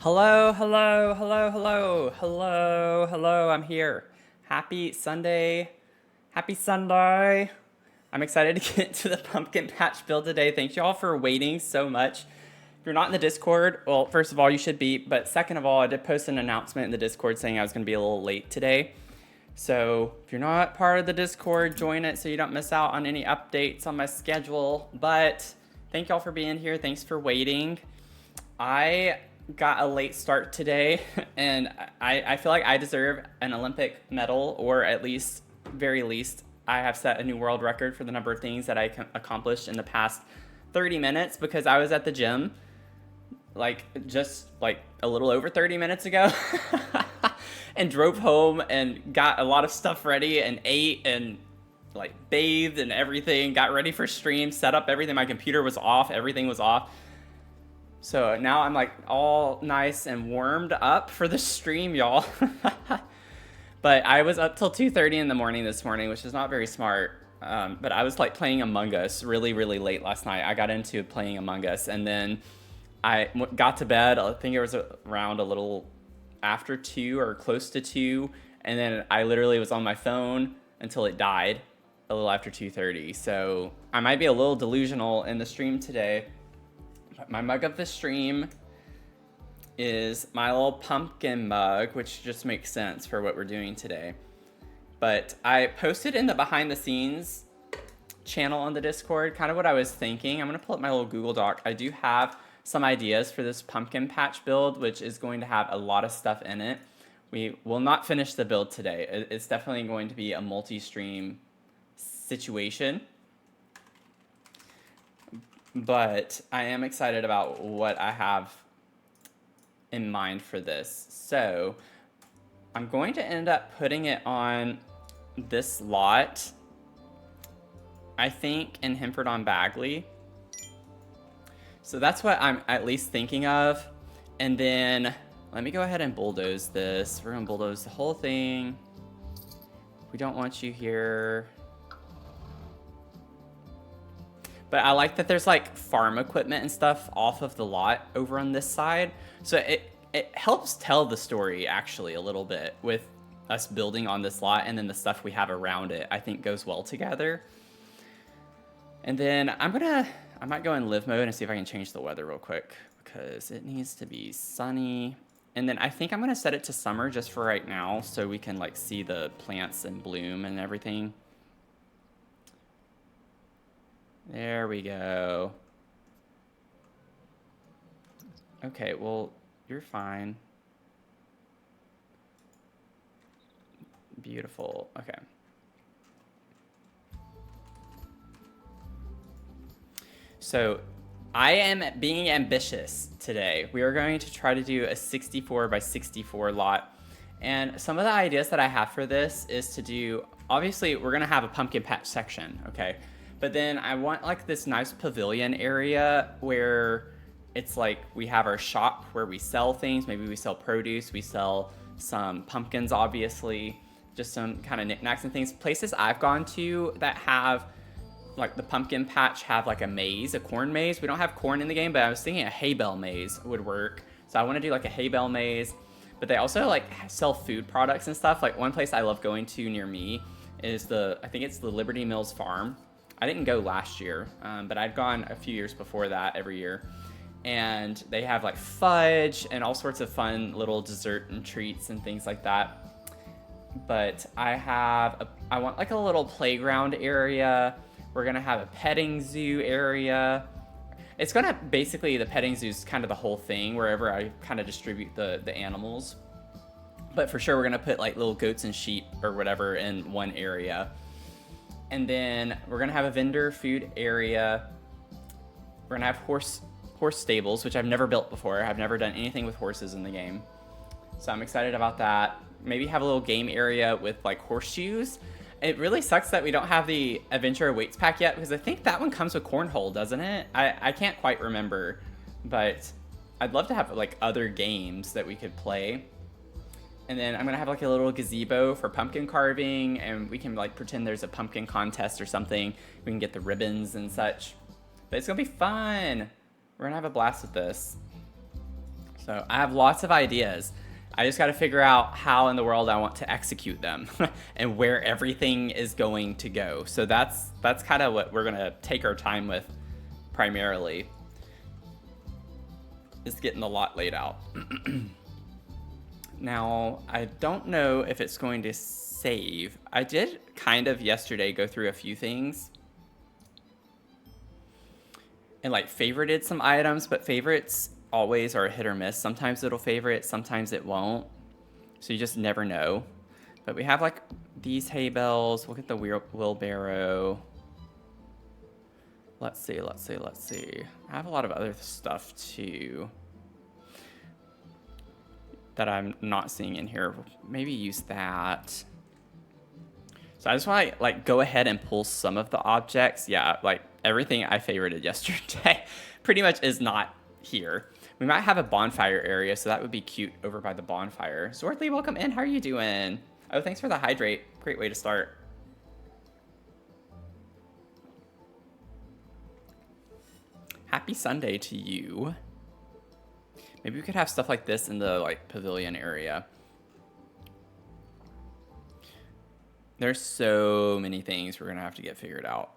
Hello, hello, hello, hello, hello, hello, I'm here. Happy Sunday. Happy Sunday. I'm excited to get to the pumpkin patch build today. Thank you all for waiting so much. If you're not in the Discord, well, first of all, you should be, but second of all, I did post an announcement in the Discord saying I was going to be a little late today. So if you're not part of the Discord, join it so you don't miss out on any updates on my schedule. But thank y'all for being here. Thanks for waiting. I got a late start today, and I feel like I deserve an Olympic medal, or at least, very least, I have set a new world record for the number of things that I accomplished in the past 30 minutes because I was at the gym just a little over 30 minutes ago and drove home and got a lot of stuff ready and ate and bathed and everything, got ready for stream, set up everything. My computer was off, everything was off. So now I'm all nice and warmed up for the stream, y'all. But I was up till 2:30 in the morning this morning, which is not very smart. But I was playing Among Us really, really late last night. I got into playing Among Us, and then I got to bed. I think it was around a little after 2 or close to 2. And then I literally was on my phone until it died a little after 2:30. So I might be a little delusional in the stream today. My mug of the stream is my little pumpkin mug, which just makes sense for what we're doing today. But I posted in the behind the scenes channel on the Discord kind of what I was thinking. I'm going to pull up my little Google Doc. I do have some ideas for this pumpkin patch build, which is going to have a lot of stuff in it. We will not finish the build today. It's definitely going to be a multi-stream situation. But I am excited about what I have in mind for this. So I'm going to end up putting it on this lot, I think, in Hempford-on-Bagley. So that's what I'm at least thinking of. And then let me go ahead and bulldoze this. We're going to bulldoze the whole thing. We don't want you here. But I like that there's farm equipment and stuff off of the lot over on this side. So it helps tell the story actually a little bit with us building on this lot, and then the stuff we have around it I think goes well together. And then I might go in live mode and see if I can change the weather real quick because it needs to be sunny. And then I think I'm gonna set it to summer just for right now so we can see the plants in bloom and everything. There we go. Okay, well, you're fine. Beautiful. Okay. So I am being ambitious today. We are going to try to do a 64 by 64 lot. And some of the ideas that I have for this is to do, obviously we're gonna have a pumpkin patch section, okay? But then I want this nice pavilion area where it's we have our shop where we sell things. Maybe we sell produce, we sell some pumpkins, obviously, just some kind of knickknacks and things. Places I've gone to that have the pumpkin patch have a maze, a corn maze. We don't have corn in the game, but I was thinking a hay bale maze would work. So I want to do a hay bale maze. But they also sell food products and stuff. One place I love going to near me is I think it's the Liberty Mills Farm. I didn't go last year, but I'd gone a few years before that every year. And they have fudge and all sorts of fun little dessert and treats and things like that. But I want a little playground area. We're gonna have a petting zoo area. It's gonna basically, the petting zoo is kind of the whole thing, wherever I kind of distribute the animals. But for sure, we're gonna put little goats and sheep or whatever in one area. And then we're gonna have a vendor food area. We're gonna have horse stables, which I've never built before. I've never done anything with horses in the game. So I'm excited about that. Maybe have a little game area with horseshoes. It really sucks that we don't have the Adventure Weights pack yet, because I think that one comes with cornhole, doesn't it? I can't quite remember, but I'd love to have other games that we could play. And then I'm gonna have a little gazebo for pumpkin carving, and we can pretend there's a pumpkin contest or something. We can get the ribbons and such. But it's gonna be fun. We're gonna have a blast with this. So I have lots of ideas. I just got to figure out how in the world I want to execute them and where everything is going to go. So that's kind of what we're going to take our time with primarily, is getting the lot laid out. Now, I don't know if it's going to save. I did kind of yesterday go through a few things and like favorited some items, but favorites always are a hit or miss. Sometimes it'll favorite, sometimes it won't. So you just never know. But we have like these hay bales. We'll get the wheelbarrow. Let's see. I have a lot of other stuff too that I'm not seeing in here. Maybe use that. So I just want to like go ahead and pull some of the objects. Yeah, like everything I favorited yesterday pretty much is not here. We might have a bonfire area, so that would be cute over by the bonfire. Zorthy, welcome in. How are you doing? Oh, thanks for the hydrate. Great way to start. Happy Sunday to you. Maybe we could have stuff like this in the like pavilion area. There's so many things we're gonna have to get figured out.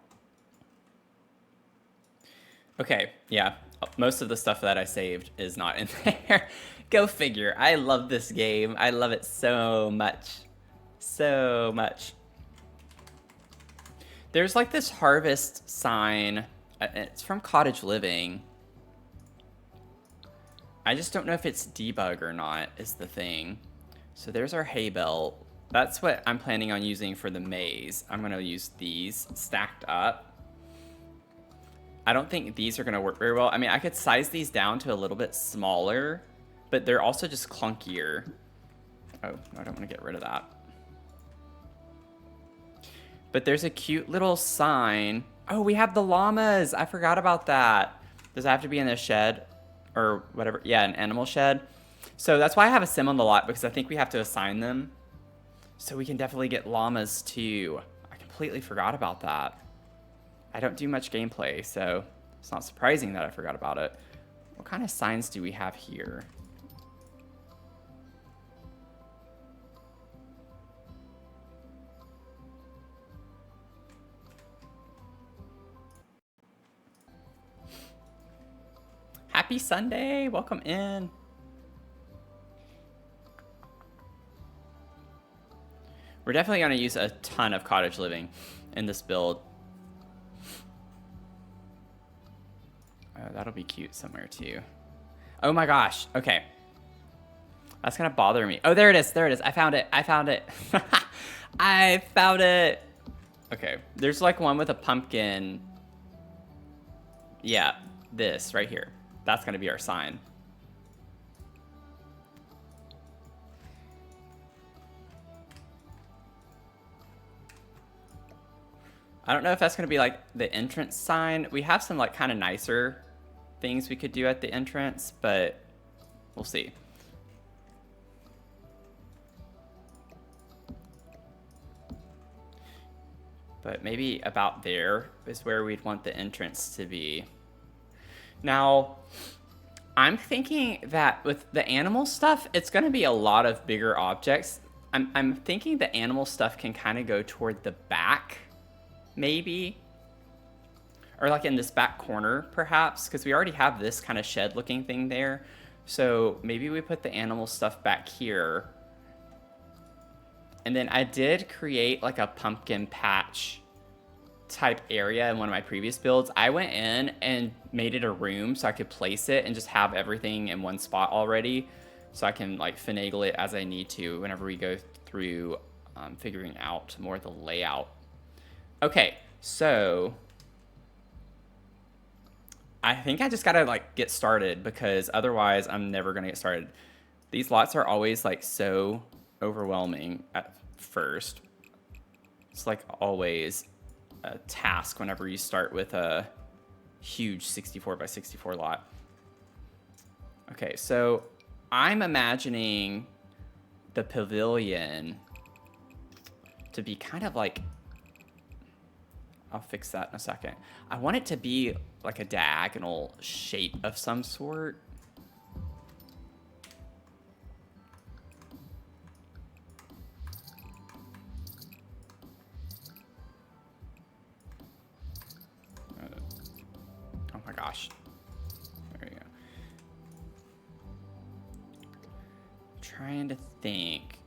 Okay, yeah, most of the stuff that I saved is not in there. Go figure. I love this game. I love it so much. So much. There's like this harvest sign. It's from Cottage Living. I just don't know if it's debug or not is the thing. So there's our hay bale. That's what I'm planning on using for the maze. I'm gonna use these stacked up. I don't think these are gonna work very well. I mean, I could size these down to a little bit smaller, but they're also just clunkier. Oh, I don't wanna get rid of that. But there's a cute little sign. Oh, we have the llamas. I forgot about that. Does it have to be in a shed or whatever? Yeah, an animal shed. So that's why I have a sim on the lot, because I think we have to assign them. So we can definitely get llamas too. I completely forgot about that. I don't do much gameplay, so it's not surprising that I forgot about it. What kind of signs do we have here? Happy Sunday, welcome in. We're definitely gonna use a ton of Cottage Living in this build. Oh, that'll be cute somewhere too. Oh my gosh, okay. That's gonna bother me. Oh, there it is, I found it, I found it. I found it. Okay, there's like one with a pumpkin. Yeah, this right here. That's gonna be our sign. I don't know if that's gonna be like the entrance sign. We have some like kind of nicer things we could do at the entrance, but we'll see. But maybe about there is where we'd want the entrance to be. Now, I'm thinking that with the animal stuff, it's gonna be a lot of bigger objects. I'm thinking the animal stuff can kind of go toward the back, maybe. Or like in this back corner, perhaps, because we already have this kind of shed-looking thing there. So maybe we put the animal stuff back here. And then I did create like a pumpkin patch type area in one of my previous builds. I went in and made it a room so I could place it and just have everything in one spot already. So I can like finagle it as I need to whenever we go through figuring out more of the layout. Okay, so I think I just gotta like get started, because otherwise I'm never gonna get started. These lots are always like so overwhelming at first. It's like always a task whenever you start with a huge 64 by 64 lot. Okay, so I'm imagining the pavilion to be kind of like, I'll fix that in a second. I want it to be like a diagonal shape of some sort. trying to think.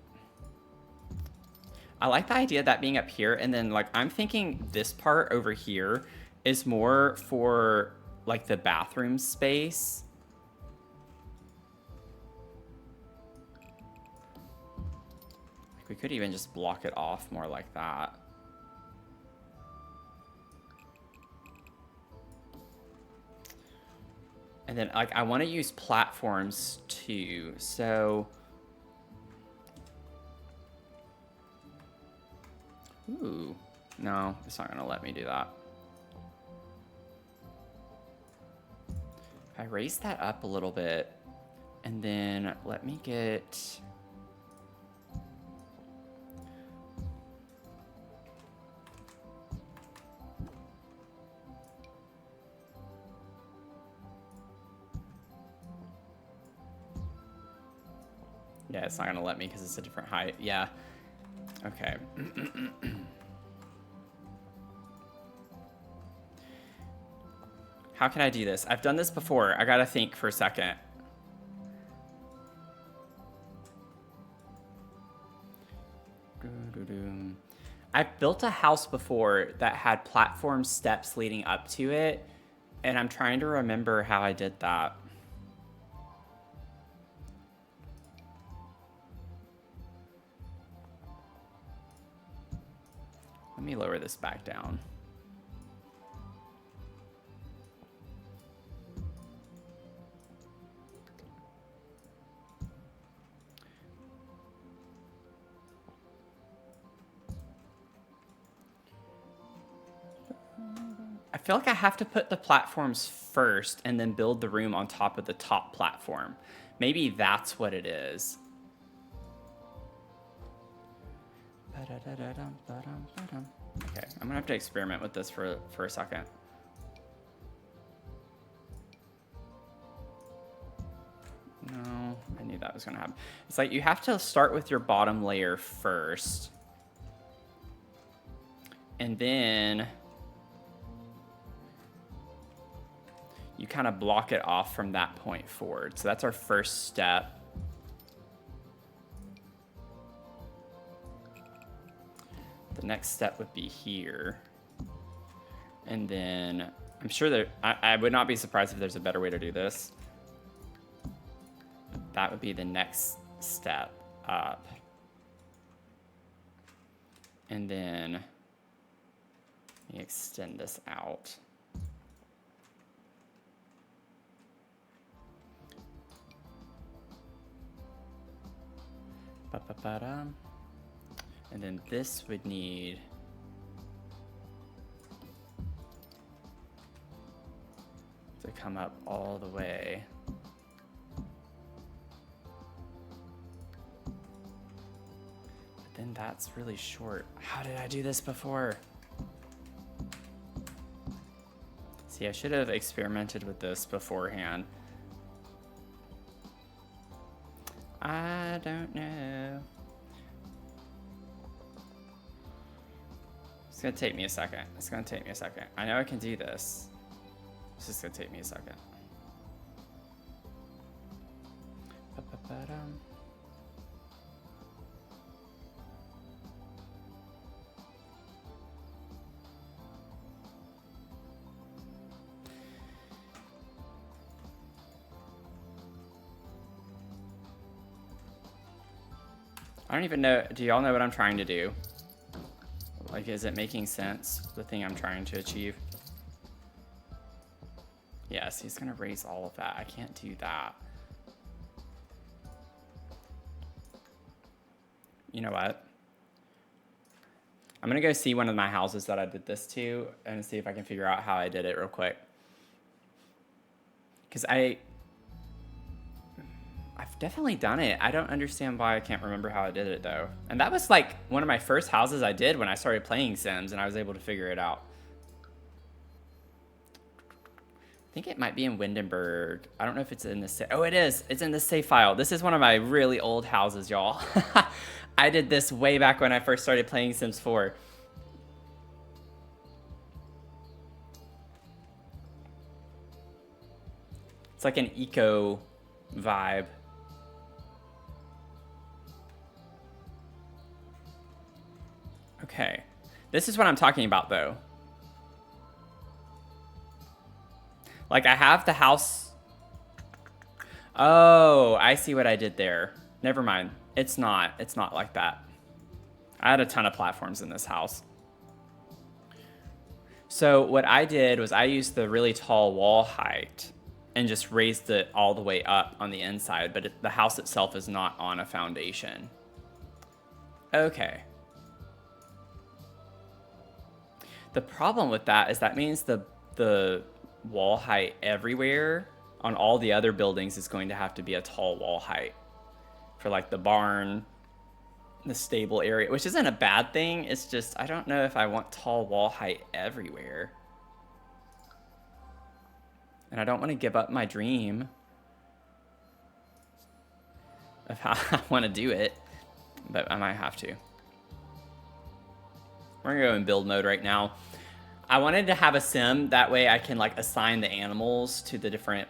I like the idea of that being up here, and then like I'm thinking this part over here is more for like the bathroom space. Like we could even just block it off more like that. And then like I want to use platforms too, so ooh, no, it's not gonna let me do that. If I raise that up a little bit, and then let me get... Yeah, it's not gonna let me because it's a different height. Yeah. Okay. How can I do this? I've done this before. I gotta think for a second. I've built a house before that had platform steps leading up to it, and I'm trying to remember how I did that. Let me lower this back down. I feel like I have to put the platforms first and then build the room on top of the top platform. Maybe that's what it is. Okay, I'm gonna have to experiment with this for a second. No, I knew that was gonna happen. It's like you have to start with your bottom layer first. And then you kind of block it off from that point forward. So that's our first step. The next step would be here. And then I'm sure that I would not be surprised if there's a better way to do this. That would be the next step up. And then let me extend this out. Ba-ba-ba-da. And then this would need to come up all the way. But then that's really short. How did I do this before? See, I should have experimented with this beforehand. I don't know. It's gonna take me a second. It's gonna take me a second. I know I can do this. It's just gonna take me a second. Ba-ba-ba-dum. I don't even know. Do y'all know what I'm trying to do? Like, is it making sense, the thing I'm trying to achieve? Yes, he's gonna raise all of that. I can't do that. You know what? I'm gonna go see one of my houses that I did this to and see if I can figure out how I did it real quick. Because I've definitely done it. I don't understand why I can't remember how I did it though. And that was like one of my first houses I did when I started playing Sims, and I was able to figure it out. I think it might be in Windenburg. I don't know if it's in the oh, it is. It's in the save file. This is one of my really old houses, y'all. I did this way back when I first started playing Sims 4. It's like an eco vibe. Okay. This is what I'm talking about, though. Like, I have the house. Oh, I see what I did there. Never mind. It's not like that. I had a ton of platforms in this house. So what I did was I used the really tall wall height and just raised it all the way up on the inside, but the house itself is not on a foundation. Okay. The problem with that is that means the wall height everywhere on all the other buildings is going to have to be a tall wall height for like the barn, the stable area, which isn't a bad thing. It's just I don't know if I want tall wall height everywhere. And I don't want to give up my dream of how I want to do it, but I might have to. We're gonna go in build mode right now. I wanted to have a sim, that way I can like assign the animals to the different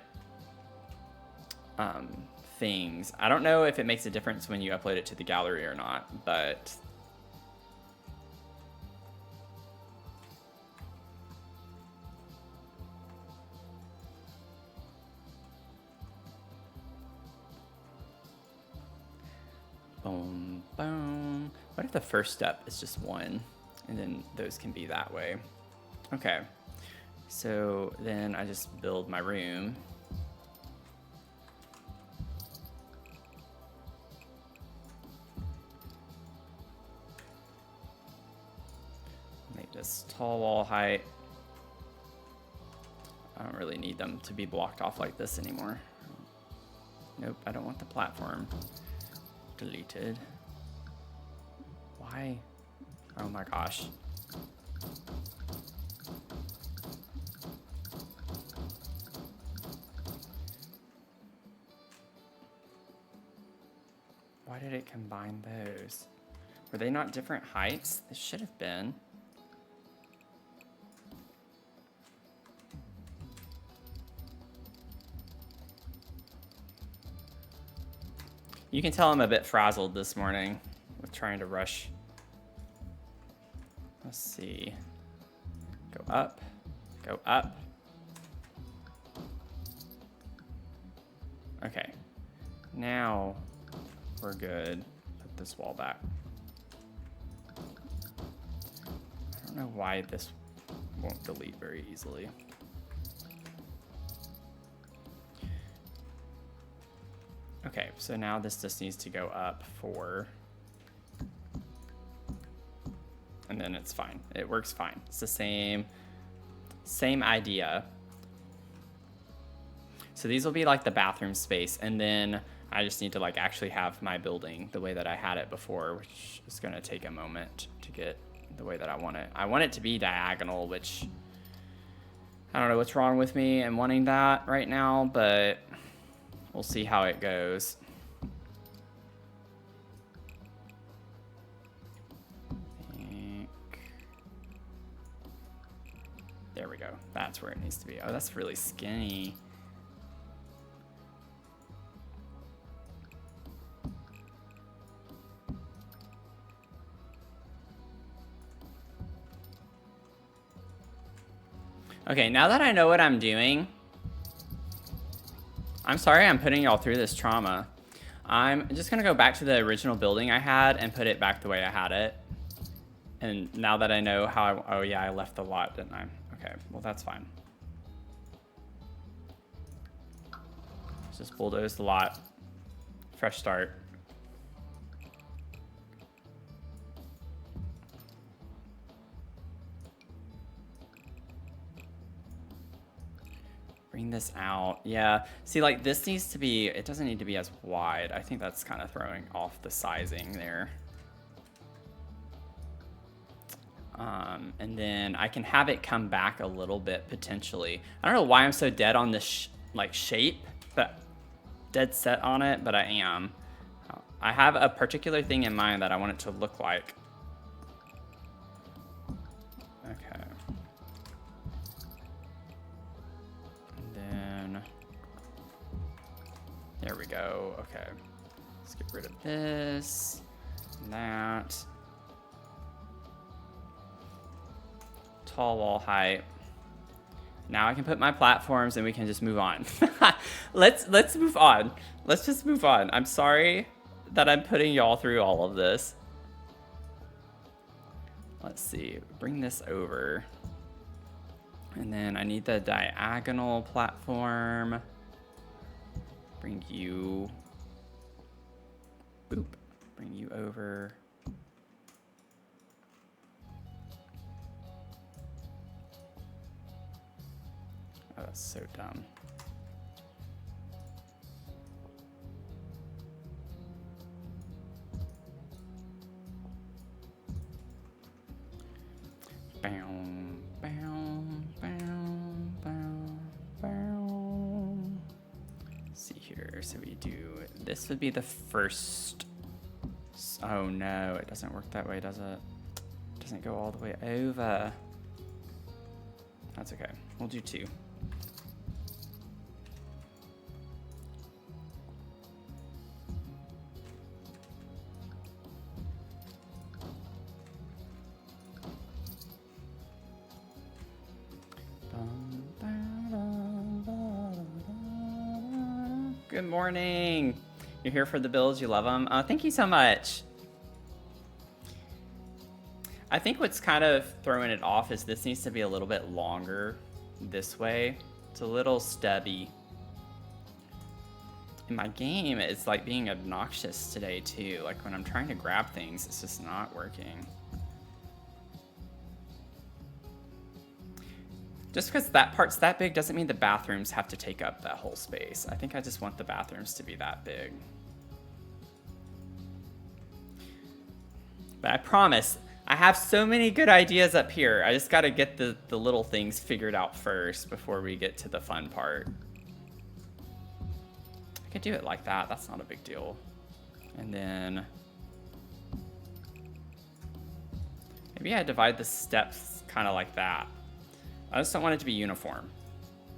things. I don't know if it makes a difference when you upload it to the gallery or not, but boom, boom. What if the first step is just one, and then those can be that way? Okay, so then I just build my room. Make this tall wall height. I don't really need them to be blocked off like this anymore. Nope, I don't want the platform deleted. Why? Oh my gosh. Why did it combine those? Were they not different heights? They should have been. You can tell I'm a bit frazzled this morning with trying to rush. Let's see. Go up, go up. Okay, now we're good. Put this wall back. I don't know why this won't delete very easily. Okay, so now this just needs to go up 4. And then it's fine. It works fine. It's the same idea. So these will be like the bathroom space, and then I just need to like actually have my building the way that I had it before, which is gonna take a moment to get the way that I want it. I want it to be diagonal, which I don't know what's wrong with me and wanting that right now, but we'll see how it goes. There we go. That's where it needs to be. Oh, that's really skinny. Okay, now that I know what I'm doing, I'm sorry I'm putting y'all through this trauma. I'm just gonna go back to the original building I had and put it back the way I had it. And now that I know how oh yeah, I left the lot, didn't I? Okay, well that's fine. Let's just bulldoze the lot. Fresh start. Bring this out. Yeah, see, like this needs to be, it doesn't need to be as wide. I think that's kind of throwing off the sizing there. And then I can have it come back a little bit potentially. I don't know why I'm so dead on this like shape, but dead set on it, but I am. I have a particular thing in mind that I want it to look like. Okay. And then, there we go. Okay. Let's get rid of this, and that. tall wall height. Now I can put my platforms and we can just move on. Let's move on. Let's just move on. I'm sorry that I'm putting y'all through all of this. Let's see, bring this over. And then I need the diagonal platform. Bring you, boop, bring you over. Oh, that's so dumb. See here, so we do, this would be the first, oh no, it doesn't work that way, does it? It doesn't go all the way over. That's okay, we'll do 2. Good morning. You're here for the builds. You love them. Thank you so much. I think what's kind of throwing it off is this needs to be a little bit longer this way. It's a little stubby. In my game, it's like being obnoxious today too. Like when I'm trying to grab things, it's just not working. Just because that part's that big doesn't mean the bathrooms have to take up that whole space. I think I just want the bathrooms to be that big. But I promise, I have so many good ideas up here. I just gotta get the little things figured out first before we get to the fun part. I could do it like that, that's not a big deal. And then, maybe I divide the steps kind of like that. I just don't want it to be uniform.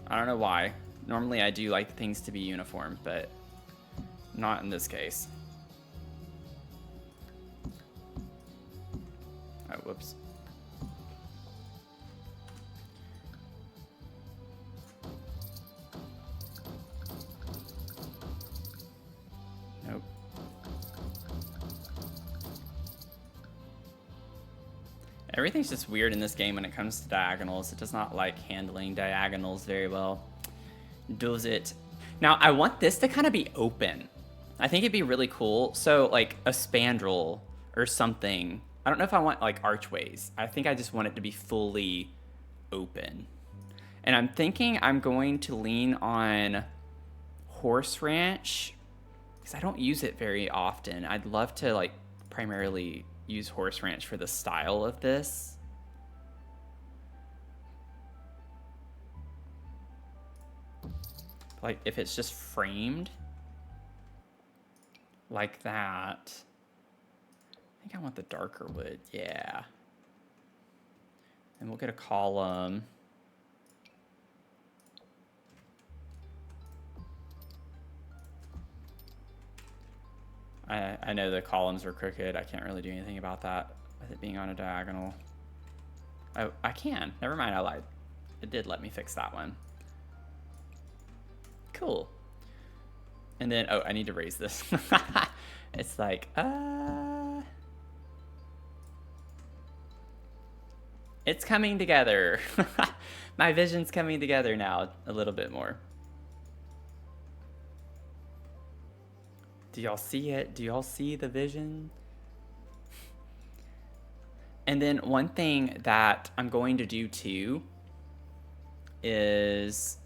I don't know why. Normally I do like things to be uniform, but not in this case. Oh, whoops. Nope. Everything's just weird in this game when it comes to diagonals. It does not like handling diagonals very well, does it? Now, I want this to kind of be open. I think it'd be really cool. So, like, a spandrel or something. I don't know if I want, like, archways. I think I just want it to be fully open. And I'm thinking I'm going to lean on Horse Ranch, because I don't use it very often. I'd love to, like, primarily use Horse Ranch for the style of this. Like if it's just framed like that. I think I want the darker wood, yeah. And we'll get a column. I know the columns are crooked. I can't really do anything about that with it being on a diagonal. Oh, I can. Never mind, I lied. It did let me fix that one. Cool. And then, oh, I need to raise this. It's like, it's coming together. My vision's coming together now a little bit more. Do y'all see it? Do y'all see the vision? And then one thing that I'm going to do too is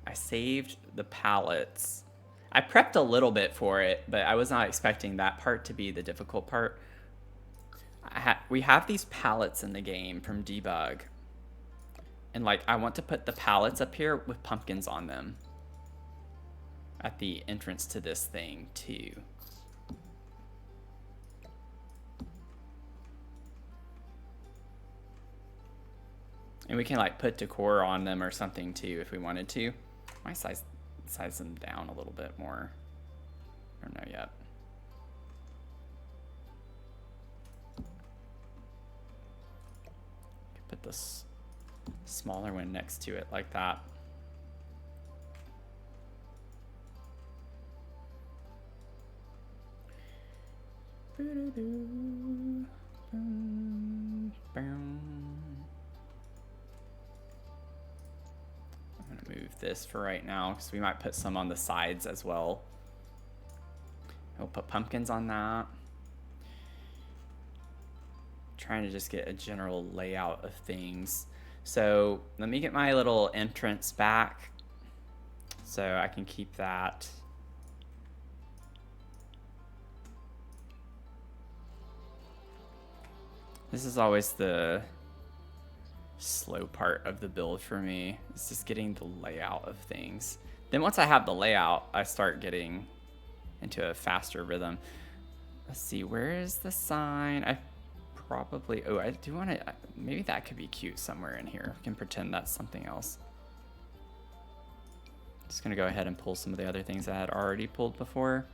I saved the pallets. I prepped a little bit for it, but I was not expecting that part to be the difficult part. We have these pallets in the game from Debug. And like, I want to put the pallets up here with pumpkins on them at the entrance to this thing too. And we can like put decor on them or something too if we wanted to. I might size them down a little bit more. I don't know yet. Put this smaller one next to it like that. I'm gonna move this for right now because we might put some on the sides as well. We'll put pumpkins on that. Trying to just get a general layout of things. So let me get my little entrance back so I can keep that. This is always the slow part of the build for me. It's just getting the layout of things. Then once I have the layout, I start getting into a faster rhythm. Let's see, where is the sign? I probably, oh, I do want to, maybe that could be cute somewhere in here. I can pretend that's something else. Just gonna go ahead and pull some of the other things I had already pulled before.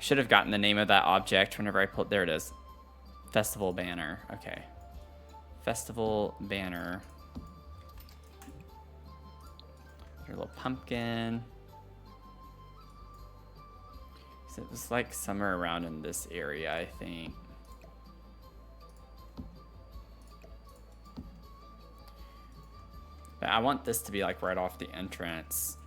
Should have gotten the name of that object whenever I pulled. There it is. Festival banner. Okay. Festival banner. Your little pumpkin. So it was like somewhere around in this area, I think. But I want this to be like right off the entrance.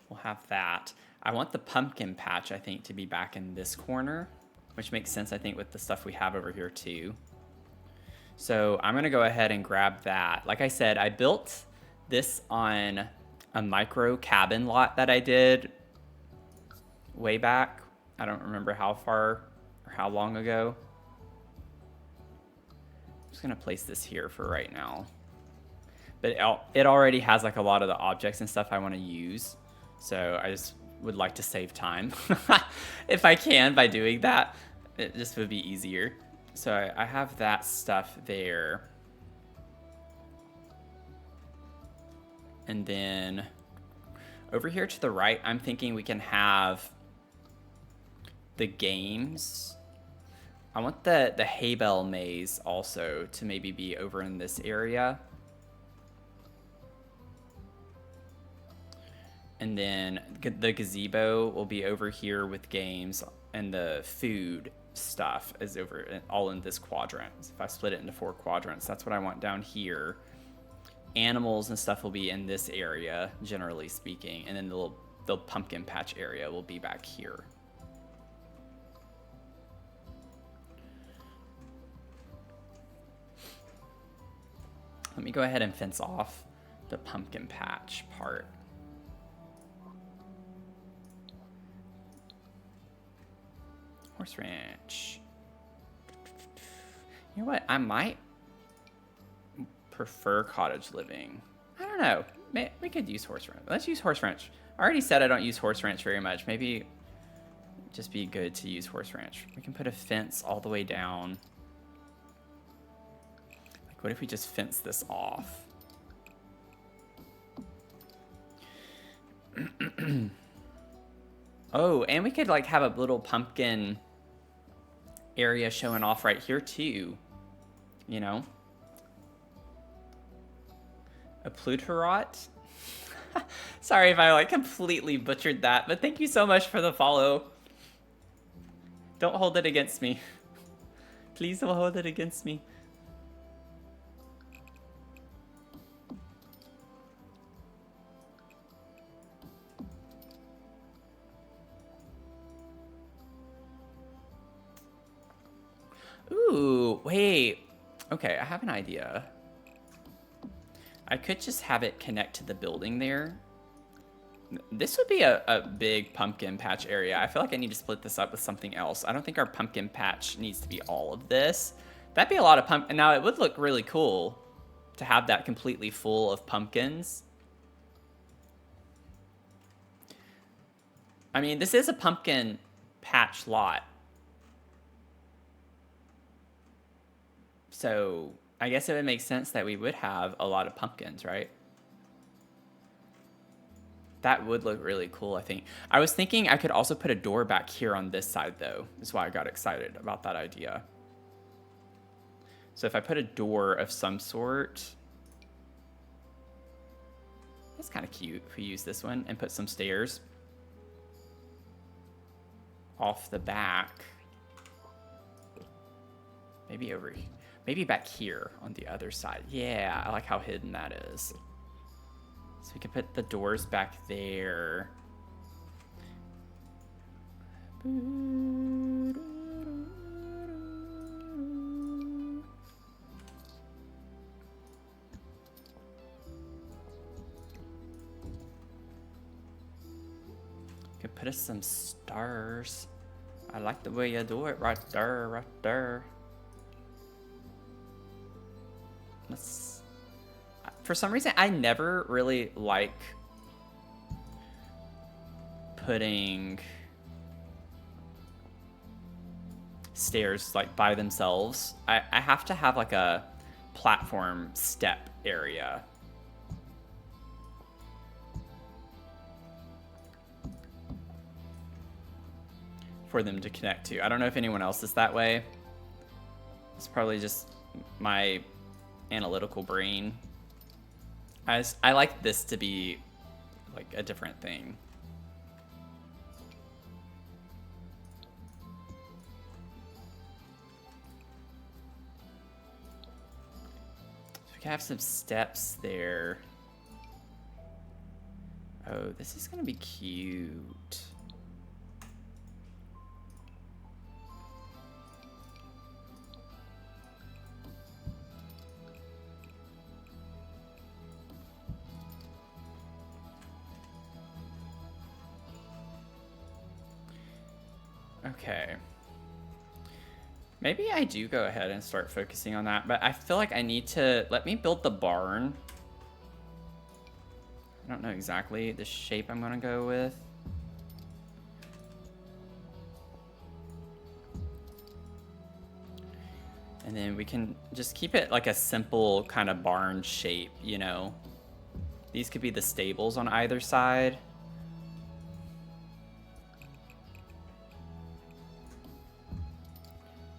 We'll have that. I want the pumpkin patch, I think, to be back in this corner, which makes sense, I think, with the stuff we have over here too. So I'm gonna go ahead and grab that. Like I said, I built this on a micro cabin lot that I did way back. I don't remember how far or how long ago. I'm just gonna place this here for right now. But it already has like a lot of the objects and stuff I wanna use. So I just would like to save time if I can by doing that. It just would be easier. So I have that stuff there. And then over here to the right, I'm thinking we can have the games. I want the hay bale maze also to maybe be over in this area. And then the gazebo will be over here with games, and the food stuff is over all in this quadrant. So if I split it into 4 quadrants, that's what I want down here. Animals and stuff will be in this area, generally speaking, and then the pumpkin patch area will be back here. Let me go ahead and fence off the pumpkin patch part. Horse ranch. You know what? I might prefer cottage living. I don't know. We could use horse ranch. Let's use horse ranch. I already said I don't use horse ranch very much. Maybe it'd just be good to use horse ranch. We can put a fence all the way down. Like, what if we just fence this off? Oh, and we could like have a little pumpkin area showing off right here too, you know. A Plutarot. Sorry if I like completely butchered that, but thank you so much for the follow. Don't hold it against me. Please don't hold it against me. Ooh, wait. Okay, I have an idea. I could just have it connect to the building there. This would be a big pumpkin patch area. I feel like I need to split this up with something else. I don't think our pumpkin patch needs to be all of this. That'd be a lot of pumpkin. Now, it would look really cool to have that completely full of pumpkins. I mean, this is a pumpkin patch lot. So I guess it would make sense that we would have a lot of pumpkins, right? That would look really cool, I think. I was thinking I could also put a door back here on this side, though. That's why I got excited about that idea. So if I put a door of some sort, it's kind of cute if we use this one and put some stairs off the back. Maybe over here. Maybe back here on the other side. Yeah, I like how hidden that is. So we can put the doors back there. Could put us some stars. I like the way you do it right there, right there. Let's. For some reason, I never really like putting stairs like by themselves. I have to have like a platform step area. For them to connect to. I don't know if anyone else is that way. It's probably just my analytical brain. I like this to be like a different thing. So we can have some steps there. Oh, this is gonna be cute. Okay. Maybe I do go ahead and start focusing on that, but I feel like I need to let me build the barn. I don't know exactly the shape I'm gonna go with. And then we can just keep it like a simple kind of barn shape, you know? These could be the stables on either side.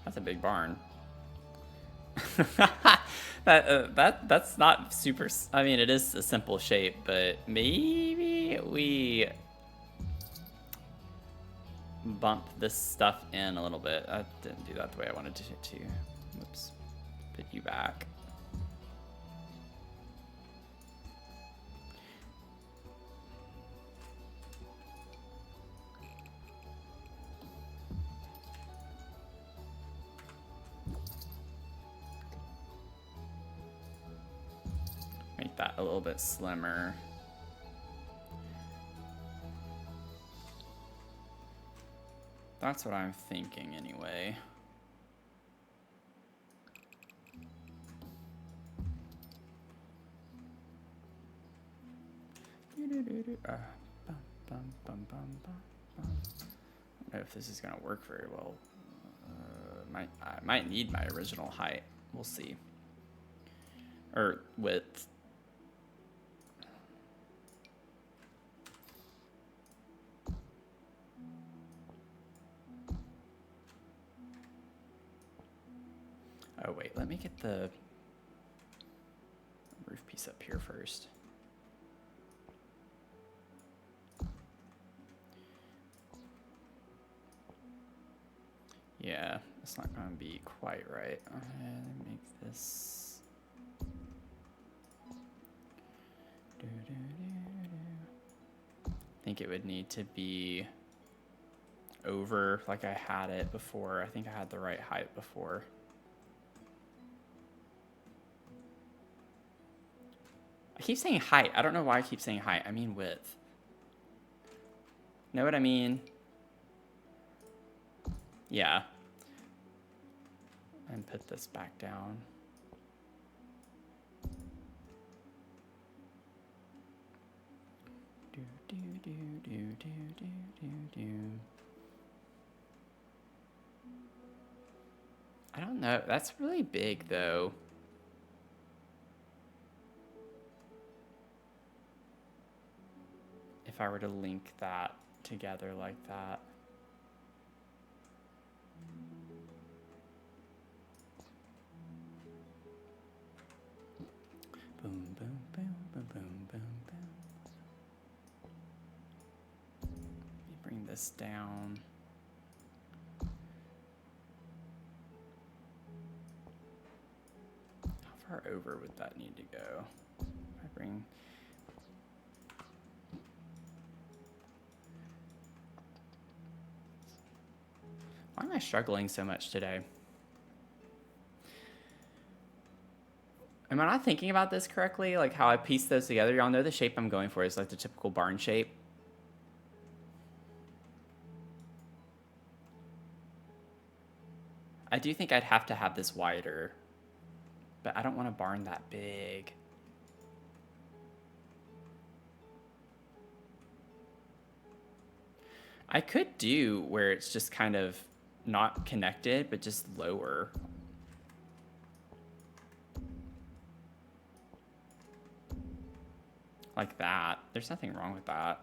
That's a big barn. That's not super. I mean, it is a simple shape, but maybe we bump this stuff in a little bit. I didn't do that the way I wanted to. Whoops. Put you back. Make that a little bit slimmer. That's what I'm thinking anyway. I don't know if this is gonna work very well. I might need my original height. We'll see. Or width. Oh wait, let me get the roof piece up here first. Yeah, it's not going to be quite right. Let me make this. I think it would need to be over like I had it before. I think I had the right height before. I keep saying height. I don't know why I keep saying height. I mean width. Know what I mean? Yeah. And put this back down. I don't know. That's really big, though. If if I were to link that together like that. Boom, boom, boom, boom, boom, boom, boom. Let me bring this down. How far over would that need to go? If I bring... Why am I struggling so much today? Am I not thinking about this correctly? Like how I piece those together? Y'all know the shape I'm going for is like the typical barn shape. I do think I'd have to have this wider, but I don't want a barn that big. I could do where it's just kind of not connected, but just lower. Like that. There's nothing wrong with that.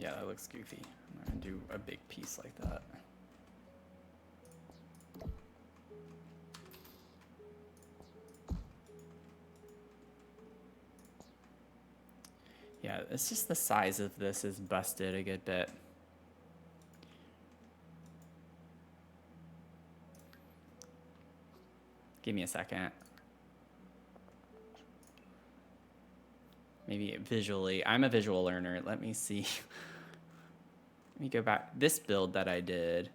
Yeah, that looks goofy. I'm gonna do a big piece like that. Yeah, it's just the size of this is busted a good bit. Give me a second. Maybe visually. I'm a visual learner. Let me see. Let me go back. This build that I did.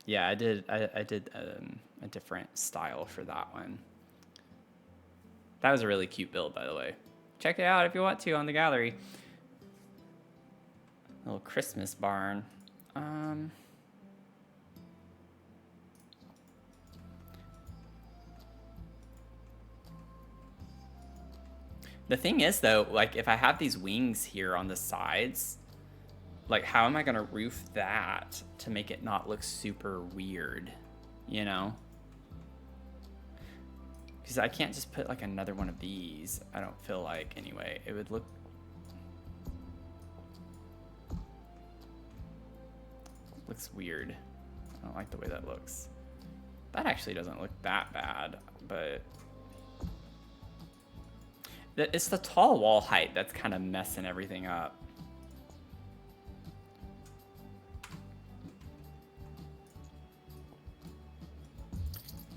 Yeah, I did a different style for that one. That was a really cute build, by the way. Check it out if you want to on the gallery. Little Christmas barn. The thing is, though, like if I have these wings here on the sides, like how am I gonna roof that to make it not look super weird, you know? Because I can't just put like another one of these. I don't feel like, anyway. It would look... looks weird. I don't like the way that looks. That actually doesn't look that bad, but... it's the tall wall height that's kind of messing everything up.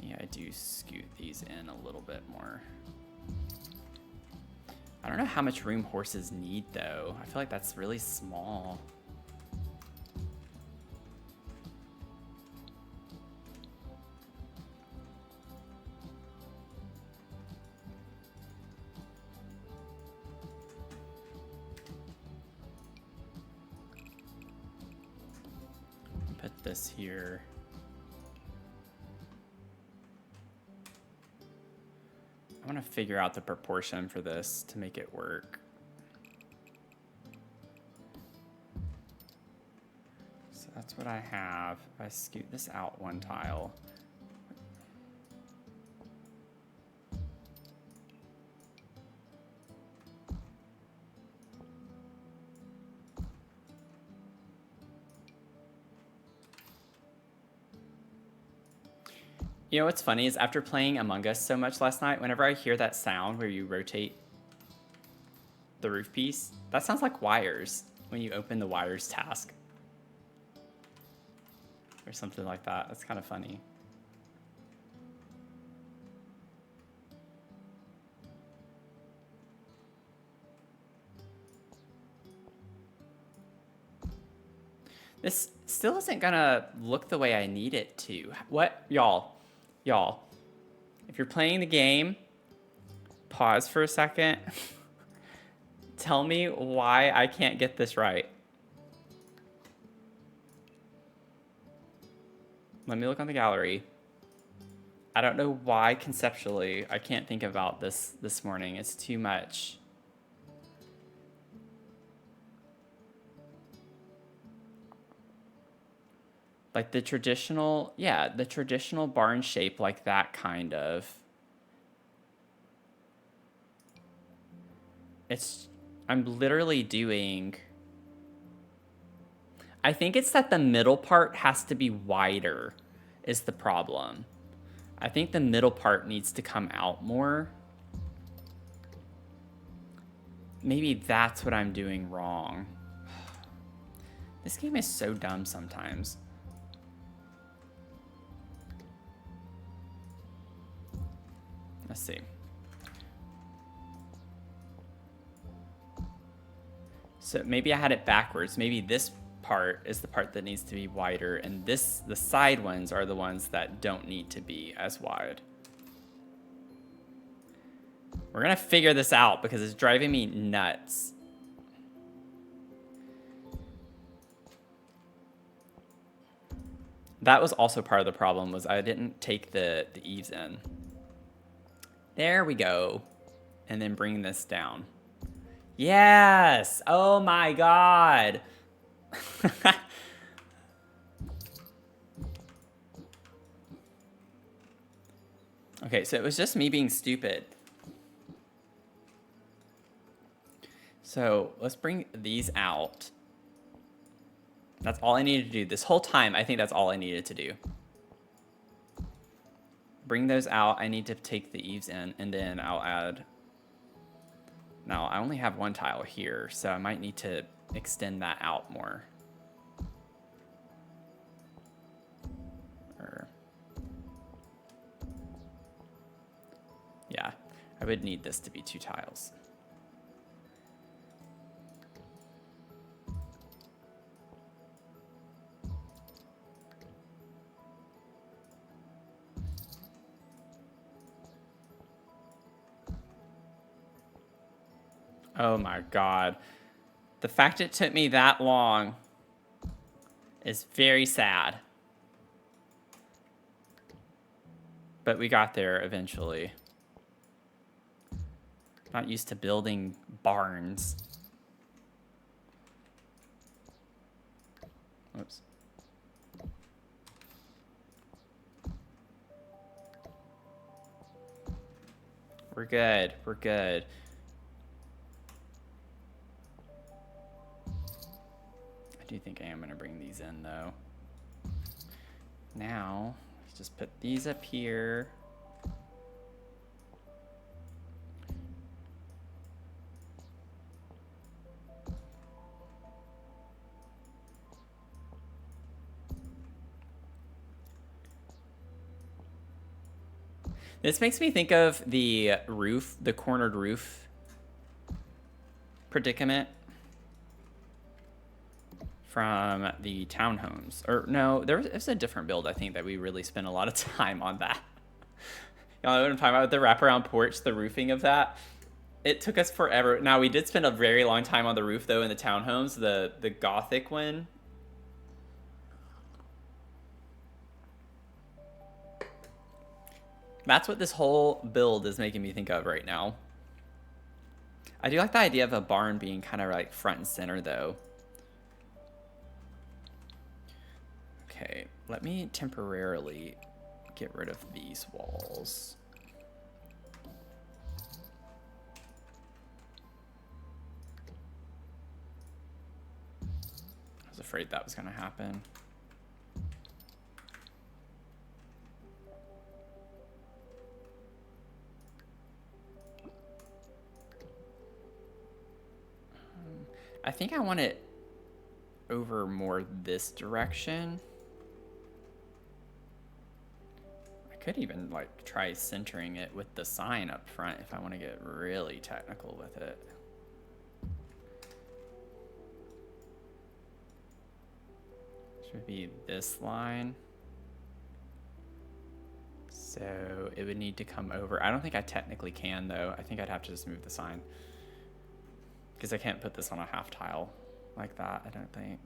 Yeah, I do scoot these in a little bit more. I don't know how much room horses need, though. I feel like that's really small. Put this here. I want to figure out the proportion for this to make it work. So that's what I have. If I scoot this out one tile. You know what's funny is after playing Among Us so much last night, whenever I hear that sound where you rotate the roof piece, that sounds like wires when you open the wires task. Or something like that. That's kind of funny. This still isn't gonna look the way I need it to. What? Y'all, if you're playing the game, pause for a second. Tell me why I can't get this right. Let me look on the gallery. I don't know why conceptually I can't think about this morning. It's too much. Like the traditional, yeah, the traditional barn shape like that kind of. I'm literally doing, I think it's that the middle part has to be wider is the problem. I think the middle part needs to come out more. Maybe that's what I'm doing wrong. This game is so dumb sometimes. Let's see. So maybe I had it backwards. Maybe this part is the part that needs to be wider, and the side ones are the ones that don't need to be as wide. We're gonna figure this out because it's driving me nuts. That was also part of the problem, was I didn't take the eaves in. There we go. And then bring this down. Yes! Oh my god! Okay, so it was just me being stupid. So let's bring these out. That's all I needed to do. This whole time, I think that's all I needed to do. Bring those out. I need to take the eaves in, and then I'll add... Now, I only have one tile here, so I might need to extend that out more. Yeah, I would need this to be 2 tiles. Oh my god. The fact it took me that long is very sad. But we got there eventually. Not used to building barns. Whoops. We're good. We're good. I do think I am going to bring these in, though. Now, let's just put these up here. This makes me think of the roof, the cornered roof predicament from the townhomes. Or no, there was a different build, I think, that we really spent a lot of time on that. You know what I'm talking about, the wraparound porch, the roofing of that? It took us forever. Now, we did spend a very long time on the roof, though, in the townhomes, the Gothic one. That's what this whole build is making me think of right now. I do like the idea of a barn being kind of like front and center, though. Okay, let me temporarily get rid of these walls. I was afraid that was going to happen. I think I want it over more this direction. I could even like try centering it with the sign up front if I want to get really technical with it. Should be this line. So it would need to come over. I don't think I technically can, though. I think I'd have to just move the sign. Because I can't put this on a half tile like that, I don't think.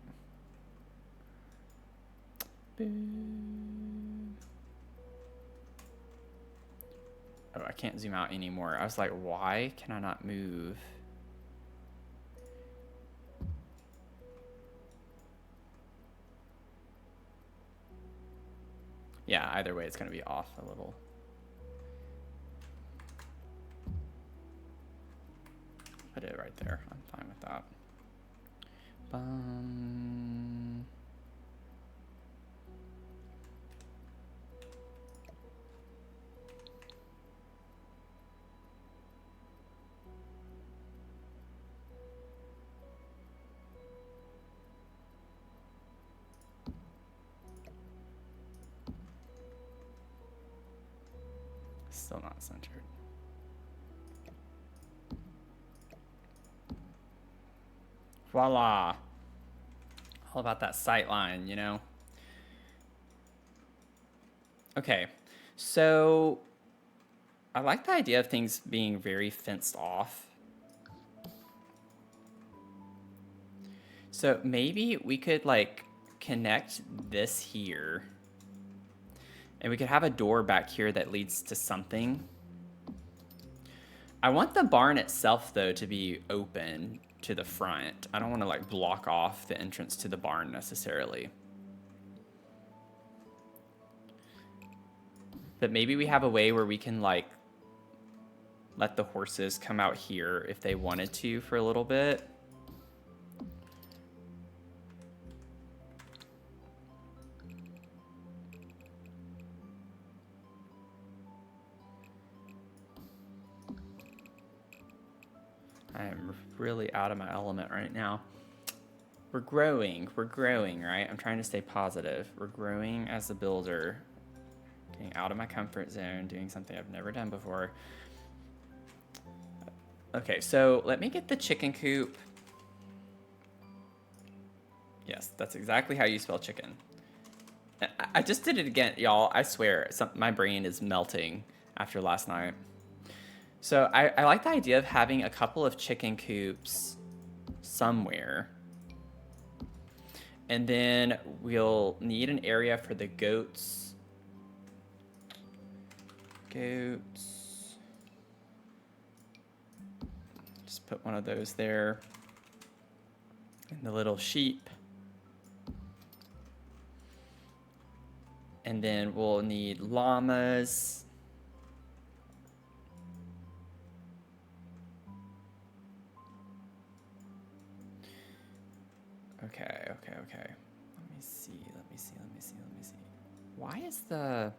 Boom. can't zoom out anymore. I was like, why can I not move? Yeah, either way, it's going to be off a little. Put it right there. I'm fine with that. Still not centered. Voila. All about that sight line, you know? Okay, so I like the idea of things being very fenced off. So maybe we could like connect this here. And we could have a door back here that leads to something. I want the barn itself, though, to be open to the front. I don't want to, like, block off the entrance to the barn necessarily. But maybe we have a way where we can, like, let the horses come out here if they wanted to for a little bit. I am really out of my element right now. We're growing, right? I'm trying to stay positive. We're growing as a builder, getting out of my comfort zone, doing something I've never done before. Okay, so let me get the chicken coop. Yes, that's exactly how you spell chicken. I just did it again, y'all. I swear, my brain is melting after last night. So I like the idea of having a couple of chicken coops somewhere. And then we'll need an area for the goats. Just put one of those there. And the little sheep. And then we'll need llamas. Okay. Let me see. Why is the...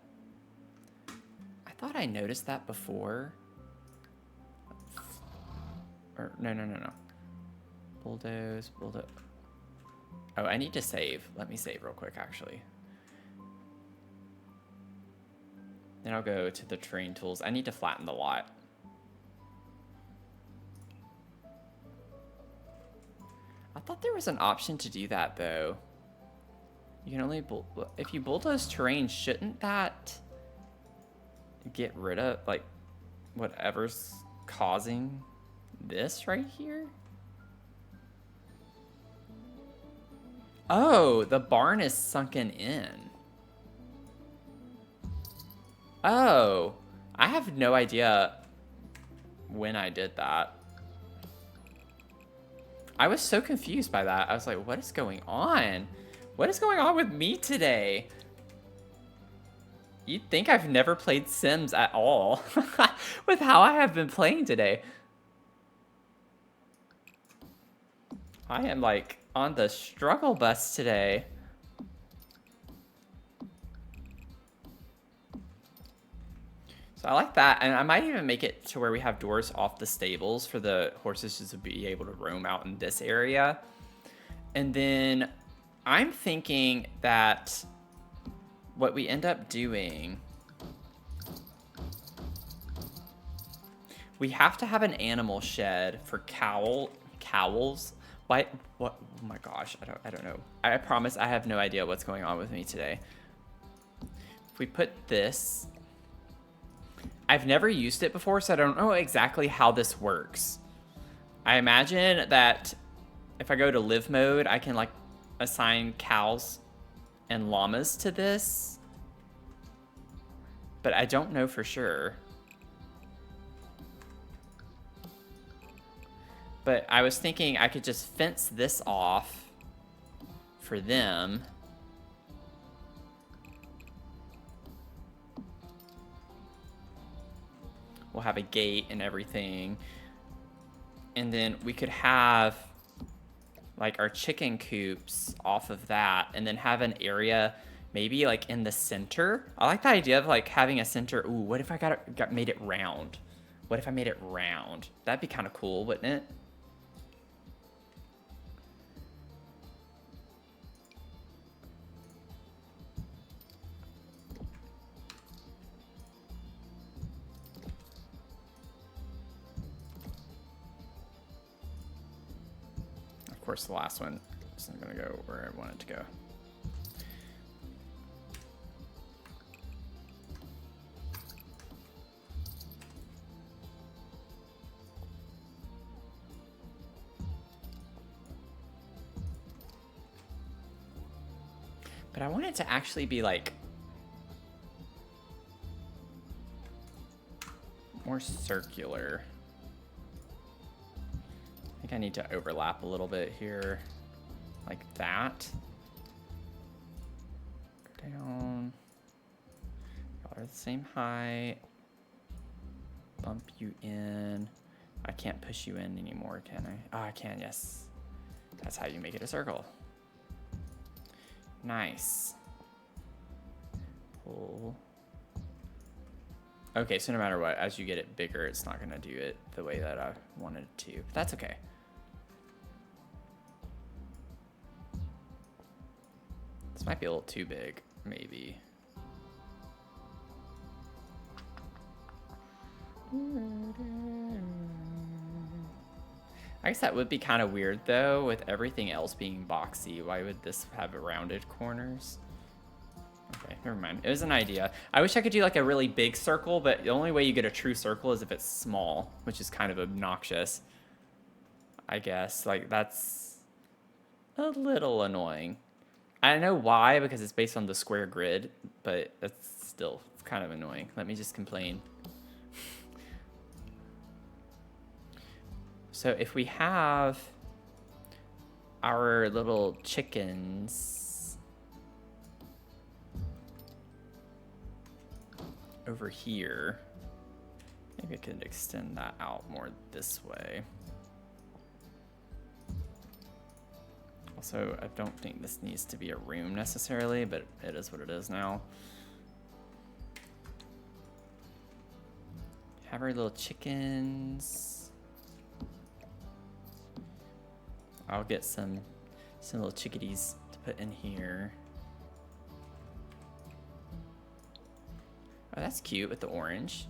I thought I noticed that before. Or, no. Bulldoze. Oh, I need to save. Let me save real quick, actually. Then I'll go to the terrain tools. I need to flatten the lot. I thought there was an option to do that, though. You can only... if you bulldoze terrain, shouldn't that get rid of, like, whatever's causing this right here? Oh, the barn is sunken in. Oh, I have no idea when I did that. I was so confused by that. I was like, what is going on? What is going on with me today? You'd think I've never played Sims at all with how I have been playing today. I am like on the struggle bus today. So I like that, and I might even make it to where we have doors off the stables for the horses just to be able to roam out in this area. And then I'm thinking that what we end up doing, we have to have an animal shed for cowls. What? Oh my gosh, I don't know. I promise I have no idea what's going on with me today. If we put this... I've never used it before, so I don't know exactly how this works. I imagine that if I go to live mode, I can like assign cows and llamas to this. But I don't know for sure. But I was thinking I could just fence this off for them. We'll have a gate and everything. And then we could have like our chicken coops off of that, and then have an area maybe like in the center. I like the idea of like having a center. Ooh, what if I made it round? What if I made it round? That'd be kind of cool, wouldn't it? Of course, the last one isn't gonna go where I want it to go. But I want it to actually be like more circular. I think I need to overlap a little bit here, like that. Go down. Y'all are the same height. Bump you in. I can't push you in anymore, can I? Oh, I can, yes. That's how you make it a circle. Nice. Pull. Okay, so no matter what, as you get it bigger, it's not gonna do it the way that I wanted it to. But that's okay. This might be a little too big, maybe. I guess that would be kind of weird though, with everything else being boxy. Why would this have rounded corners? Okay, never mind. It was an idea. I wish I could do like a really big circle, but the only way you get a true circle is if it's small, which is kind of obnoxious. I guess, like, that's a little annoying. I know why, because it's based on the square grid, but that's still kind of annoying. Let me just complain. So if we have our little chickens over here, maybe I could extend that out more this way. Also, I don't think this needs to be a room necessarily, but it is what it is now. Have our little chickens. I'll get some little chickadees to put in here. Oh, that's cute with the orange.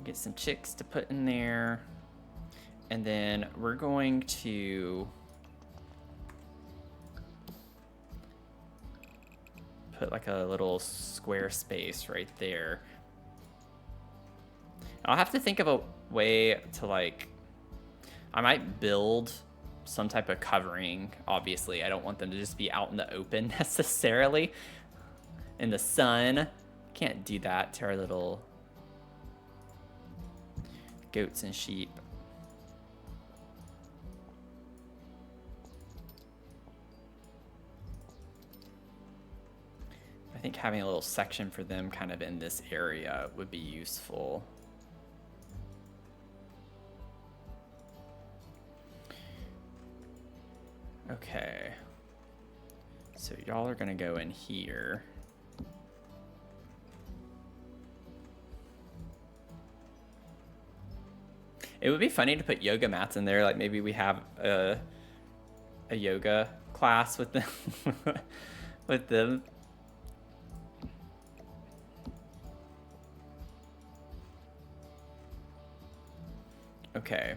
Get some chicks to put in there. And then we're going to put like a little square space right there. I'll have to think of a way to, like, I might build some type of covering. Obviously, I don't want them to just be out in the open necessarily in the sun. Can't do that to our little goats and sheep. I think having a little section for them kind of in this area would be useful. Okay, so y'all are gonna go in here. It would be funny to put yoga mats in there, like maybe we have a yoga class with them. with them. Okay.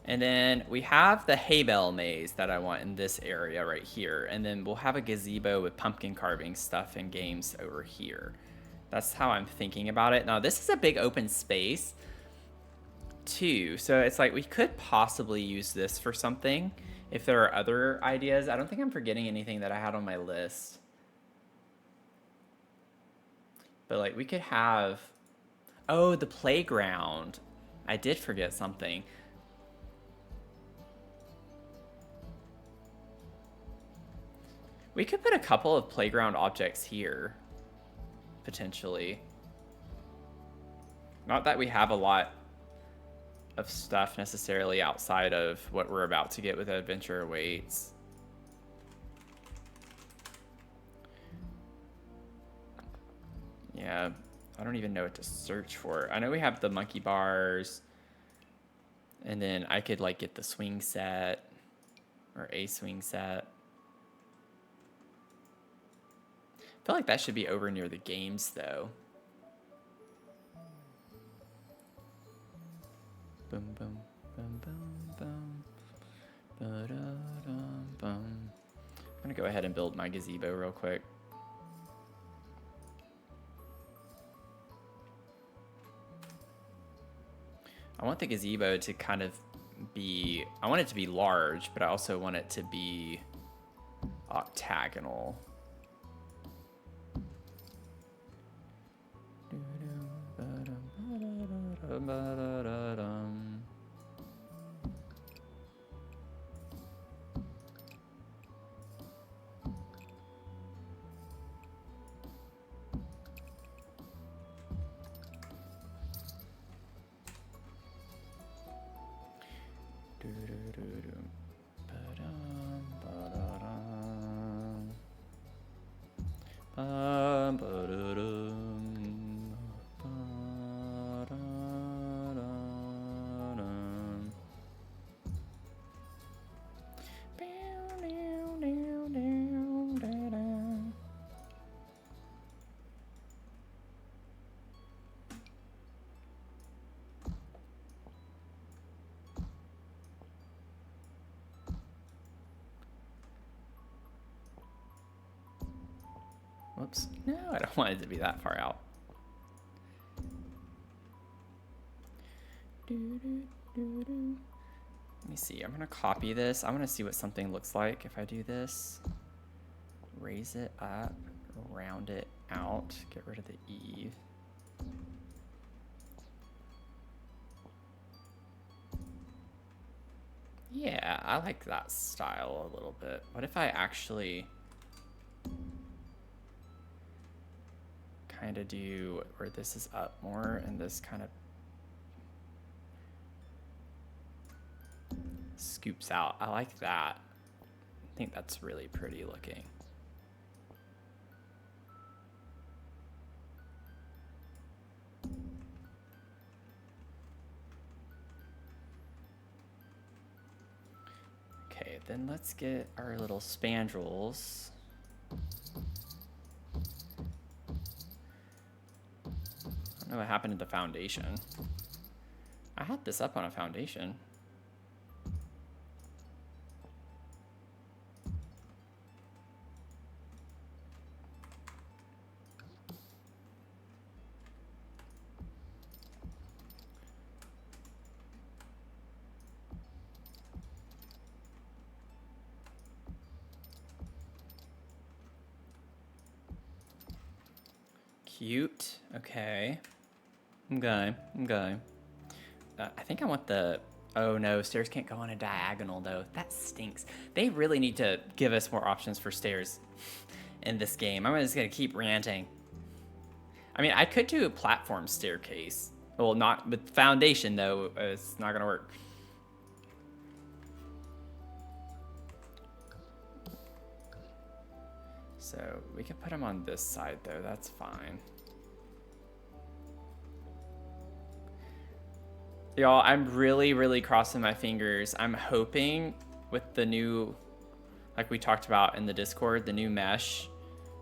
And then we have the hay bale maze that I want in this area right here. And then we'll have a gazebo with pumpkin carving stuff and games over here. That's how I'm thinking about it. Now, this is a big open space, too. So it's like we could possibly use this for something if there are other ideas. I don't think I'm forgetting anything that I had on my list. But, like, we could have... Oh, the playground. I did forget something. We could put a couple of playground objects here, potentially. Not that we have a lot of stuff necessarily outside of what we're about to get with Adventure Awaits. Yeah, I don't even know what to search for. I know we have the monkey bars, and then I could like get the swing set or a swing set. I feel like that should be over near the games though. Boom, boom, boom, boom, boom. Ba-da-dum, boom. I'm gonna go ahead and build my gazebo real quick. I want the gazebo to kind of be, I want it to be large, but I also want it to be octagonal. Whoops. No, I don't want it to be that far out. Let me see. I'm going to copy this. I want to see what something looks like if I do this. Raise it up, round it out, get rid of the E. Yeah, I like that style a little bit. What if I actually kind of do where this is up more and this kind of scoops out? I like that. I think that's really pretty looking. Okay, then let's get our little spandrels. I don't know what happened to the foundation. I had this up on a foundation. Cute. Okay. Okay. I think I want the... Oh no, stairs can't go on a diagonal though. That stinks. They really need to give us more options for stairs in this game. I'm just gonna keep ranting. I mean, I could do a platform staircase. Well, not with foundation though. It's not gonna work. So we can put them on this side though, that's fine. Y'all, I'm really crossing my fingers. I'm hoping with the new, like we talked about in the Discord, the new mesh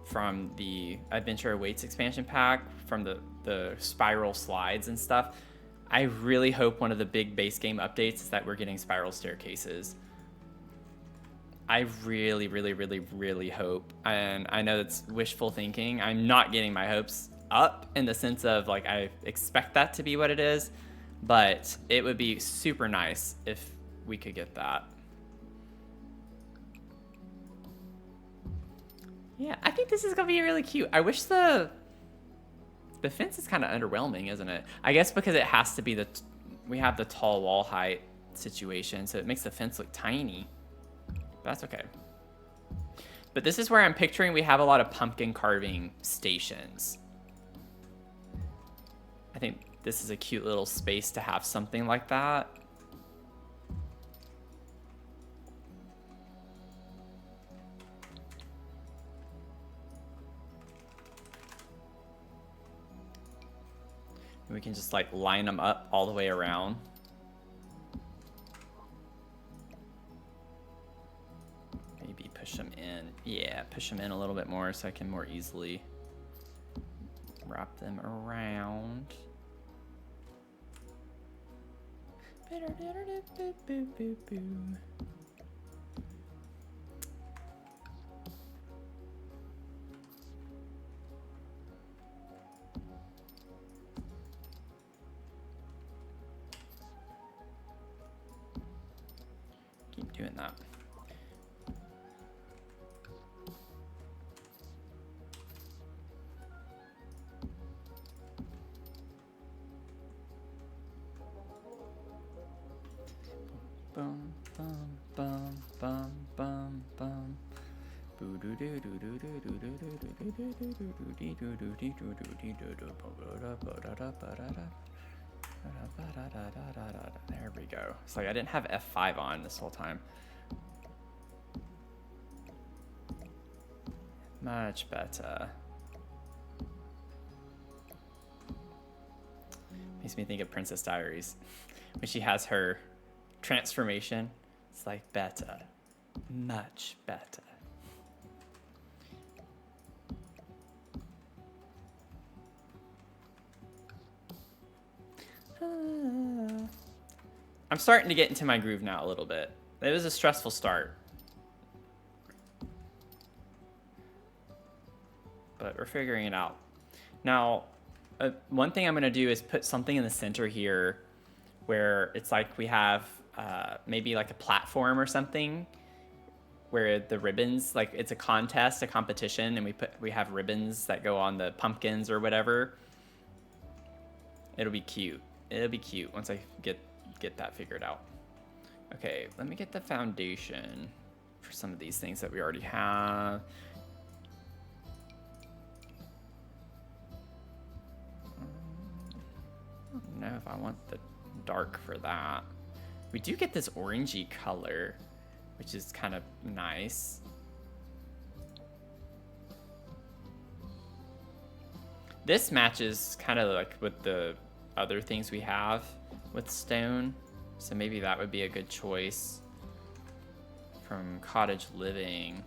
from the Adventure Awaits expansion pack, from the spiral slides and stuff. I really hope one of the big base game updates is that we're getting spiral staircases. I really hope, and I know that's wishful thinking. I'm not getting my hopes up in the sense of like I expect that to be what it is, but it would be super nice if we could get that. Yeah, I think this is gonna be really cute. I wish the The fence is kind of underwhelming, isn't it? I guess because it has to be we have the tall wall height situation, so it makes the fence look tiny. But that's okay. But this is where I'm picturing we have a lot of pumpkin carving stations. I think this is a cute little space to have something like that. We can just like line them up all the way around. Maybe push them in. Yeah, push them in a little bit more so I can more easily wrap them around. Keep doing that. Bum bum bum bum bum bum. There we go. It's like I didn't have F5 on this whole time. Much better. Makes me think of Princess Diaries when she has her transformation. It's like better, much better. I'm starting to get into my groove now a little bit. It was a stressful start, but we're figuring it out. Now, one thing I'm gonna do is put something in the center here where it's like we have maybe like a platform or something where the ribbons, like it's a contest, a competition, and we have ribbons that go on the pumpkins or whatever. It'll be cute. It'll be cute once I get that figured out. Okay, let me get the foundation for some of these things that we already have. I don't know if I want the dark for that. We do get this orangey color, which is kind of nice. This matches kind of like with the other things we have with stone, so maybe that would be a good choice from cottage living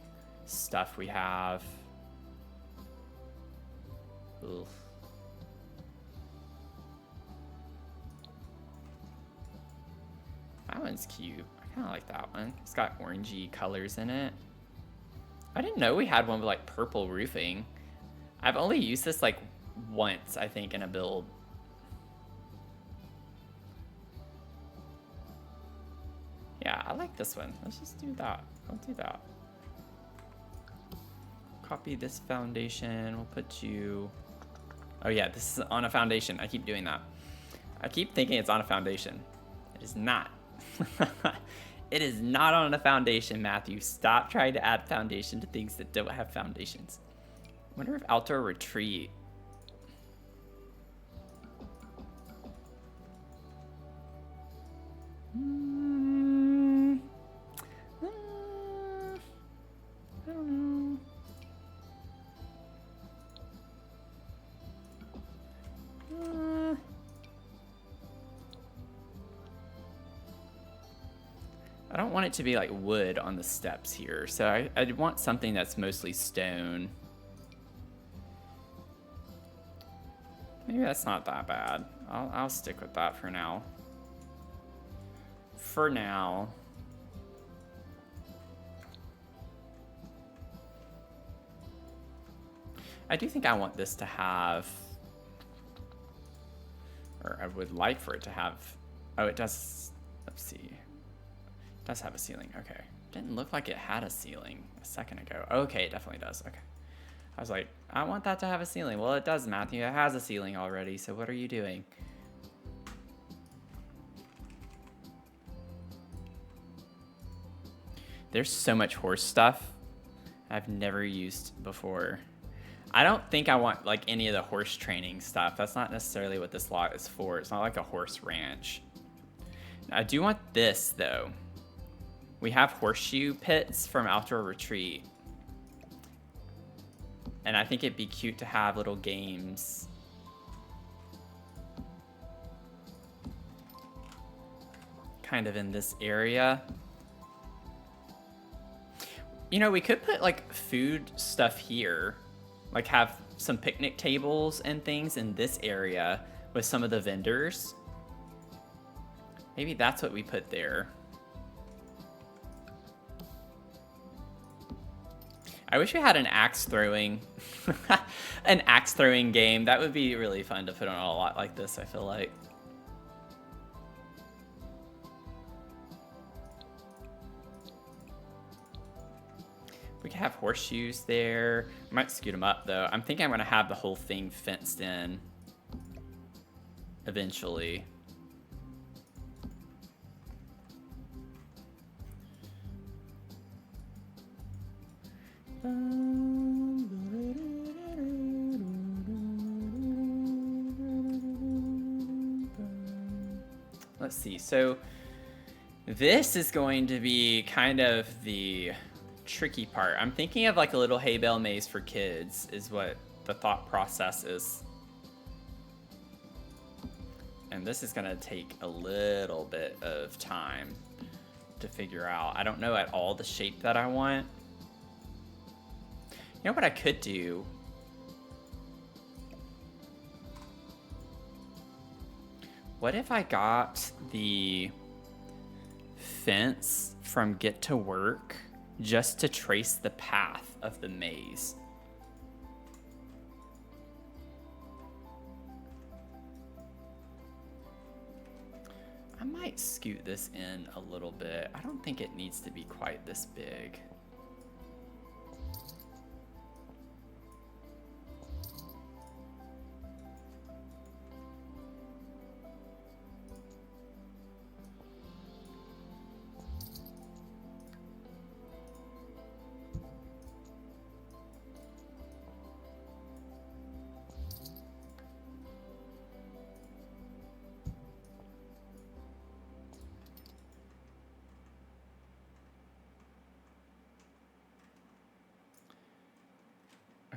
stuff we have. Ugh. That one's cute. I kind of like that one. It's got orangey colors in it. I didn't know we had one with like purple roofing. I've only used this like once, I think, in a build. Yeah, I like this one. Let's just do that. I'll do that. Copy this foundation. We'll put you... Oh yeah, this is on a foundation. I keep doing that. I keep thinking it's on a foundation. It is not. It is not on a foundation, Matthew. Stop trying to add foundation to things that don't have foundations. I wonder if outdoor retreat... I don't know. I don't want it to be like wood on the steps here, so I want something that's mostly stone. Maybe that's not that bad. I'll stick with that for now. For now. I do think I want this to have, or I would like for it to have, oh, it does, let's see. It does have a ceiling, okay. Didn't look like it had a ceiling a second ago. Okay, it definitely does, okay. I was like, I want that to have a ceiling. Well, it does, Matthew. It has a ceiling already, so what are you doing? There's so much horse stuff I've never used before. I don't think I want like any of the horse training stuff. That's not necessarily what this lot is for. It's not like a horse ranch. I do want this though. We have horseshoe pits from Outdoor Retreat. And I think it'd be cute to have little games. Kind of in this area. You know, we could put like food stuff here. Like have some picnic tables and things in this area with some of the vendors. Maybe that's what we put there. I wish we had an axe throwing game. That would be really fun to put on a lot like this, I feel like. We could have horseshoes there. I might scoot them up though. I'm thinking I'm gonna have the whole thing fenced in eventually. Let's see. So this is going to be kind of the tricky part. I'm thinking of like a little hay bale maze for kids is what the thought process is. And this is going to take a little bit of time to figure out. I don't know at all the shape that I want. You know what I could do? What if I got the fence from Get to Work just to trace the path of the maze? I might scoot this in a little bit. I don't think it needs to be quite this big.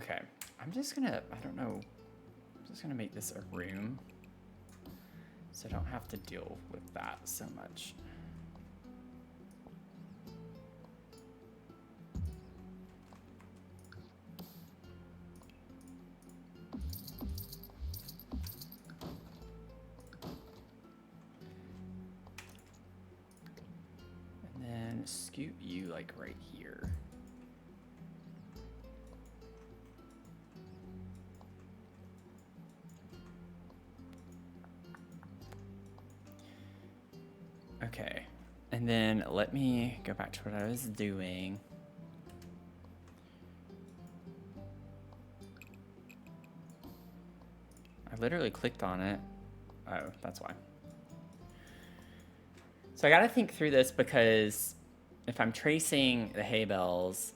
Okay, I'm just gonna, I don't know, I'm just gonna make this a room so I don't have to deal with that so much. And then scoot you like right here. Okay, and then let me go back to what I was doing. I literally clicked on it. Oh, that's why. So I gotta think through this because if I'm tracing the hay bales,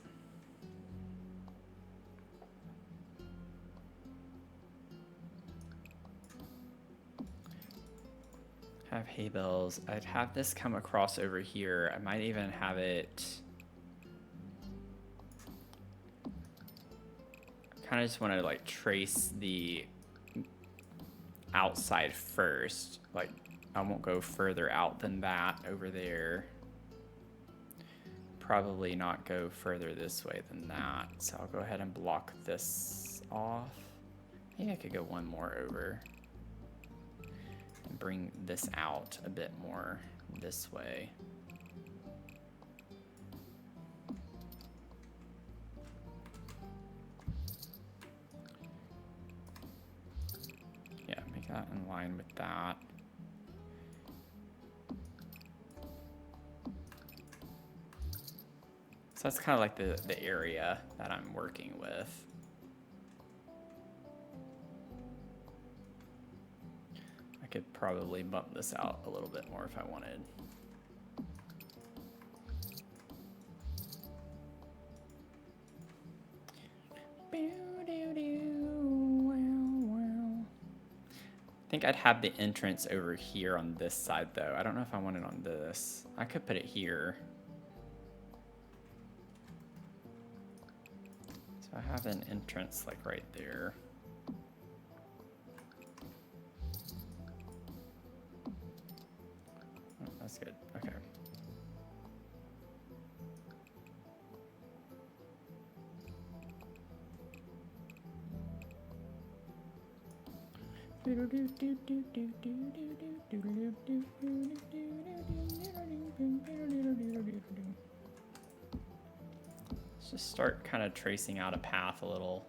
have hay bales, I'd have this come across over here. I might even have it, kind of just want to like trace the outside first. Like I won't go further out than that over there. Probably not go further this way than that. So I'll go ahead and block this off. Maybe I could go one more over. And bring this out a bit more this way. Yeah, make that in line with that. So that's kind of like the area that I'm working with. could probably bump this out a little bit more if I wanted. I think I'd have the entrance over here on this side though. I don't know if I want it on this. I could put it here. So I have an entrance like right there. Oh, that's good. Okay. Let's just start kind of tracing out a path a little.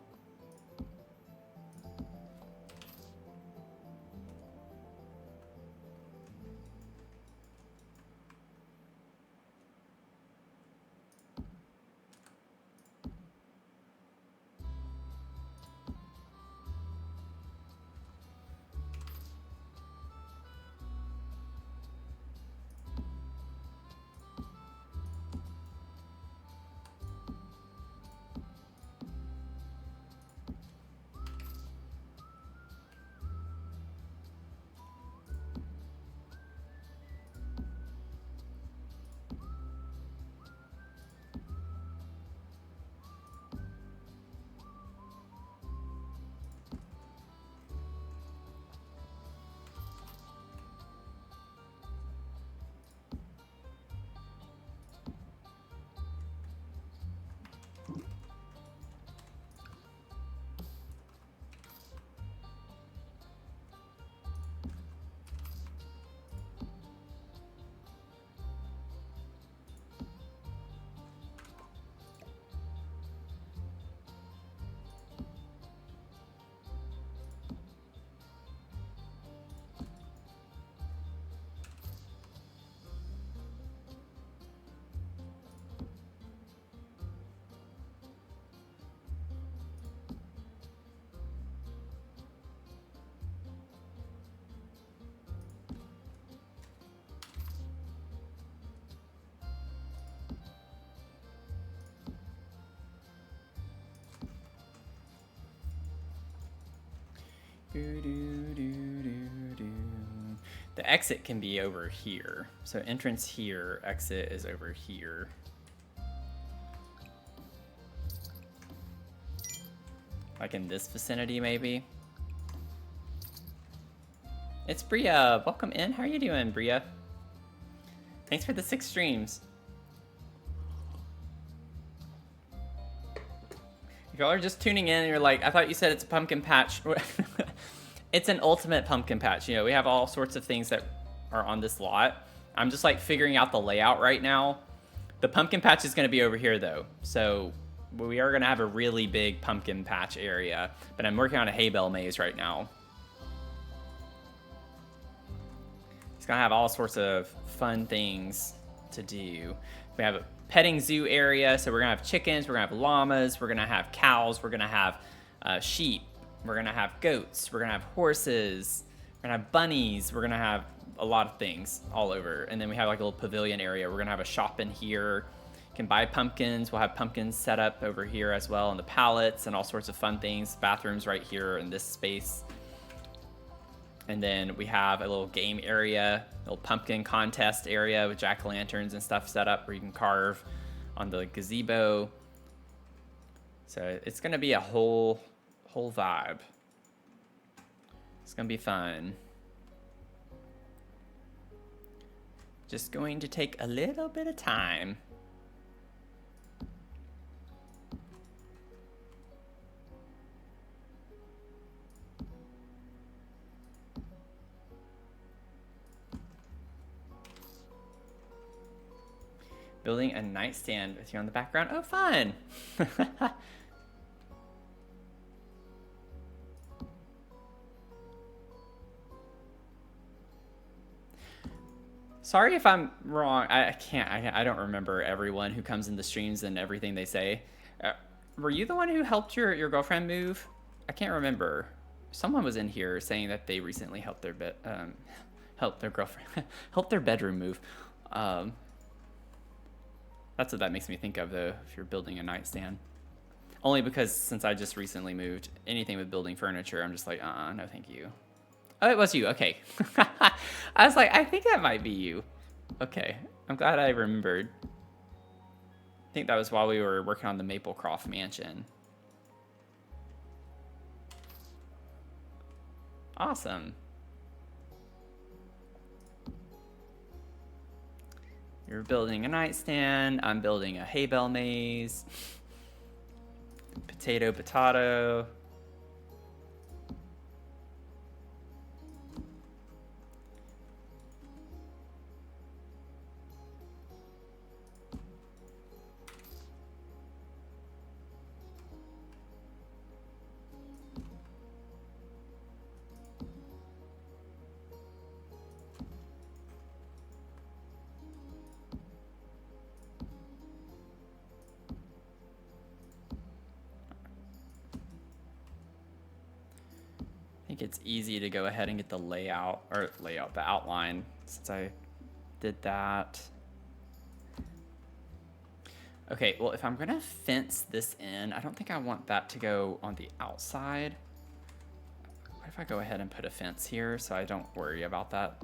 The exit can be over here. So entrance here, exit is over here. Like in this vicinity, maybe. It's Bria. Welcome in. How are you doing, Bria? Thanks for the 6 streams. If y'all are just tuning in and you're like, I thought you said it's a pumpkin patch. It's an ultimate pumpkin patch. You know, we have all sorts of things that are on this lot. I'm just like figuring out the layout right now. The pumpkin patch is going to be over here though. So we are going to have a really big pumpkin patch area, but I'm working on a hay bale maze right now. It's going to have all sorts of fun things to do. We have a petting zoo area, so we're gonna have chickens, we're gonna have llamas, we're gonna have cows, we're gonna have sheep, we're gonna have goats, we're gonna have horses, we're gonna have bunnies, we're gonna have a lot of things all over. And then we have like a little pavilion area. We're gonna have a shop in here. You can buy pumpkins. We'll have pumpkins set up over here as well, and the pallets and all sorts of fun things. Bathrooms right here in this space. And then we have a little game area, a little pumpkin contest area with jack-o'-lanterns and stuff set up where you can carve on the gazebo. So it's gonna be a whole vibe. It's gonna be fun. Just going to take a little bit of time. Building a nightstand with you on the background. Oh, fun. Sorry if I'm wrong. I don't remember everyone who comes in the streams and everything they say. Were you the one who helped your girlfriend move? I can't remember. someone was in here saying that they recently helped their helped their girlfriend, helped their bedroom move. That's what that makes me think of, though, if you're building a nightstand. Only because since I just recently moved, anything with building furniture, I'm just like, no thank you. Oh, it was you, okay. I was like, I think that might be you. Okay, I'm glad I remembered. I think that was while we were working on the Maplecroft mansion. Awesome. You're building a nightstand. I'm building a hay bale maze. Potato. I think it's easy to go ahead and get the the outline, since I did that. Okay, well, if I'm gonna fence this in, I don't think I want that to go on the outside. What if I go ahead and put a fence here so I don't worry about that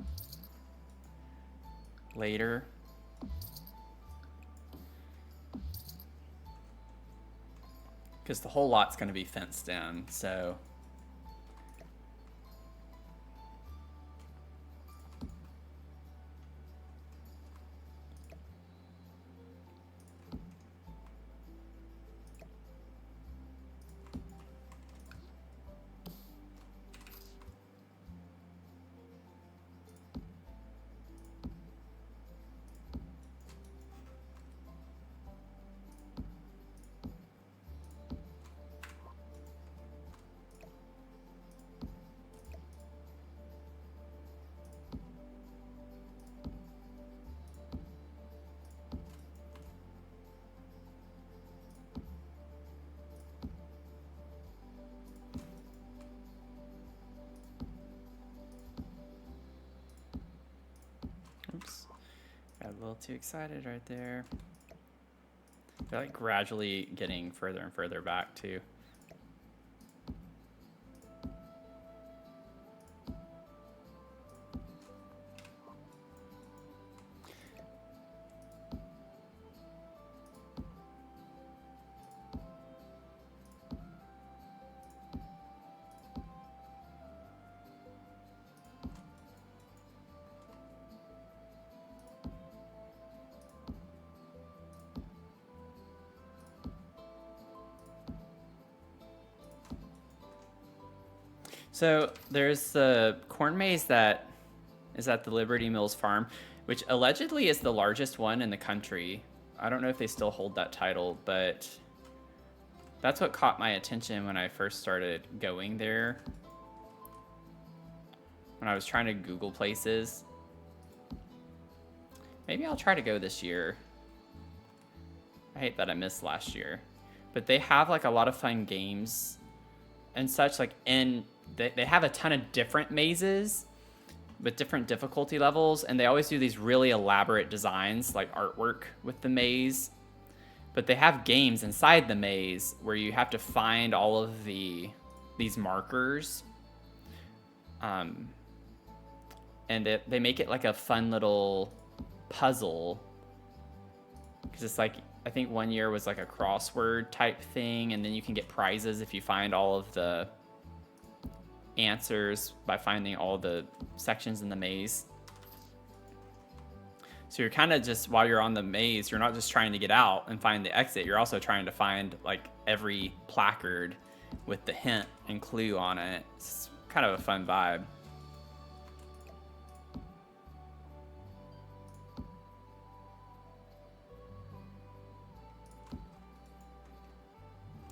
later? Because the whole lot's gonna be fenced in, so. Oops, got a little too excited right there. They're like gradually getting further and further back too. So there's the corn maze that is at the Liberty Mills farm, which allegedly is the largest one in the country. I don't know if they still hold that title, but that's what caught my attention when I first started going there. When I was trying to Google places. Maybe I'll try to go this year. I hate that I missed last year. But they have like a lot of fun games and such, like they have a ton of different mazes with different difficulty levels, and they always do these really elaborate designs, like artwork with the maze. But they have games inside the maze where you have to find all of these markers. And they make it like a fun little puzzle. Because it's like, I think one year was like a crossword type thing, and then you can get prizes if you find all of the answers by finding all the sections in the maze. So you're kind of just, while you're on the maze, you're not just trying to get out and find the exit, you're also trying to find like every placard with the hint and clue on it. It's kind of a fun vibe.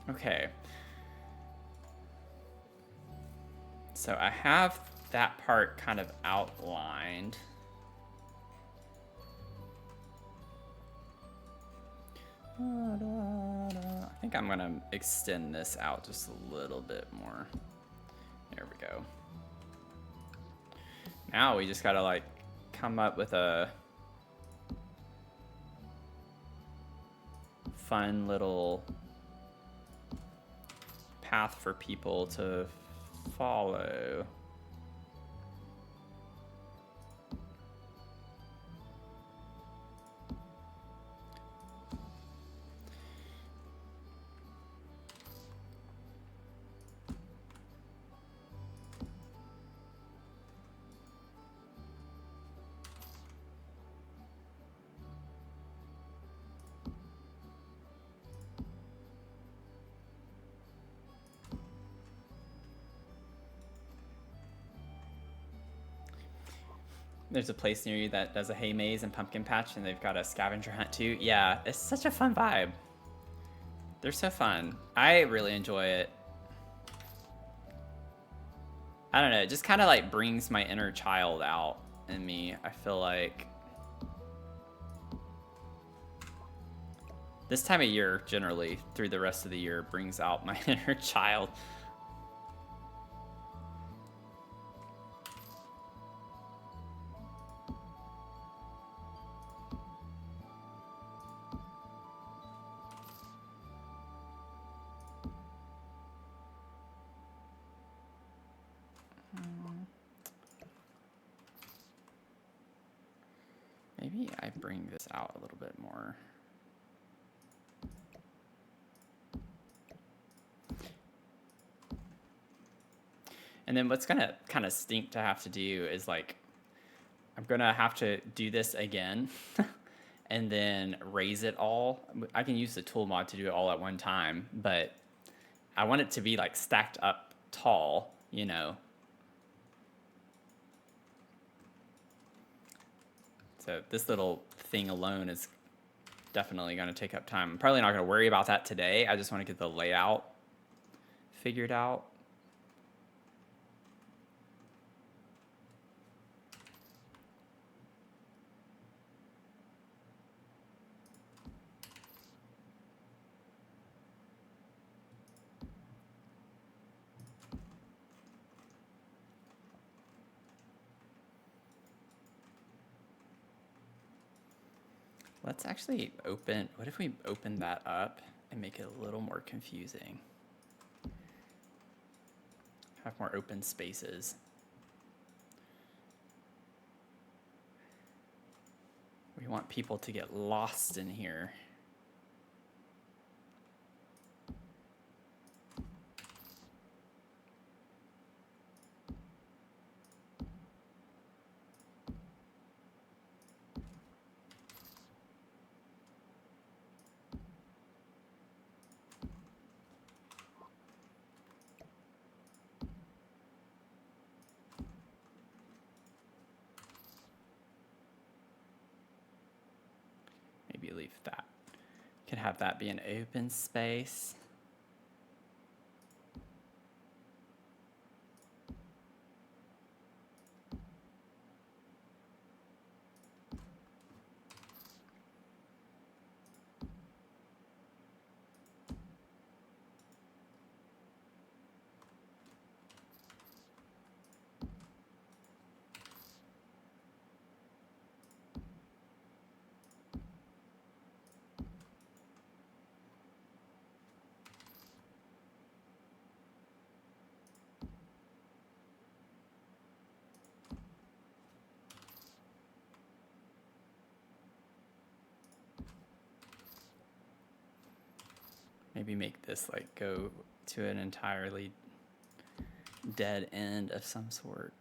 Okay. So I have that part kind of outlined. I think I'm gonna extend this out just a little bit more. There we go. Now we just gotta like come up with a fun little path for people to follow. There's a place near you that does a hay maze and pumpkin patch, and they've got a scavenger hunt too. Yeah, it's such a fun vibe. They're so fun. I really enjoy it. I don't know, it just kind of like brings my inner child out in me. I feel like this time of year, generally, through the rest of the year, brings out my inner child. Maybe I bring this out a little bit more. And then what's gonna kind of stink to have to do is like, I'm gonna have to do this again and then raise it all. I can use the tool mod to do it all at one time, but I want it to be like stacked up tall, you know. So this little thing alone is definitely gonna take up time. I'm probably not gonna worry about that today. I just wanna get the layout figured out. Let's actually open, what if we open that up and make it a little more confusing? Have more open spaces. We want people to get lost in here. Maybe leave that. Could have that be an open space. Maybe make this like go to an entirely dead end of some sort.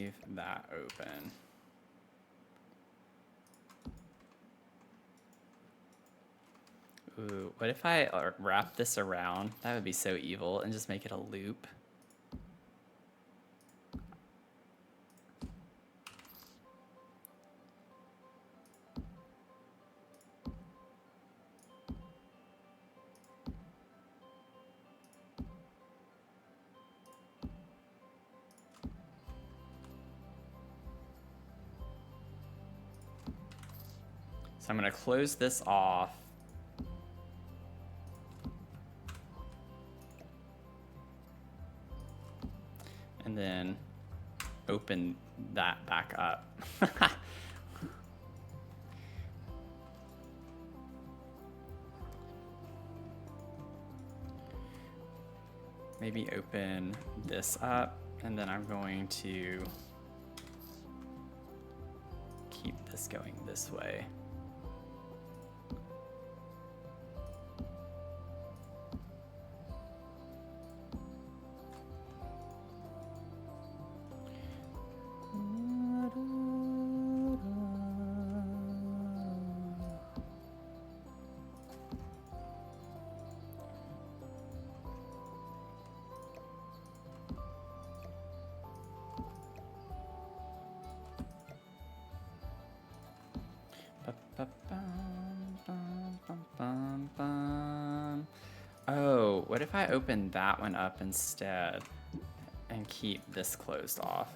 leave that open. Ooh, what if I wrap this around? That would be so evil, and just make it a loop. So I'm going to close this off. And then open that back up. Maybe open this up, and then I'm going to keep this going this way. Oh, what if I open that one up instead and keep this closed off?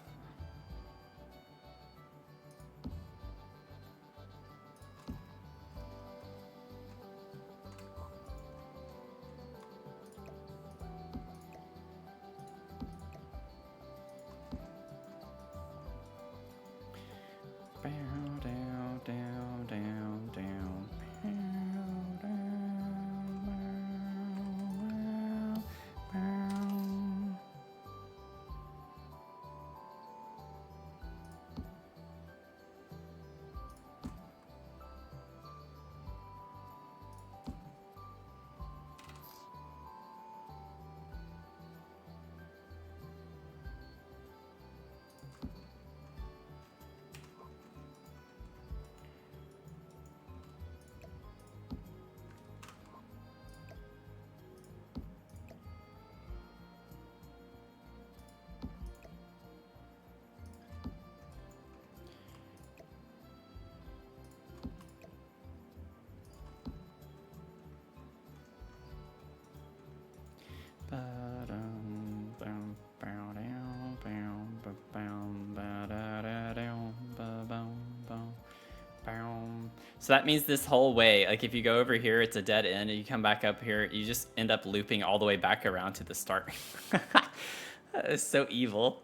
So that means this whole way, like if you go over here, it's a dead end, and you come back up here, you just end up looping all the way back around to the start. That is so evil.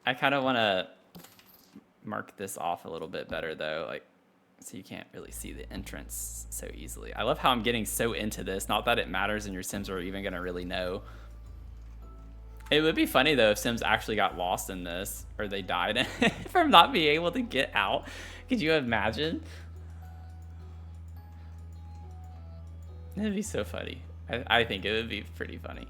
I kind of want to mark this off a little bit better though, like so you can't really see the entrance so easily. I love how I'm getting so into this. Not that it matters and your Sims are even gonna really know. It would be funny though if Sims actually got lost in this, or they died from not being able to get out. Could you imagine? It'd be so funny. I think it would be pretty funny.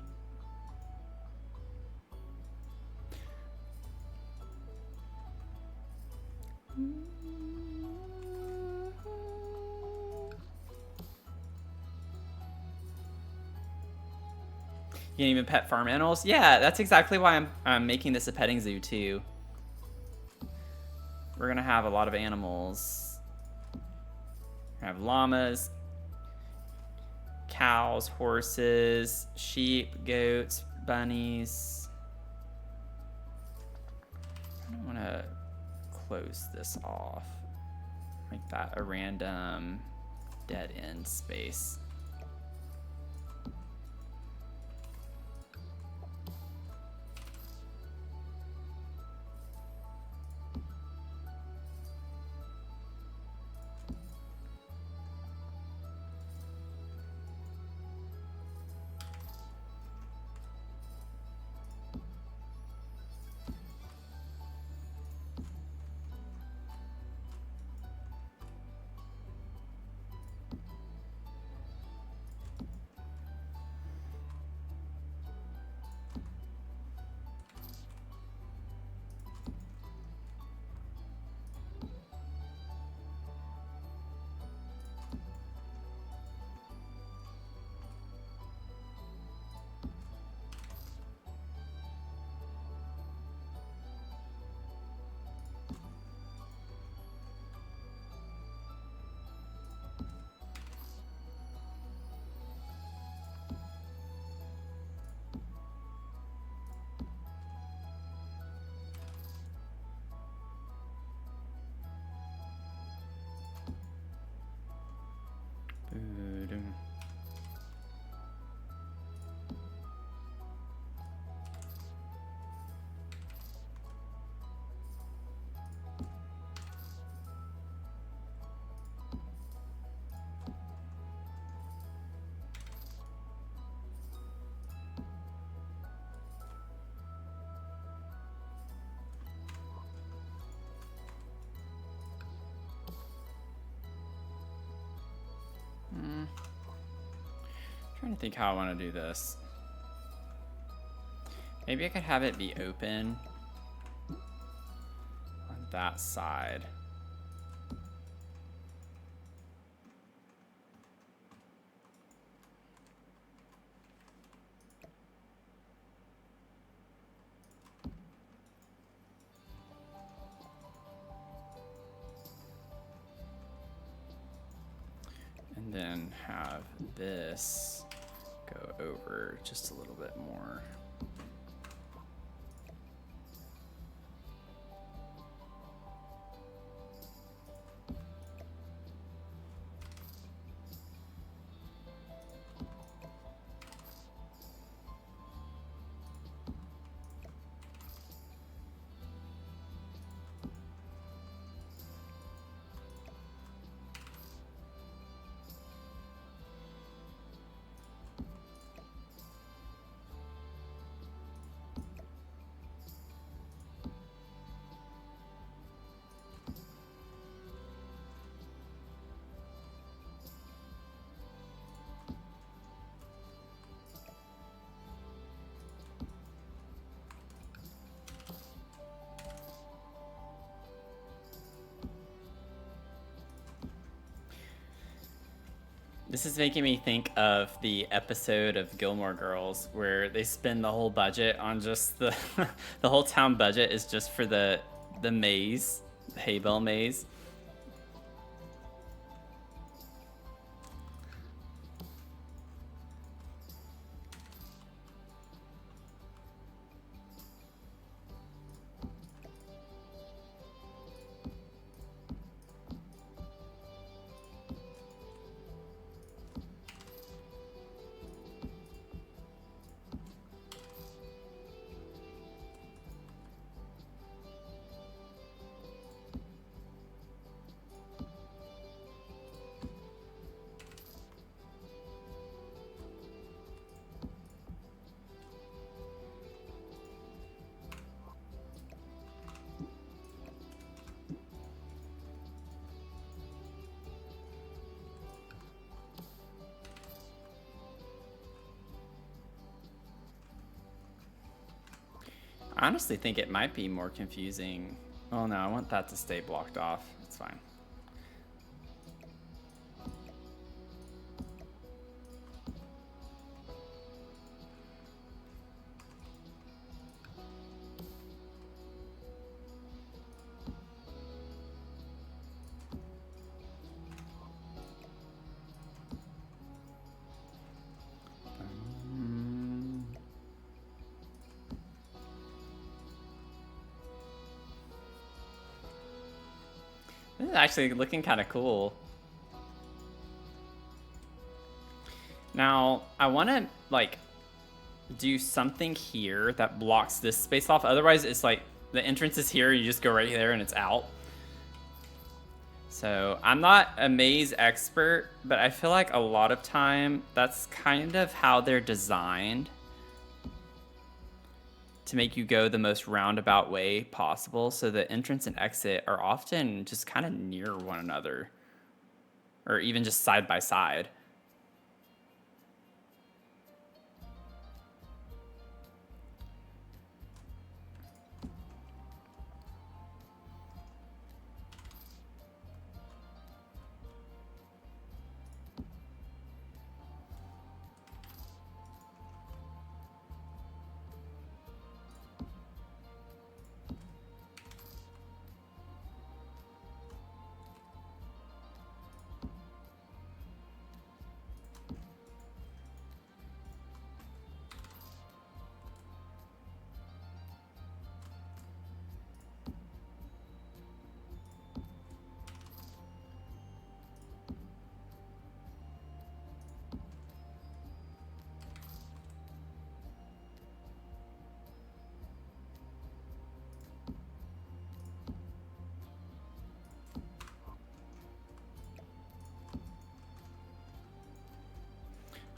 You can even pet farm animals? Yeah, that's exactly why I'm making this a petting zoo too. We're gonna have a lot of animals. We're gonna have llamas, cows, horses, sheep, goats, bunnies. I don't wanna close this off. Make that a random dead end space. trying to think how I want to do this. Maybe I could have it be open on that side. And then have this go over just a little bit more. This is making me think of the episode of Gilmore Girls where they spend the whole budget on just the the whole town budget is just for the maze, the hay bale maze. I honestly think it might be more confusing. Oh no, I want that to stay blocked off. It's fine. This is actually looking kind of cool. Now, I want to, like, do something here that blocks this space off. Otherwise, it's like the entrance is here, you just go right there and it's out. So, I'm not a maze expert, but I feel like a lot of time that's kind of how they're designed to make you go the most roundabout way possible. So the entrance and exit are often just kind of near one another, or even just side by side.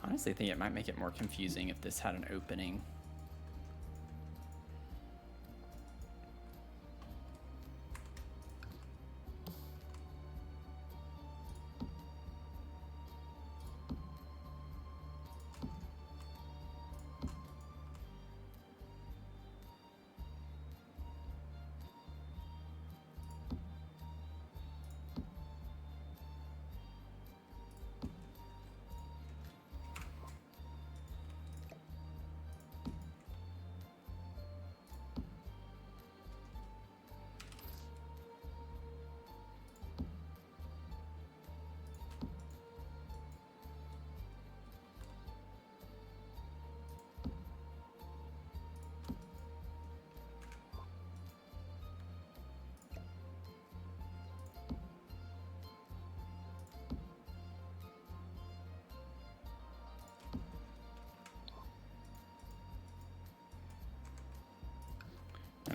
Honestly, I think it might make it more confusing if this had an opening.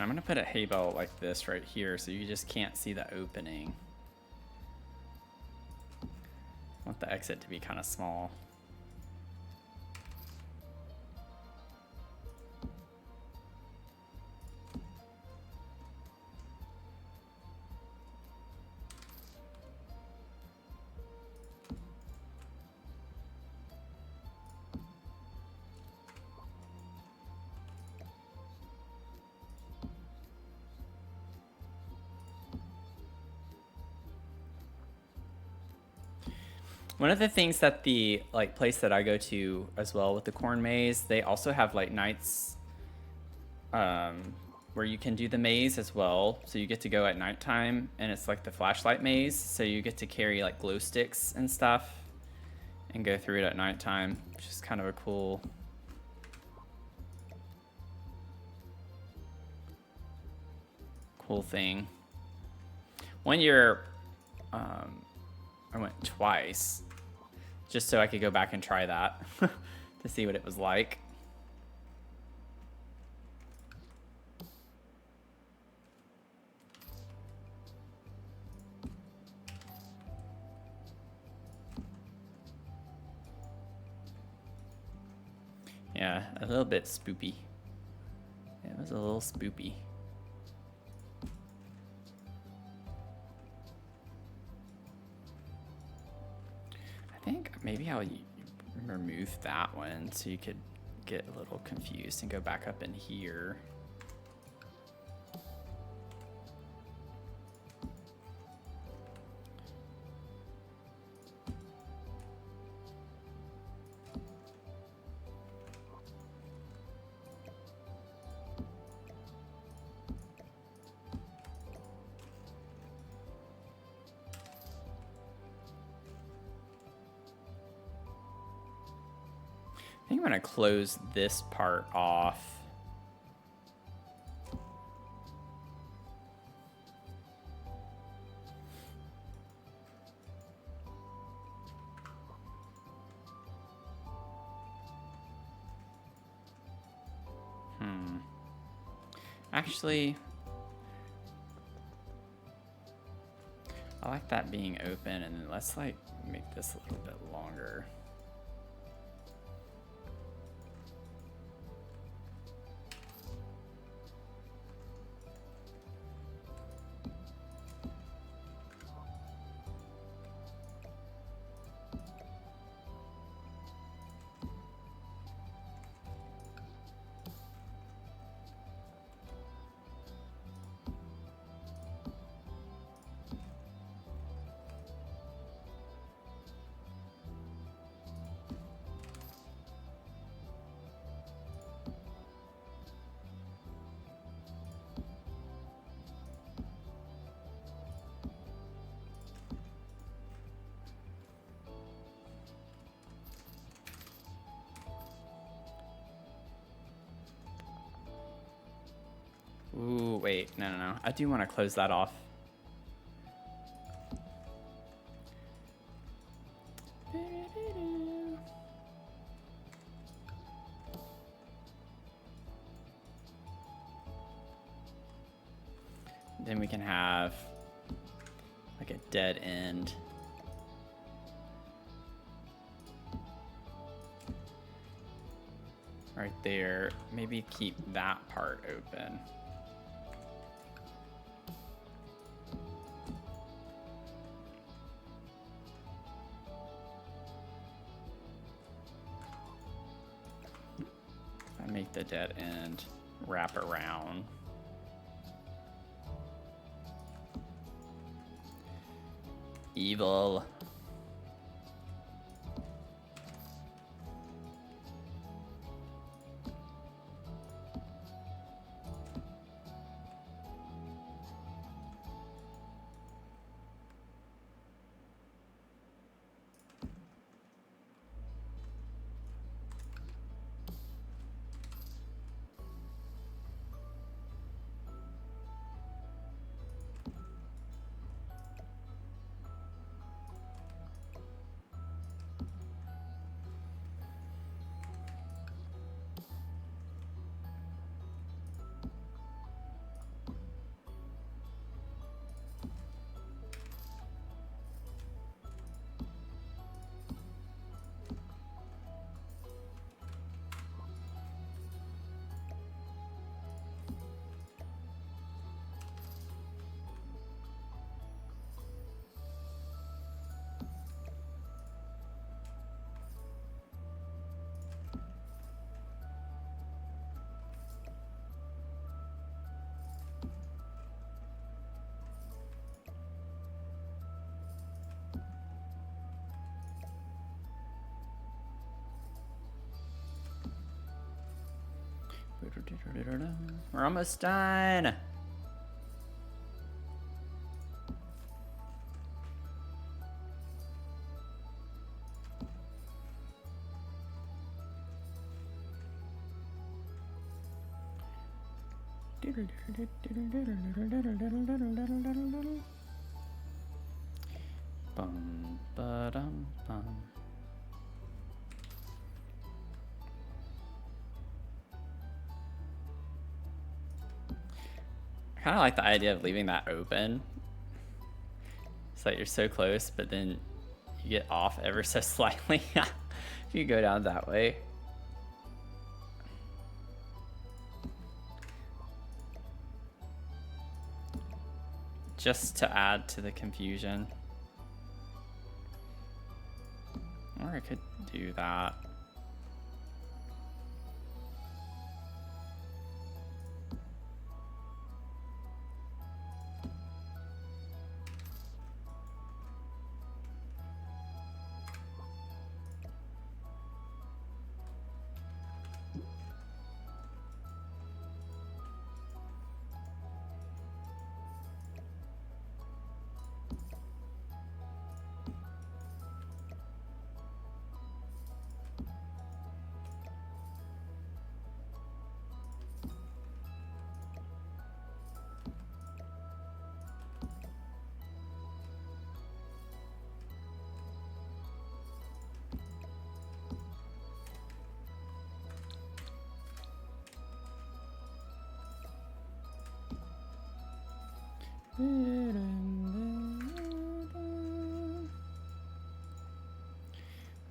I'm gonna put a hay bale like this right here so you just can't see the opening. I want the exit to be kind of small. One of the things that the place that I go to as well with the corn maze, they also have like nights where you can do the maze as well. So you get to go at nighttime, and it's like the flashlight maze. So you get to carry like glow sticks and stuff and go through it at nighttime, which is kind of a cool thing. One year, I went twice just so I could go back and try that to see what it was like. Yeah, a little bit spoopy. It was a little spoopy. I think maybe I'll remove that one so you could get a little confused and go back up in here. I think I'm gonna close this part off. Actually, I like that being open, and then let's like make this a little bit longer. Ooh, wait, no. I do want to close that off. Then we can have like a dead end. Right there. Maybe keep that part open. Make the dead end wrap around. Evil. We're almost done. Bum, ba-dum, bum. I kind of like the idea of leaving that open. It's like you're so close, but then you get off ever so slightly if you go down that way. Just to add to the confusion. Or I could do that.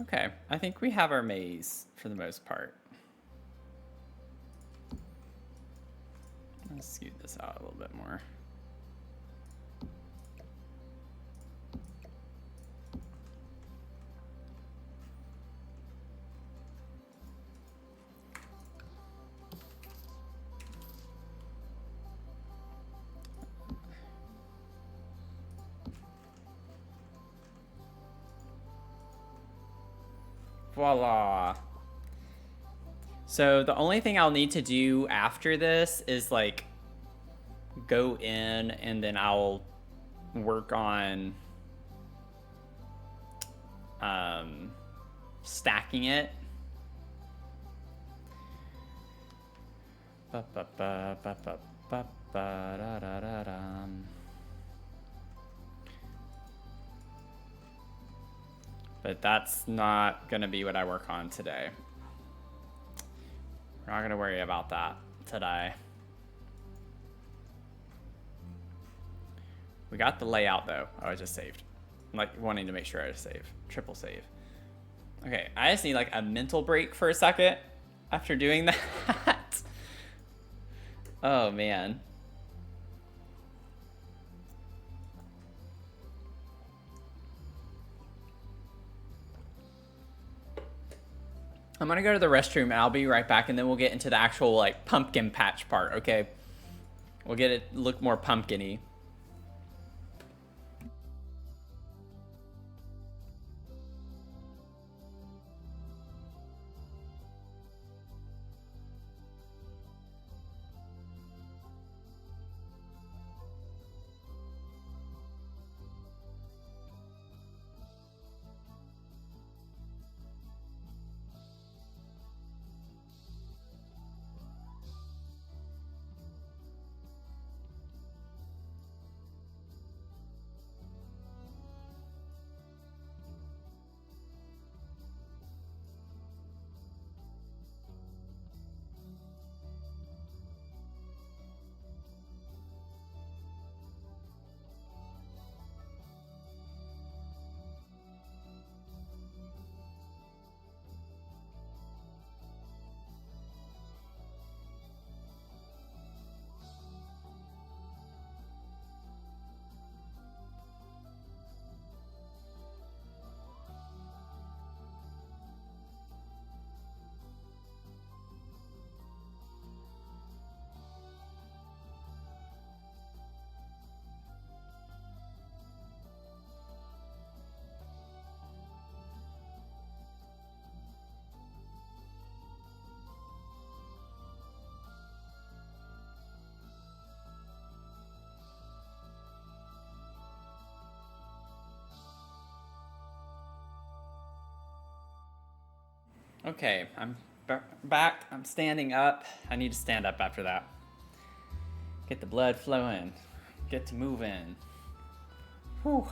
Okay, I think we have our maze for the most part. Let's scoot this out a little bit more. Voila. So the only thing I'll need to do after this is like go in and then I'll work on stacking it. But that's not gonna be what I work on today. We're not gonna worry about that today. We got the layout though. Oh, I just saved. I'm like wanting to make sure I just save. Triple save. Okay, I just need like a mental break for a second after doing that. Oh man. I'm gonna go to the restroom and I'll be right back, and then we'll get into the actual like pumpkin patch part, okay? We'll get it look more pumpkin-y. Okay, I'm back. I'm standing up. I need to stand up after that. Get the blood flowing. Get to moving. Whew.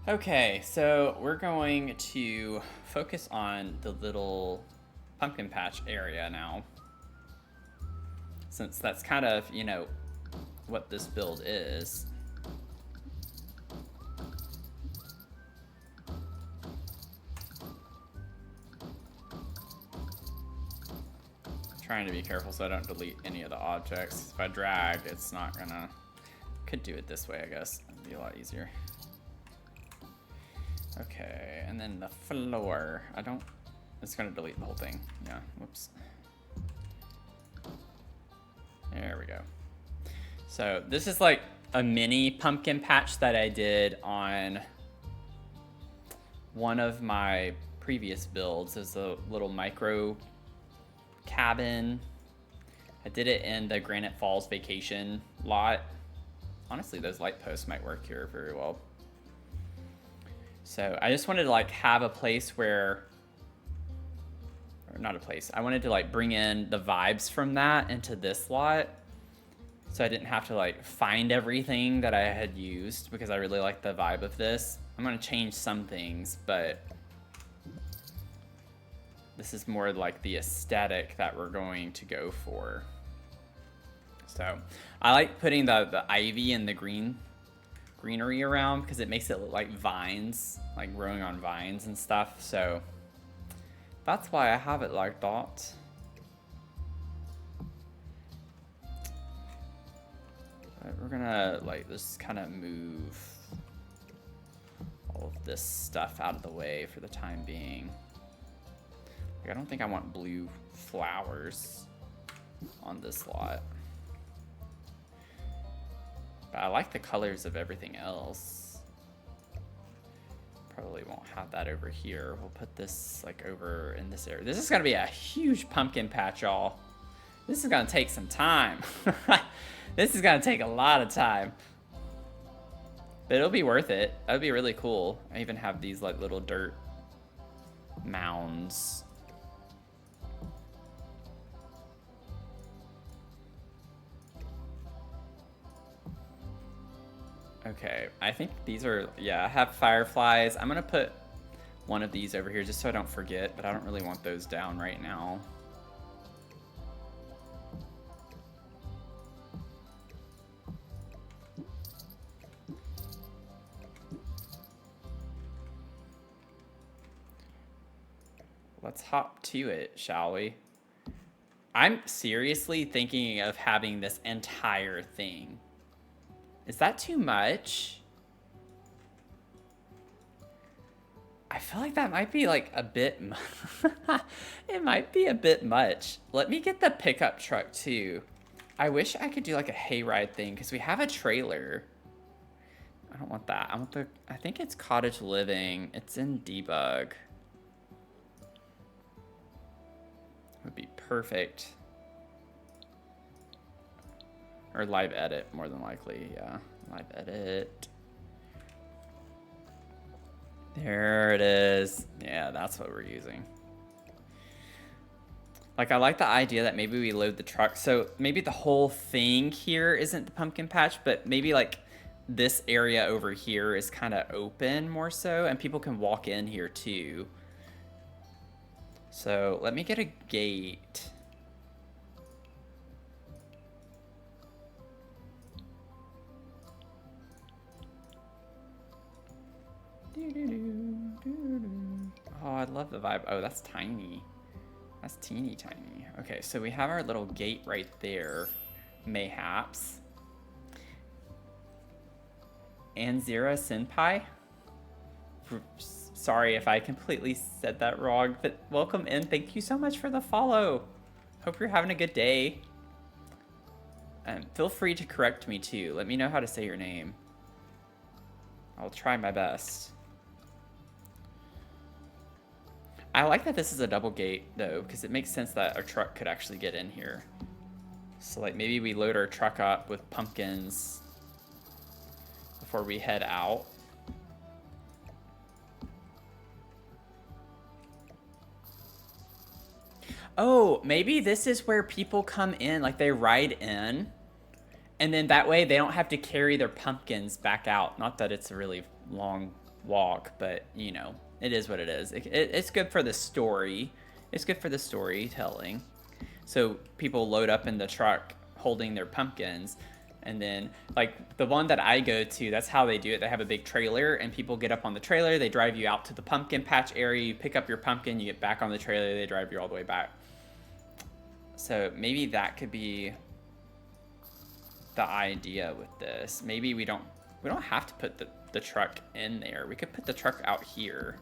Okay, so we're going to focus on the little pumpkin patch area now. Since that's kind of, you know, what this build is. Trying to be careful so I don't delete any of the objects. If I drag, it's not gonna... Could do it this way, I guess. It'd be a lot easier. Okay, and then the floor. I don't... It's gonna delete the whole thing. Yeah, whoops. There we go. So this is like a mini pumpkin patch that I did on one of my previous builds. Is a little micro cabin. I did it in the Granite Falls vacation lot. Honestly, those light posts might work here very well. So I just wanted to like have a place where, or not a place, I wanted to like bring in the vibes from that into this lot. So I didn't have to like find everything that I had used because I really like the vibe of this. I'm gonna change some things, but this is more like the aesthetic that we're going to go for. So I like putting the ivy and the greenery around because it makes it look like vines, like growing on vines and stuff. So that's why I have it like that. But we're gonna like just kind of move all of this stuff out of the way for the time being. I don't think I want blue flowers on this lot. But I like the colors of everything else. Probably won't have that over here. We'll put this like over in this area. This is gonna be a huge pumpkin patch, y'all. This is gonna take some time. This is gonna take a lot of time. But it'll be worth it. That would be really cool. I even have these like little dirt mounds. Okay, I think these are, yeah, I have fireflies. I'm gonna put one of these over here just so I don't forget, but I don't really want those down right now. Let's hop to it, shall we? I'm seriously thinking of having this entire thing. Is that too much? I feel like that might be like a bit, it might be a bit much. Let me get the pickup truck too. I wish I could do like a hayride thing because we have a trailer. I don't want that. I want the, I think it's cottage living. It's in debug. Would be perfect. Or live edit, more than likely, yeah. Live edit. There it is. Yeah, that's what we're using. Like, I like the idea that maybe we load the truck. So maybe the whole thing here isn't the pumpkin patch, but maybe like this area over here is kind of open more so, and people can walk in here too. So let me get a gate. Oh, I love the vibe. Oh, that's tiny. That's teeny tiny. Okay, so we have our little gate right there, mayhaps. Anzira Senpai? Sorry if I completely said that wrong, but welcome in. Thank you so much for the follow. Hope you're having a good day. Feel free to correct me too. Let me know how to say your name. I'll try my best. I like that this is a double gate though, because it makes sense that our truck could actually get in here. So like maybe we load our truck up with pumpkins before we head out. Oh, maybe this is where people come in, like they ride in, and then that way they don't have to carry their pumpkins back out. Not that it's a really long walk, but you know, it is what it is. It's good for the story. It's good for the storytelling. So people load up in the truck holding their pumpkins, and then like the one that I go to, that's how they do it. They have a big trailer, and people get up on the trailer, they drive you out to the pumpkin patch area, you pick up your pumpkin, you get back on the trailer, they drive you all the way back. So maybe that could be the idea with this. Maybe we don't have to put the truck in there. We could put the truck out here.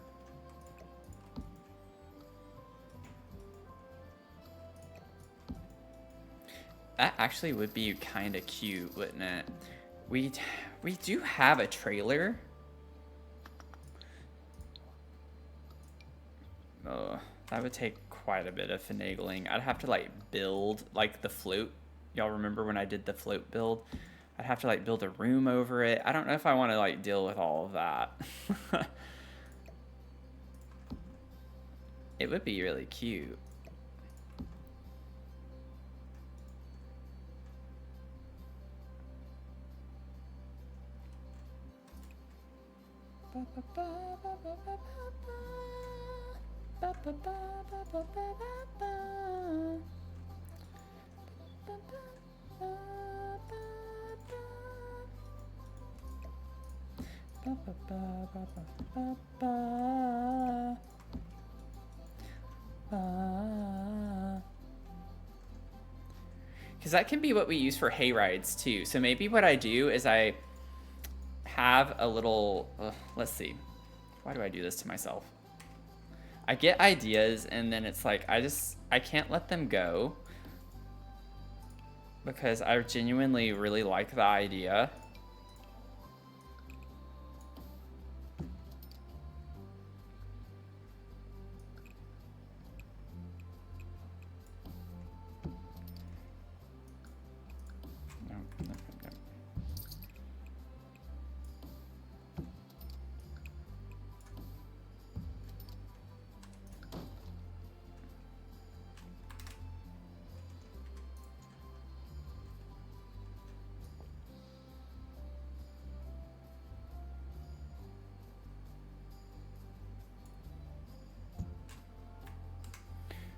That actually would be kind of cute, wouldn't it? We do have a trailer. Oh, that would take quite a bit of finagling. I'd have to like build like the float. Y'all remember when I did the float build? I'd have to like build a room over it. I don't know if I want to like deal with all of that. It would be really cute. Because that can be what we use for hay rides too. So maybe what I do is I have a little, let's see. Why do I do this to myself? I get ideas and then it's like, I can't let them go because I genuinely really like the idea.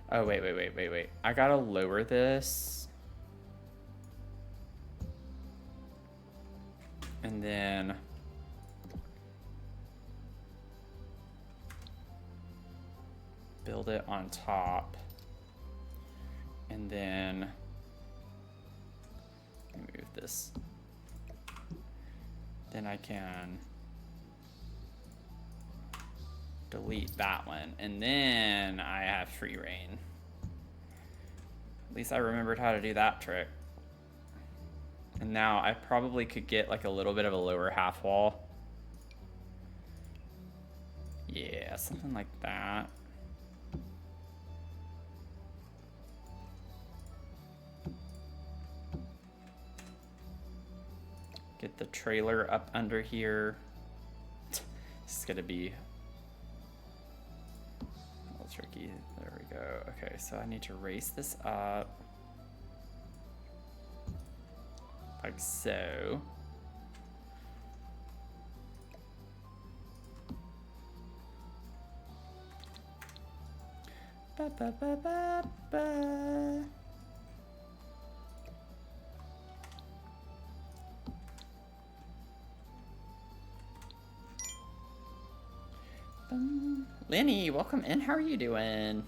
Oh, wait. I gotta lower this. And then... build it on top. And then... move this. Then I can... delete that one, and then I have free reign. At least I remembered how to do that trick. And now I probably could get like a little bit of a lower half wall. Yeah, something like that. Get the trailer up under here. This is gonna be tricky. There we go. Okay, so I need to raise this up like so. Ba, ba, ba, ba, ba. Lenny, welcome in. How are you doing?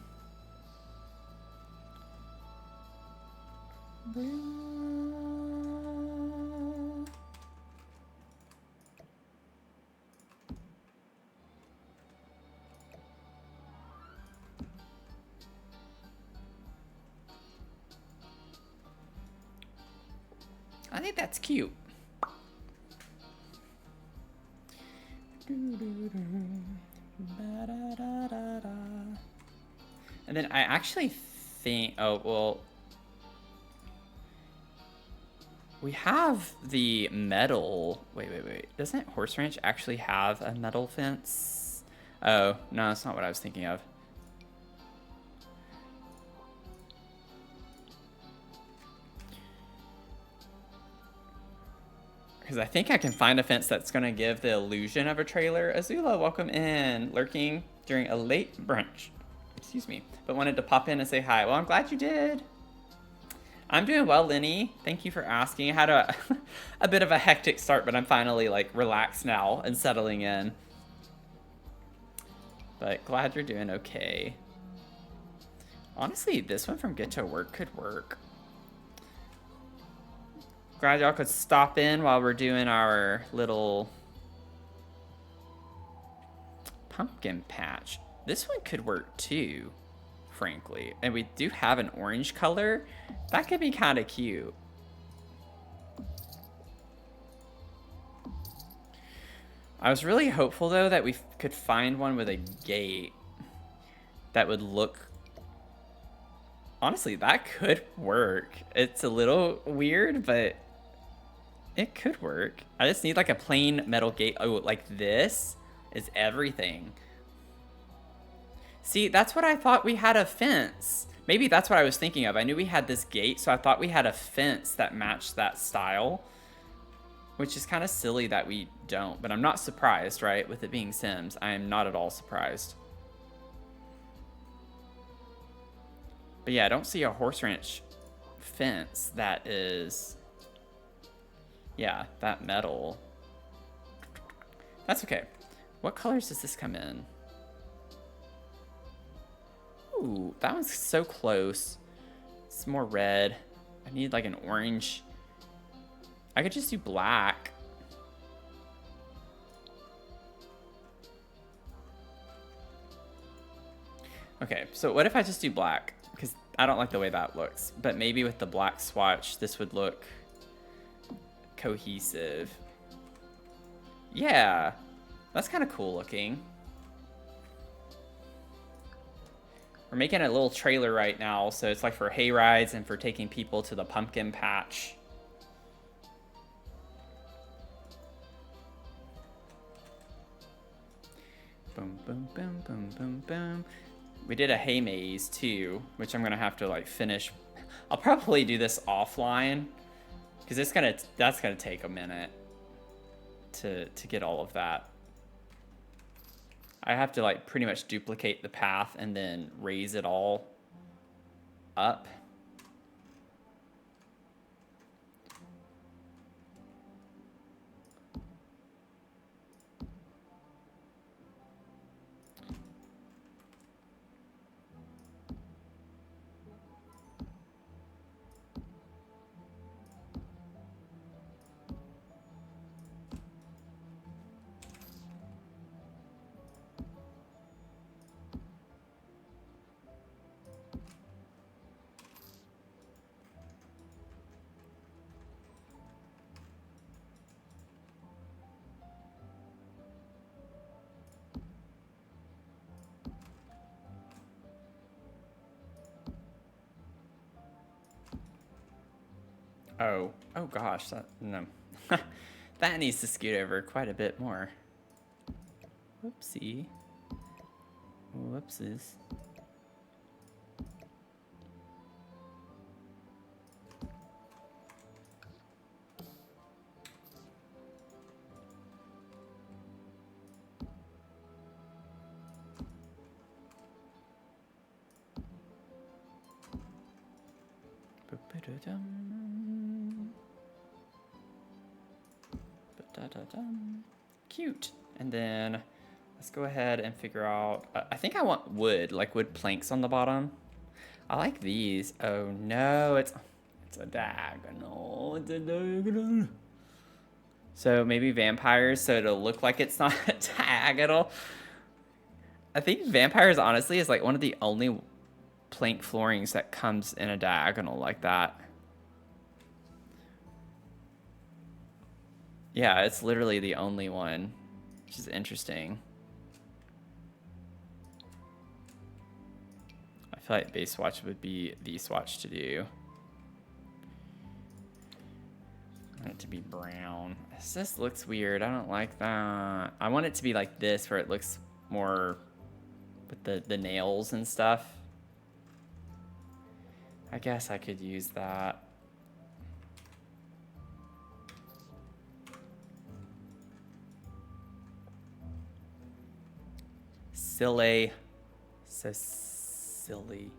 I think that's cute. And then I actually think, oh, well, we have the metal. Wait. Doesn't Horse Ranch actually have a metal fence? Oh, no, that's not what I was thinking of. Because I think I can find a fence that's going to give the illusion of a trailer. Azula, welcome in. Lurking during a late brunch. Excuse me. But wanted to pop in and say hi. Well, I'm glad you did. I'm doing well, Lenny. Thank you for asking. I had a bit of a hectic start, but I'm finally like relaxed now and settling in. But glad you're doing okay. Honestly, this one from Get to Work could work. Glad y'all could stop in while we're doing our little pumpkin patch. This one could work too, frankly. And we do have an orange color. That could be kind of cute. I was really hopeful though that we could find one with a gate that would look... Honestly, that could work. It's a little weird, but it could work. I just need like a plain metal gate. Oh, like this is everything. See, that's what I thought we had a fence. Maybe that's what I was thinking of. I knew we had this gate, so I thought we had a fence that matched that style. Which is kind of silly that we don't, but I'm not surprised, right? With it being Sims, I am not at all surprised. But yeah, I don't see a horse ranch fence that is, yeah, that metal. That's okay. What colors does this come in? Ooh, that one's so close. It's more red. I need like an orange. I could just do black. Okay, so what if I just do black? Because I don't like the way that looks. But maybe with the black swatch, this would look cohesive. Yeah, that's kind of cool looking. We're making a little trailer right now, so it's like for hay rides and for taking people to the pumpkin patch. Boom, boom, boom, boom, boom, boom. We did a hay maze too, which I'm gonna have to like finish. I'll probably do this offline because that's gonna take a minute to get all of that. I have to like pretty much duplicate the path and then raise it all up. Oh gosh, no. That needs to scoot over quite a bit more. Whoopsie. Whoopsies. Cute. And then let's go ahead and figure out, I think I want wood, like wood planks on the bottom. I like these. Oh no, it's a diagonal. It's a diagonal. So maybe vampires, so it'll look like it's not a diagonal. I think vampires honestly is like one of the only plank floorings that comes in a diagonal like that. Yeah, it's literally the only one, which is interesting. I feel like base swatch would be the swatch to do. I want it to be brown. This just looks weird. I don't like that. I want it to be like this, where it looks more with the nails and stuff. I guess I could use that. silly. So silly.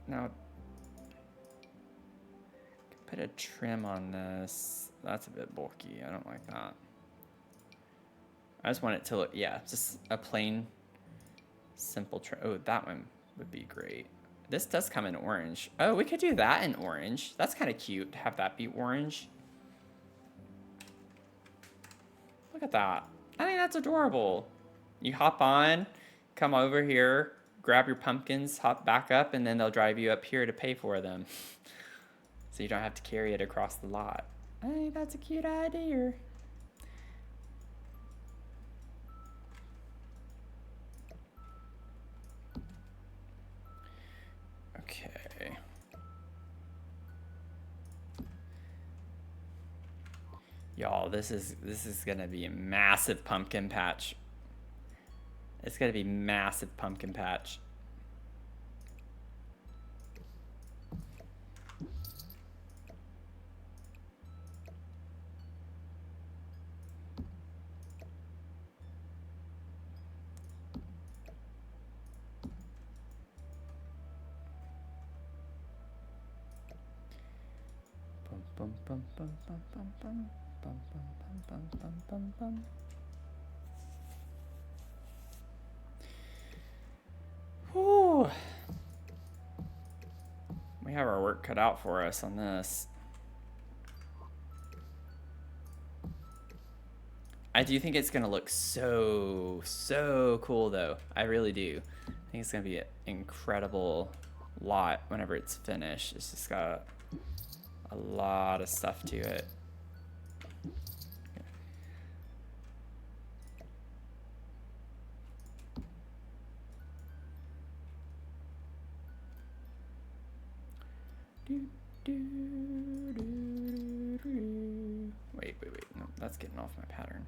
Now, put a trim on this. That's a bit bulky. I don't like that. I just want it to look, yeah, just a plain, simple trim. Oh, that one would be great. This does come in orange. Oh, we could do that in orange. That's kind of cute to have that be orange. Look at that. I think that's adorable. You hop on, come over here, grab your pumpkins, hop back up, and then they'll drive you up here to pay for them. So you don't have to carry it across the lot. I think that's a cute idea. Okay. Y'all, this is gonna be a massive pumpkin patch. It's gonna be massive pumpkin patch. Bum bum bum bum bum bum bum bum bum bum bum bum. Whew. We have our work cut out for us on this. I do think it's gonna look so cool though. I really do. I think it's gonna be an incredible lot whenever it's finished. It's just got a lot of stuff to it. Wait. No, that's getting off my pattern.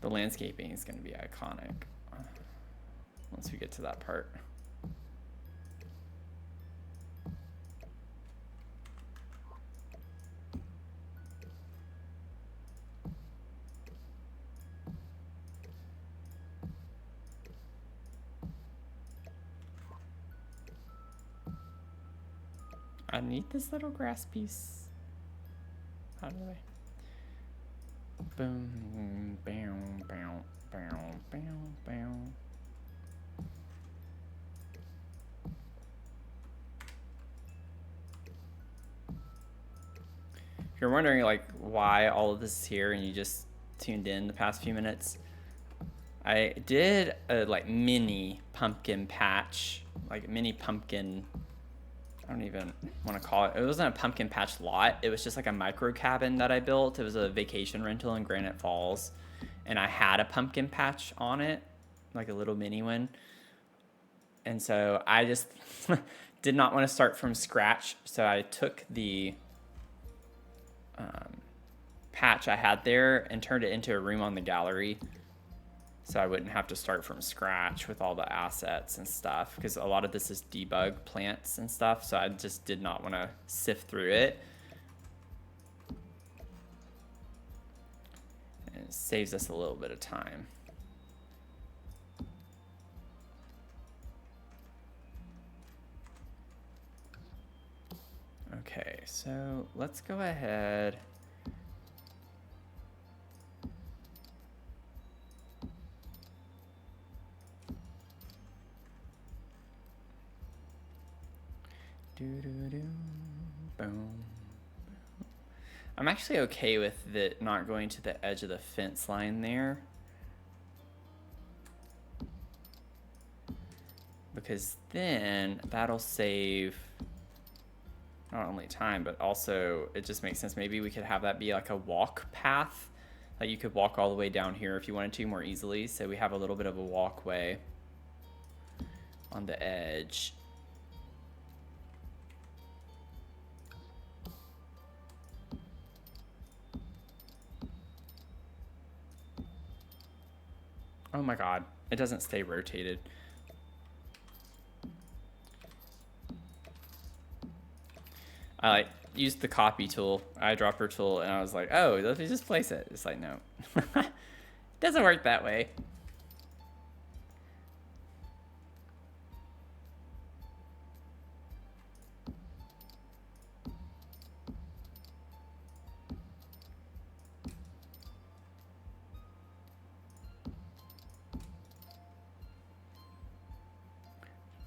The landscaping is going to be iconic once we get to that part. I need this little grass piece. Out of the way. Boom, bam, bam, bam, bam, bam. If you're wondering like why all of this is here and you just tuned in the past few minutes, I did a like mini pumpkin patch, like mini pumpkin. I don't even want to call it. It wasn't a pumpkin patch lot. It was just like a micro cabin that I built. It was a vacation rental in Granite Falls. And I had a pumpkin patch on it, like a little mini one. And so I just did not want to start from scratch. So I took the patch I had there and turned it into a room on the gallery. So I wouldn't have to start from scratch with all the assets and stuff, because a lot of this is debug plants and stuff. So I just did not want to sift through it. And it saves us a little bit of time. Okay, so let's go ahead. Boom. I'm actually okay with it not going to the edge of the fence line there, because then that'll save not only time, but also it just makes sense. Maybe we could have that be like a walk path, Like you could walk all the way down here if you wanted to more easily. So we have a little bit of a walkway on the edge. Oh my god, it doesn't stay rotated. I like used the copy tool, eyedropper tool, and I was like, oh, let me just place it. It's like, no. It doesn't work that way.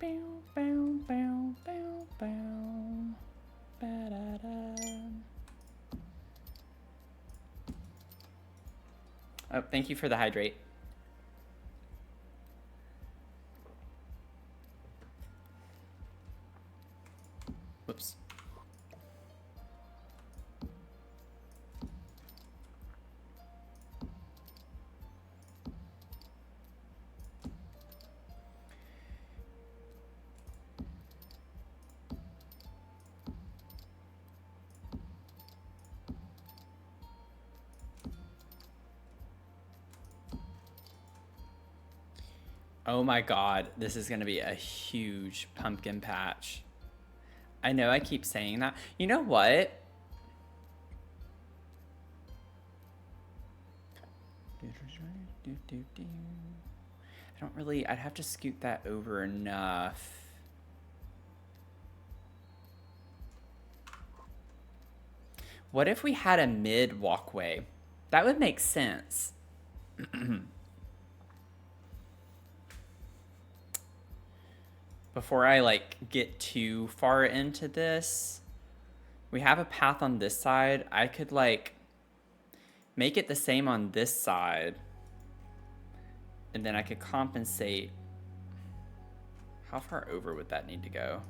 Bow, bow, bow, bow, bow. Ba-da-da. Oh, thank you for the hydrate. Whoops. Oh my god, this is gonna be a huge pumpkin patch. I know I keep saying that. You know what? I don't really, I'd have to scoot that over enough. What if we had a mid walkway? That would make sense. Before I like get too far into this, we have a path on this side. I could like make it the same on this side, and then I could compensate. How far over would that need to go?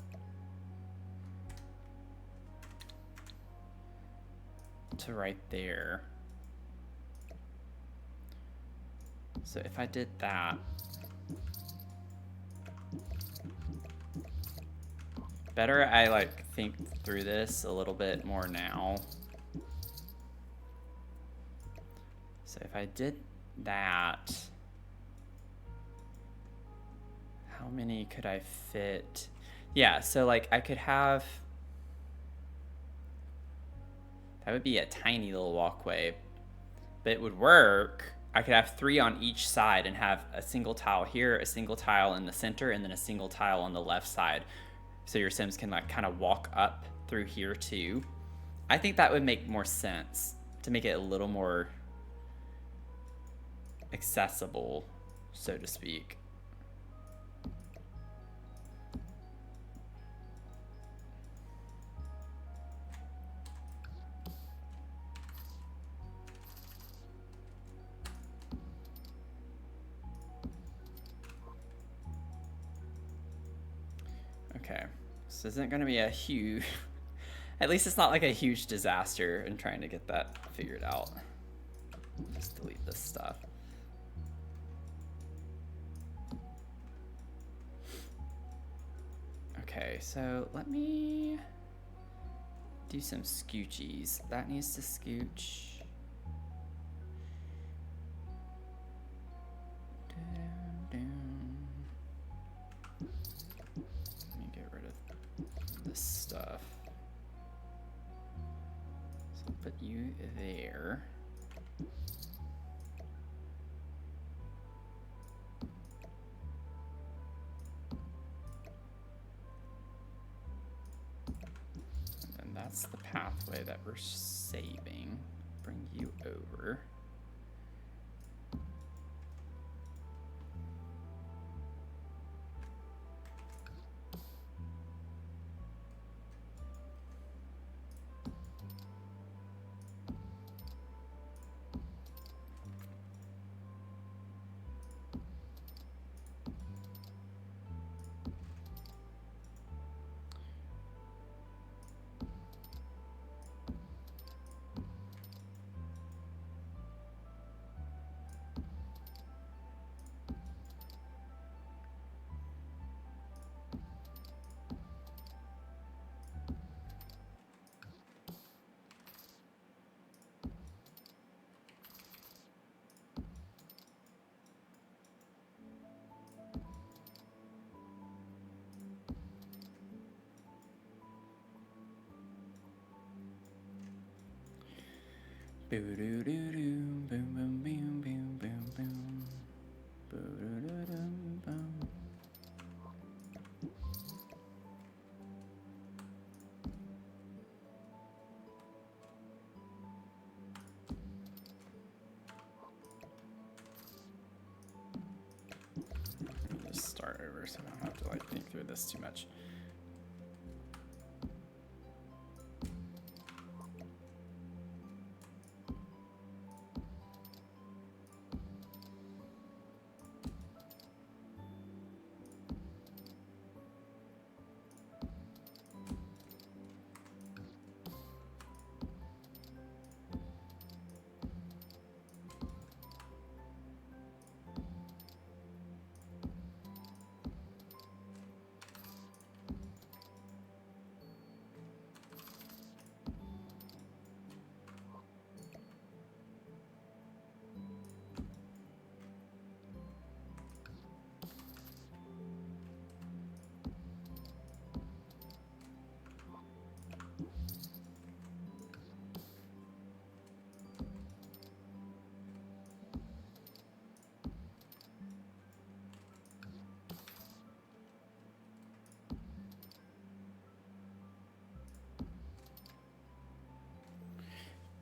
To right there. So if I did that, better I like think through this a little bit more now. So if I did that, how many could I fit? Yeah, so like I could have, that would be a tiny little walkway, but it would work. I could have 3 on each side and have a single tile here, a single tile in the center, and then a single tile on the left side. So your Sims can like kind of walk up through here too. I think that would make more sense to make it a little more accessible, so to speak. Okay, this isn't going to be a huge, at least it's not like a huge disaster in trying to get that figured out. Just delete this stuff. Okay, so let me do some scoochies. That needs to scooch. Let me get rid of this stuff. So I'll put you there. And that's the pathway that we're saving. Bring you over. Boo doo doo doo, boom boom boom boom boom boom. Boo doo doo doo boom. Just start over so I don't have to like think through this too much.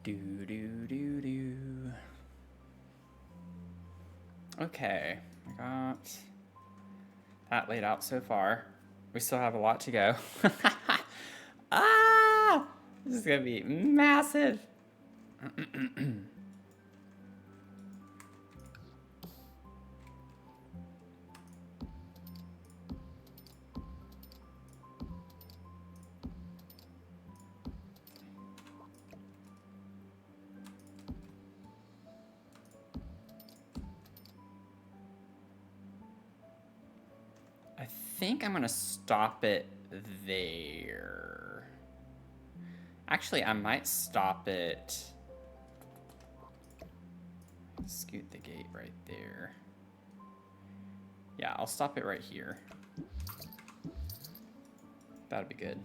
Do do do do. Okay, I got that laid out so far. We still have a lot to go. Ah! This is gonna be massive. I think I'm gonna stop it there. Actually, I might stop it. Scoot the gate right there. Yeah, I'll stop it right here. That'll be good.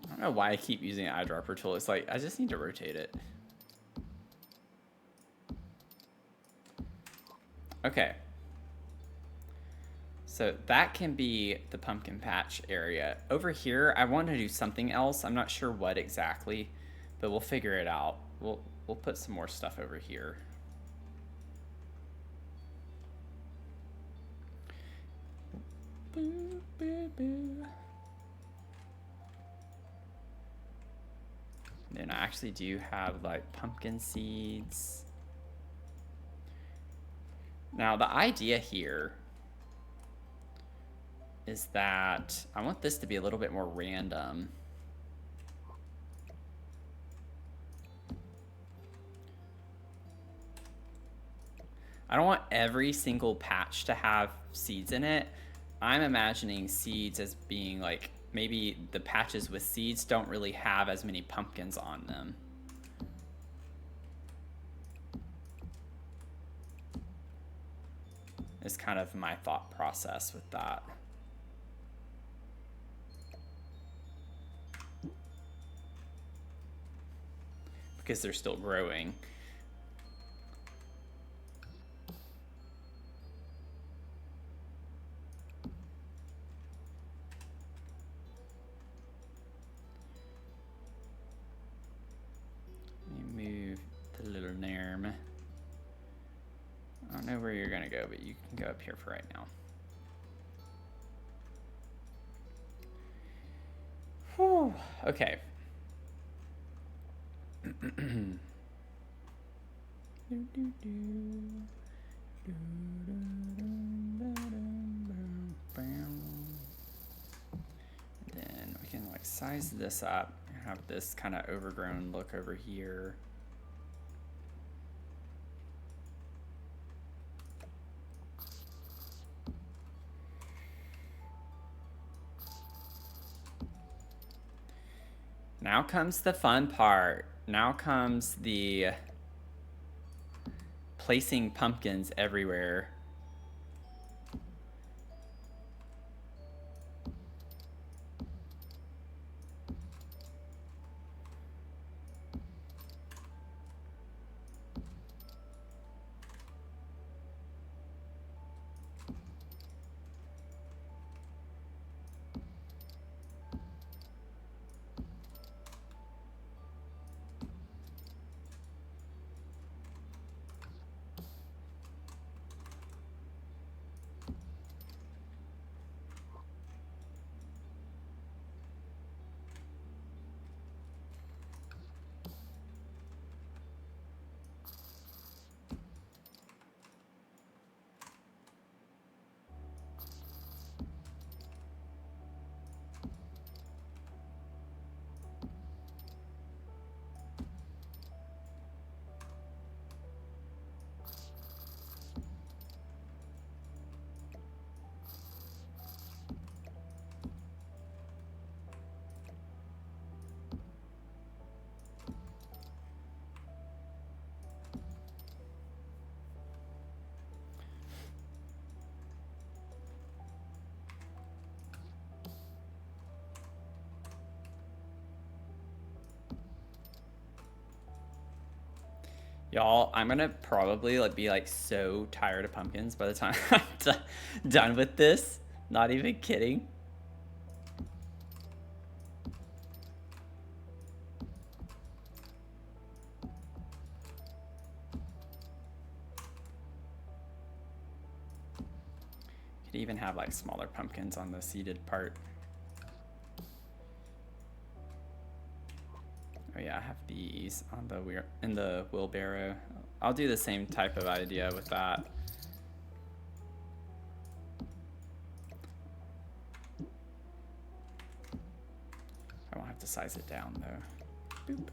I don't know why I keep using an eyedropper tool. It's like, I just need to rotate it. Okay. So that can be the pumpkin patch area. Over here, I want to do something else. I'm not sure what exactly, but we'll figure it out. We'll put some more stuff over here. Boo, boo, boo. Then I actually do have like pumpkin seeds. Now the idea here is that I want this to be a little bit more random. I don't want every single patch to have seeds in it. I'm imagining seeds as being like, maybe the patches with seeds don't really have as many pumpkins on them. Is kind of my thought process with that. Because they're still growing. Let me move the little Nerm. I don't know where you're gonna go, but you can go up here for right now. Whew. Okay. Then we can like size this up and have this kind of overgrown look over here. Now comes the fun part. Now comes the placing pumpkins everywhere. Y'all, I'm gonna probably be so tired of pumpkins by the time I'm done with this. Not even kidding. Could even have smaller pumpkins on the seeded part. Oh yeah, I have these on in the wheelbarrow. I'll do the same type of idea with that. I won't have to size it down though. Boop.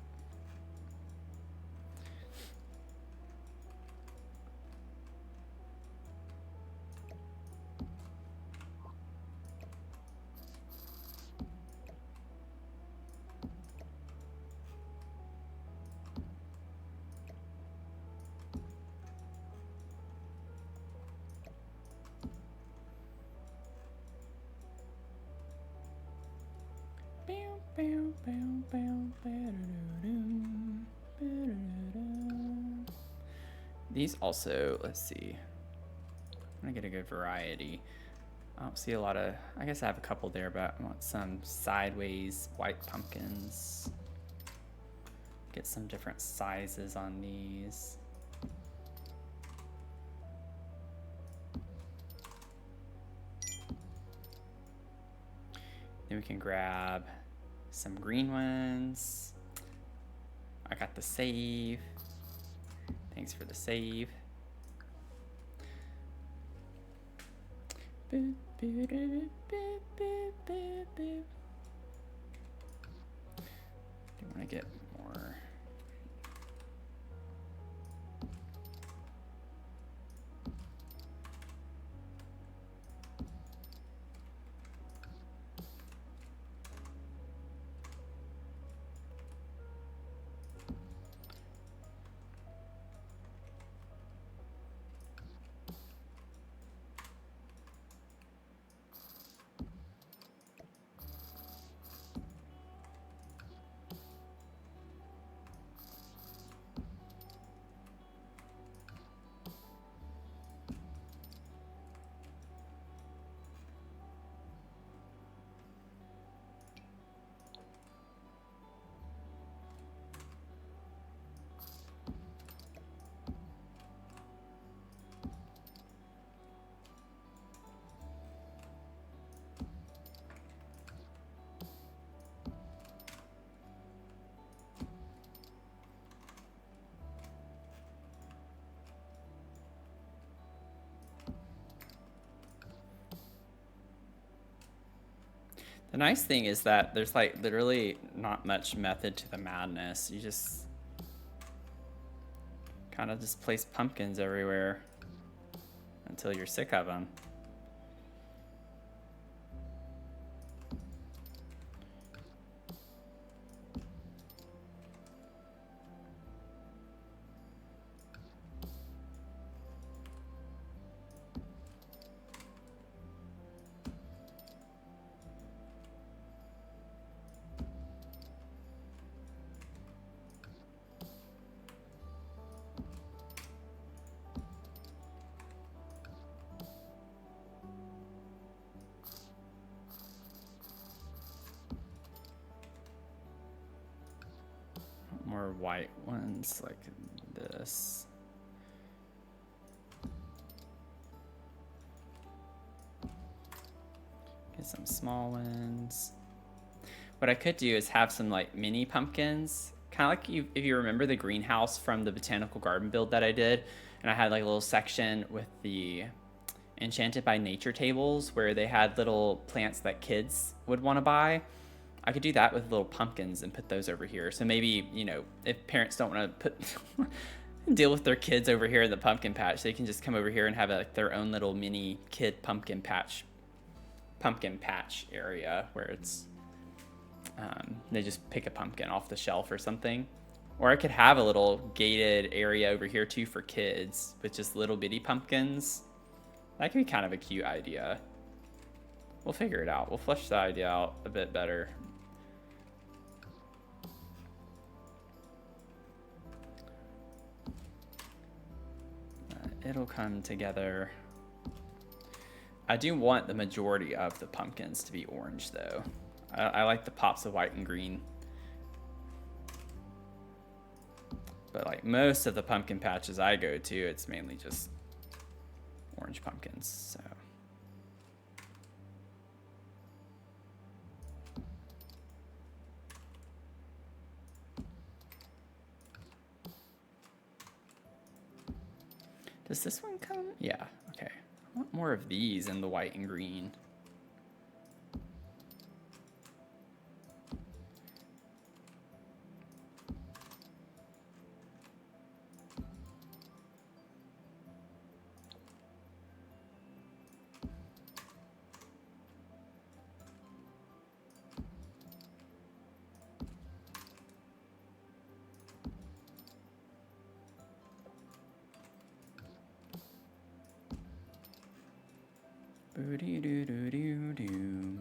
These also, let's see. I'm gonna get a good variety. I don't see a lot of, I guess I have a couple there, but I want some sideways white pumpkins. Get some different sizes on these. Then we can grab some green ones. I got the save. Thanks for the save. Do you want to get more? The nice thing is that there's literally not much method to the madness. You just kind of just place pumpkins everywhere until you're sick of them. more white ones like this. Get some small ones. What I could do is have some like mini pumpkins, kind of like if you remember the greenhouse from the botanical garden build that I did, and I had like a little section with the Enchanted by Nature tables where they had little plants that kids would want to buy. I could do that with little pumpkins and put those over here. So maybe, you know, if parents don't want to put deal with their kids over here in the pumpkin patch, they can just come over here and have like their own little mini kid pumpkin patch area where it's they just pick a pumpkin off the shelf or something. Or I could have a little gated area over here too for kids with just little bitty pumpkins. That could be kind of a cute idea. We'll figure it out. We'll flesh the idea out a bit better. It'll come together. I do want the majority of the pumpkins to be orange though. I like the pops of white and green. But like most of the pumpkin patches I go to, it's mainly just orange pumpkins, so. Does this one come? Yeah, okay. I want more of these in the white and green. Boo-dee-doo-doo-doo-doo.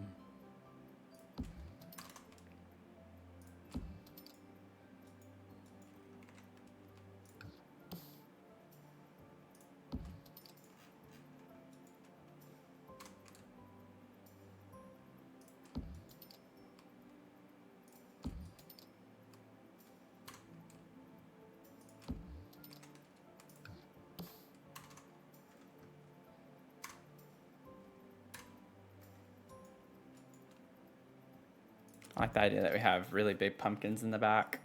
I like the idea that we have really big pumpkins in the back.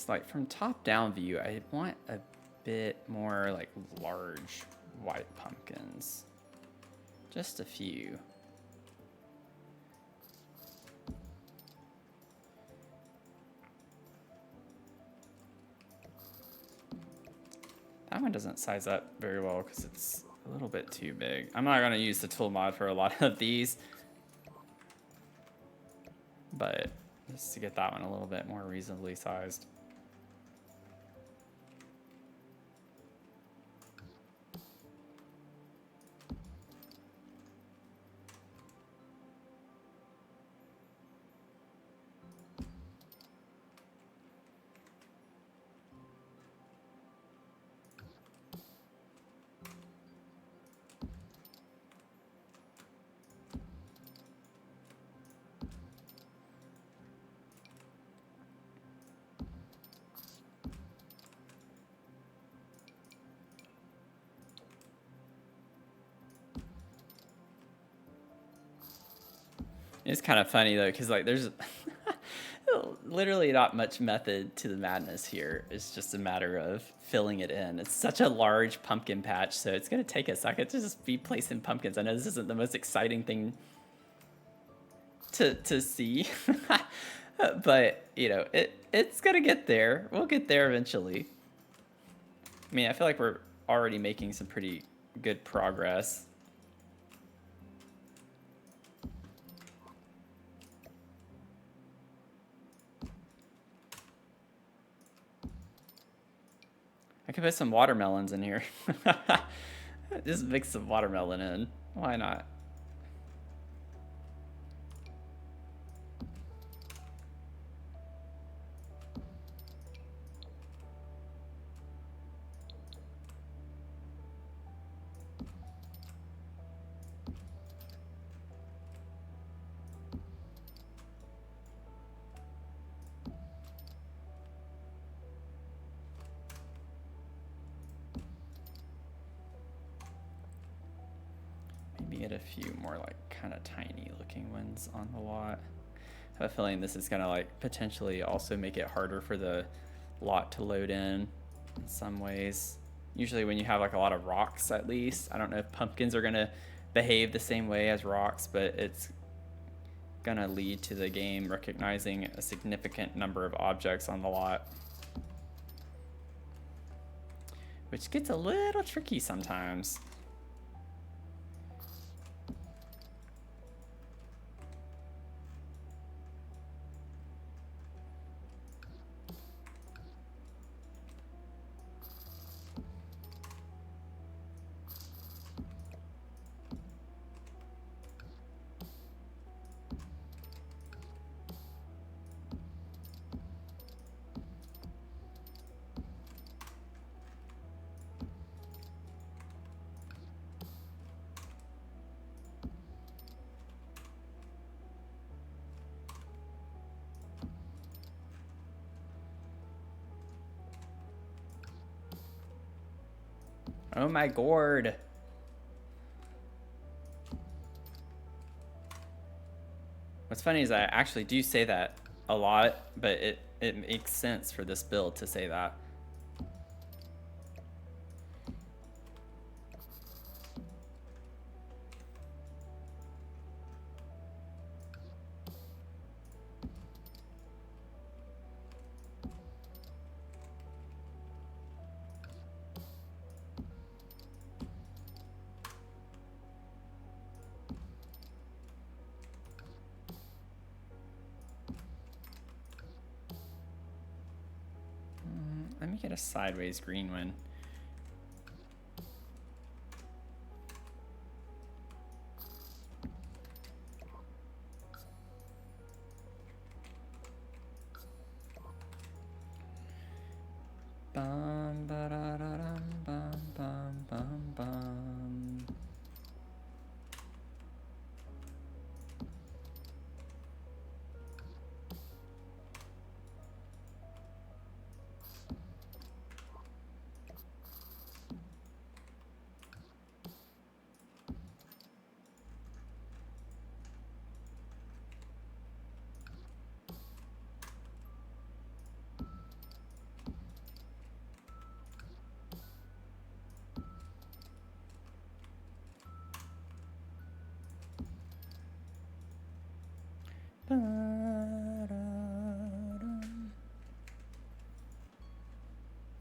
Like from top down view, I want a bit more like large white pumpkins. Just a few. That one doesn't size up very well because it's a little bit too big. I'm not going to use the tool mod for a lot of these, but just to get that one a little bit more reasonably sized. It's kind of funny though, because like there's literally not much method to the madness here. It's just a matter of filling it in. It's such a large pumpkin patch, so it's gonna take a second to just be placing pumpkins. I know this isn't the most exciting thing to see, but you know it's gonna get there. We'll get there eventually. I mean, I feel like we're already making some pretty good progress. I could put some watermelons in here. Just mix some watermelon in. Why not? Maybe get a few more like kind of tiny looking ones on the lot. I have a feeling this is gonna like potentially also make it harder for the lot to load in some ways. Usually when you have like a lot of rocks, at least, I don't know if pumpkins are gonna behave the same way as rocks, but it's gonna lead to the game recognizing a significant number of objects on the lot, which gets a little tricky sometimes. Oh my gourd. What's funny is I actually do say that a lot, but it makes sense for this build to say that. Let me get a sideways green one. Bum, ba-da-da-dum, bum, bum, bum, bum.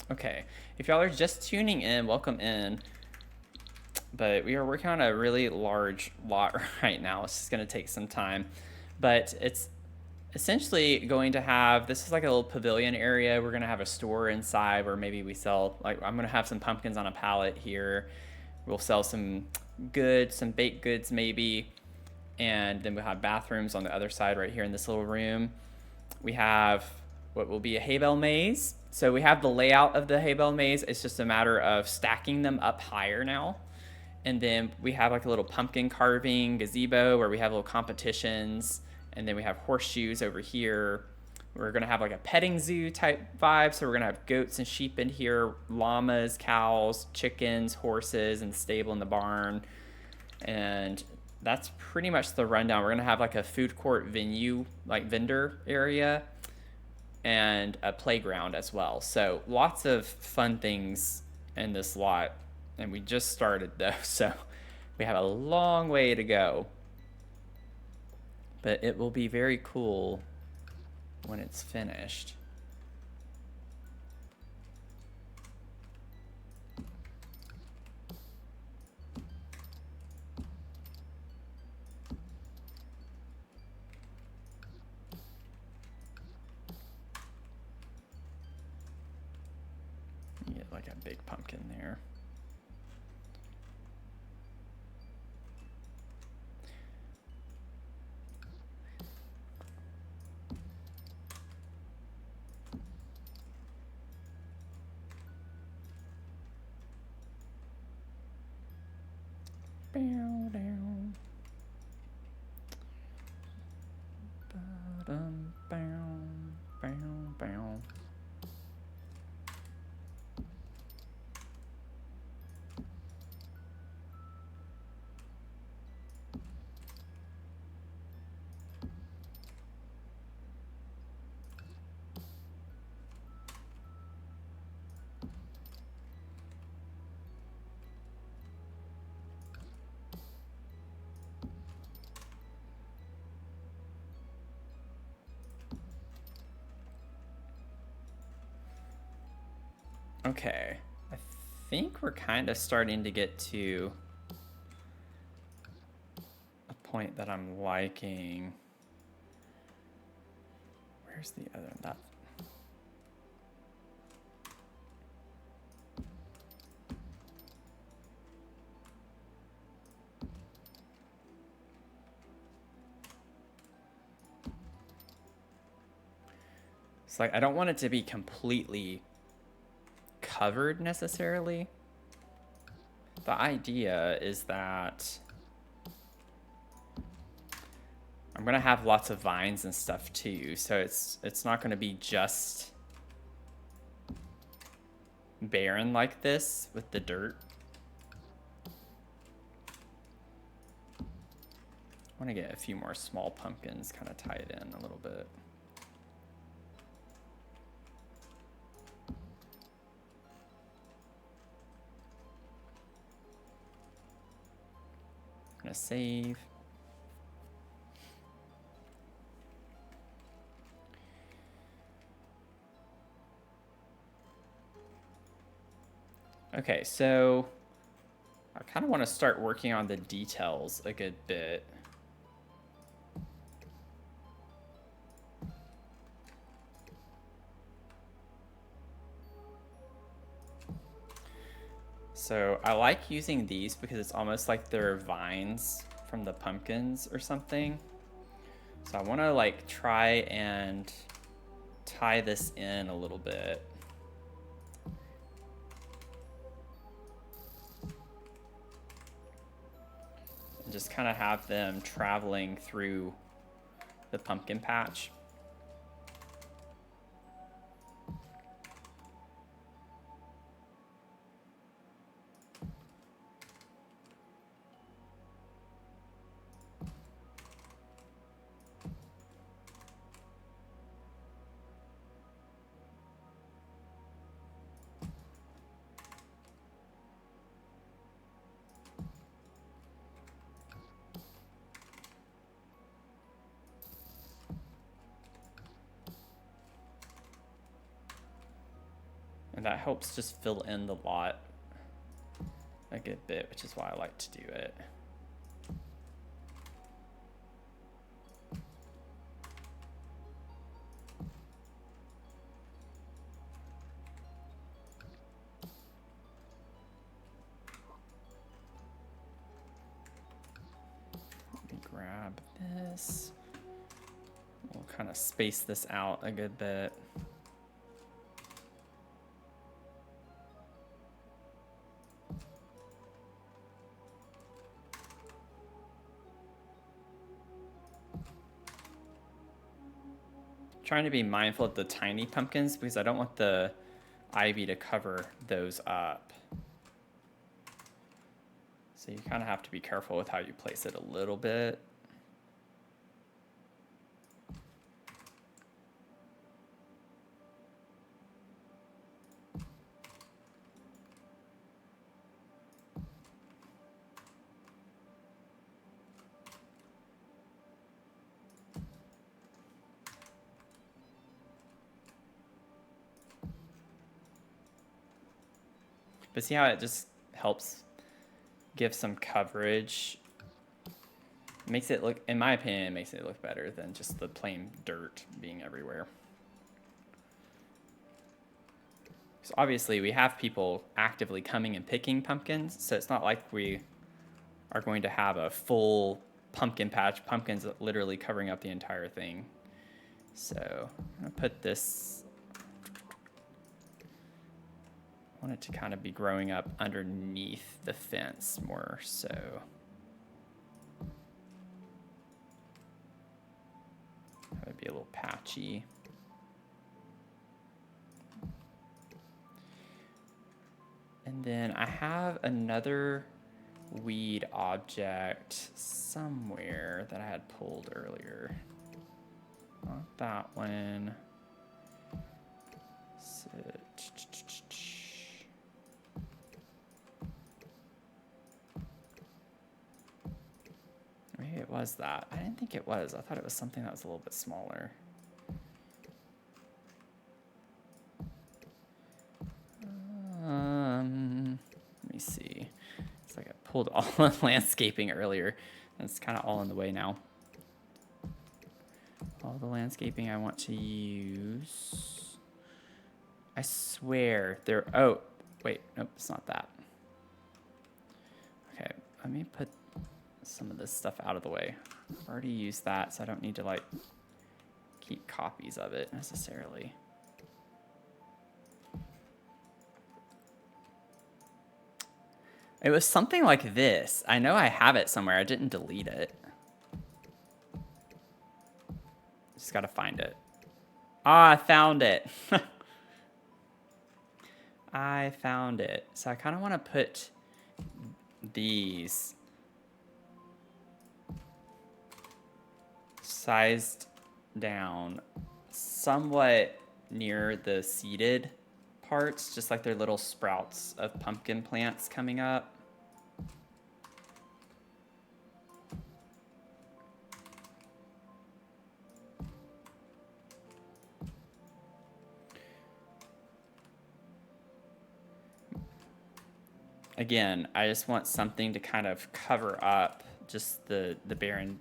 Okay, if y'all are just tuning in, welcome in. But we are working on a really large lot right now. It's just going to take some time. But it's essentially going to have, this is like a little pavilion area. We're going to have a store inside where maybe we sell, like I'm going to have some pumpkins on a pallet here. We'll sell some goods, some baked goods maybe. And then we'll have bathrooms on the other side right here in this little room. We have what will be a hay bale maze. So we have the layout of the hay bale maze. It's just a matter of stacking them up higher now. And then we have like a little pumpkin carving gazebo where we have little competitions. And then we have horseshoes over here. We're gonna have like a petting zoo type vibe. So we're gonna have goats and sheep in here, llamas, cows, chickens, horses, and the stable in the barn. And that's pretty much the rundown. We're gonna have like a food court venue, like vendor area, and a playground as well. So lots of fun things in this lot. And we just started though, so we have a long way to go. But it will be very cool when it's finished. Get like a big pumpkin there. Bow down. Ba-dum, bow, bow, bow. Okay, I think we're kind of starting to get to a point that I'm liking. Where's the other one? That. It's like I don't want it to be completely covered necessarily. The idea is that I'm gonna have lots of vines and stuff too, so it's not gonna be just barren like this with the dirt. I want to get a few more small pumpkins kind of tied in a little bit. I'm gonna save. Okay, so I kind of want to start working on the details a good bit. So I like using these because it's almost like they're vines from the pumpkins or something. So I want to like try and tie this in a little bit. And just kind of have them traveling through the pumpkin patch. And that helps just fill in the lot a good bit, which is why I like to do it. Let me grab this. We'll kind of space this out a good bit. Trying to be mindful of the tiny pumpkins because I don't want the ivy to cover those up. So you kind of have to be careful with how you place it a little bit. But see how it just helps give some coverage? It makes it look, in my opinion, it makes it look better than just the plain dirt being everywhere. So obviously we have people actively coming and picking pumpkins, so it's not like we are going to have a full pumpkin patch, pumpkins literally covering up the entire thing. So I'm gonna put this, I want it to kind of be growing up underneath the fence more so. That would be a little patchy. And then I have another weed object somewhere that I had pulled earlier. Not that one. So, maybe it was that. I didn't think it was. I thought it was something that was a little bit smaller. pulled all the landscaping earlier. It's kind of all in the way now. All the landscaping I want to use. I swear there. Oh, wait. Nope, it's not that. Okay, let me put some of this stuff out of the way. I've already used that, so I don't need to like keep copies of it necessarily. It was something like this. I know I have it somewhere. I didn't delete it. Just gotta find it. Ah, I found it. I found it. So I kind of want to put these sized down somewhat near the seeded parts, just like they're little sprouts of pumpkin plants coming up. Again, I just want something to kind of cover up just the barren,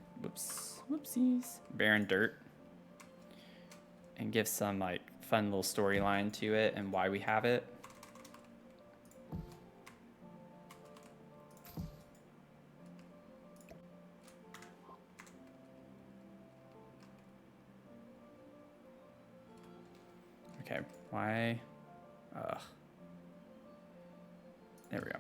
whoopsies, barren dirt, and give some like fun little storyline to it and why we have it. Okay, why? Ugh. There we go.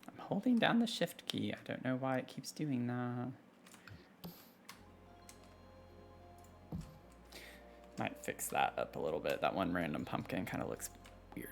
I'm holding down the shift key. I don't know why it keeps doing that. Might fix that up a little bit. That one random pumpkin kind of looks weird.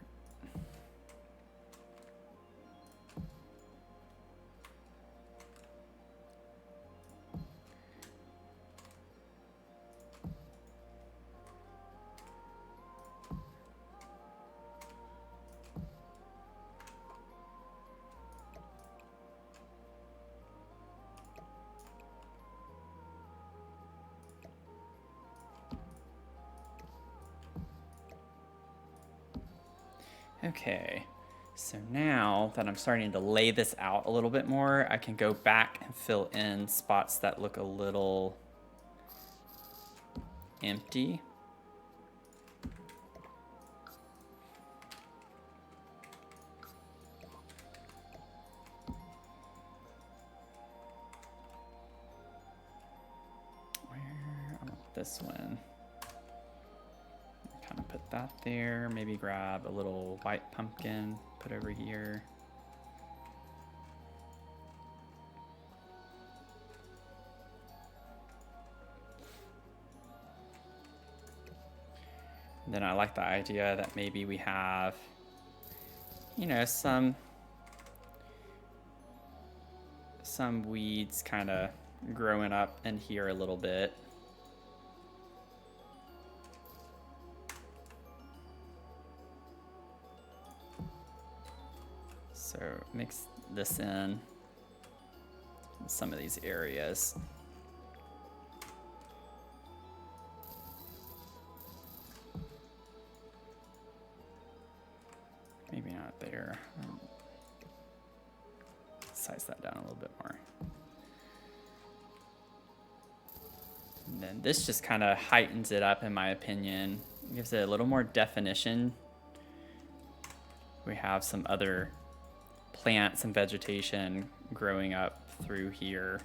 Okay, so now that I'm starting to lay this out a little bit more, I can go back and fill in spots that look a little empty. Where? I want this one. Kind of put that there. Maybe grab a little white pumpkin, put over here. And then I like the idea that maybe we have, you know, some weeds kind of growing up in here a little bit. So mix this in some of these areas. Maybe not there. Size that down a little bit more. And then this just kind of heightens it up, in my opinion. Gives it a little more definition. We have some other plants and vegetation growing up through here.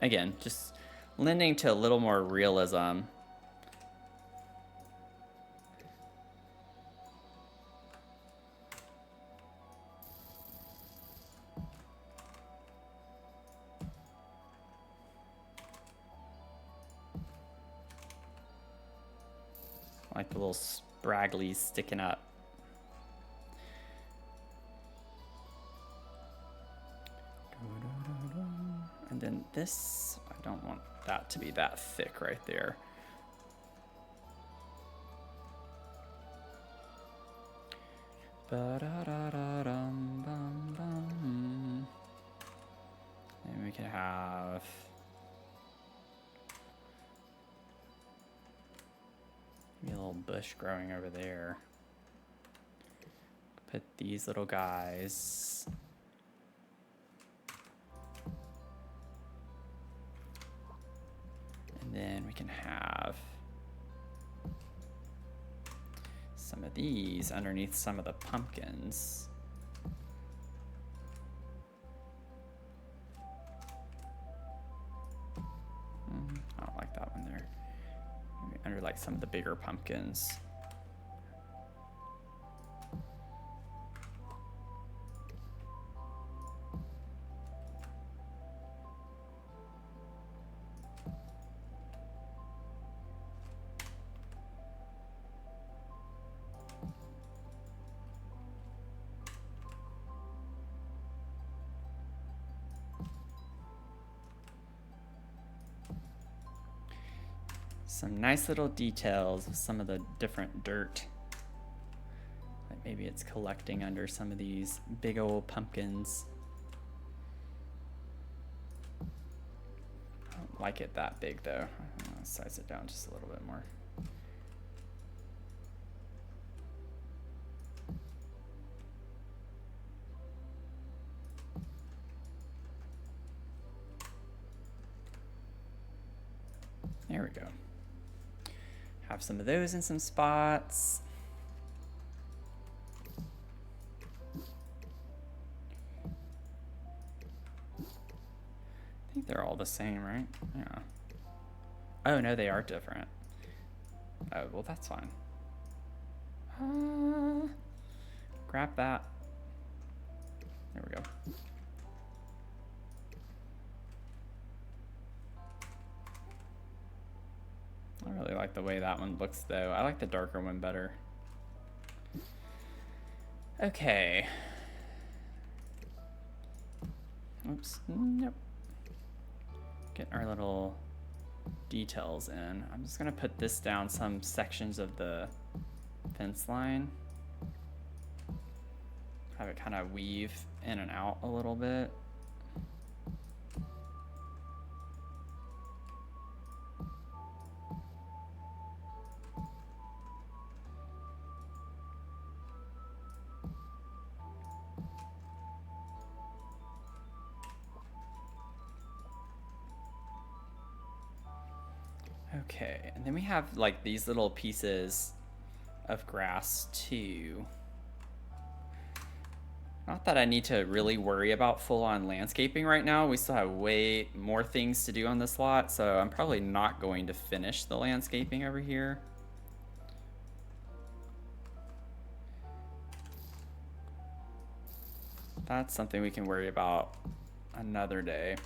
Again, just lending to a little more realism. Like the little spragglies sticking up. And then this, I don't want that to be that thick right there. Ba-da-da-da-dum-bum-bum. And we can have maybe a little bush growing over there. Put these little guys. And then we can have some of these underneath some of the pumpkins. I don't like that one there. Maybe under like some of the bigger pumpkins. Some nice little details of some of the different dirt. Like maybe it's collecting under some of these big old pumpkins. I don't like it that big though. I'll size it down just a little bit more. There we go. Have some of those in some spots. I think they're all the same, right? Yeah. Oh, no, they are different. Oh, well, that's fine. Grab that. There we go. I really like the way that one looks, though. I like the darker one better. Okay. Oops. Nope. Get our little details in. I'm just gonna put this down some sections of the fence line. Have it kind of weave in and out a little bit. Okay, and then we have like these little pieces of grass too. Not that I need to really worry about full-on landscaping right now. We still have way more things to do on this lot, so I'm probably not going to finish the landscaping over here. That's something we can worry about another day.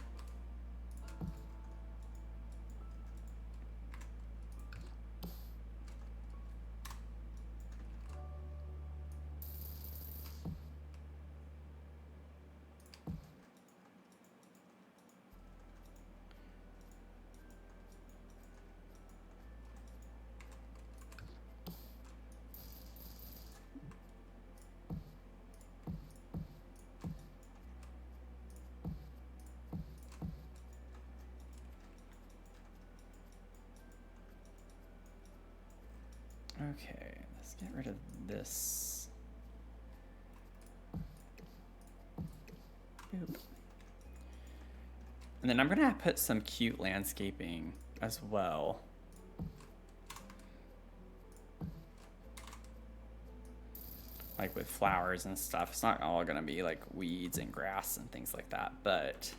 Okay, let's get rid of this. Boop. And then I'm gonna put some cute landscaping as well. Like with flowers and stuff. It's not all gonna be like weeds and grass and things like that, but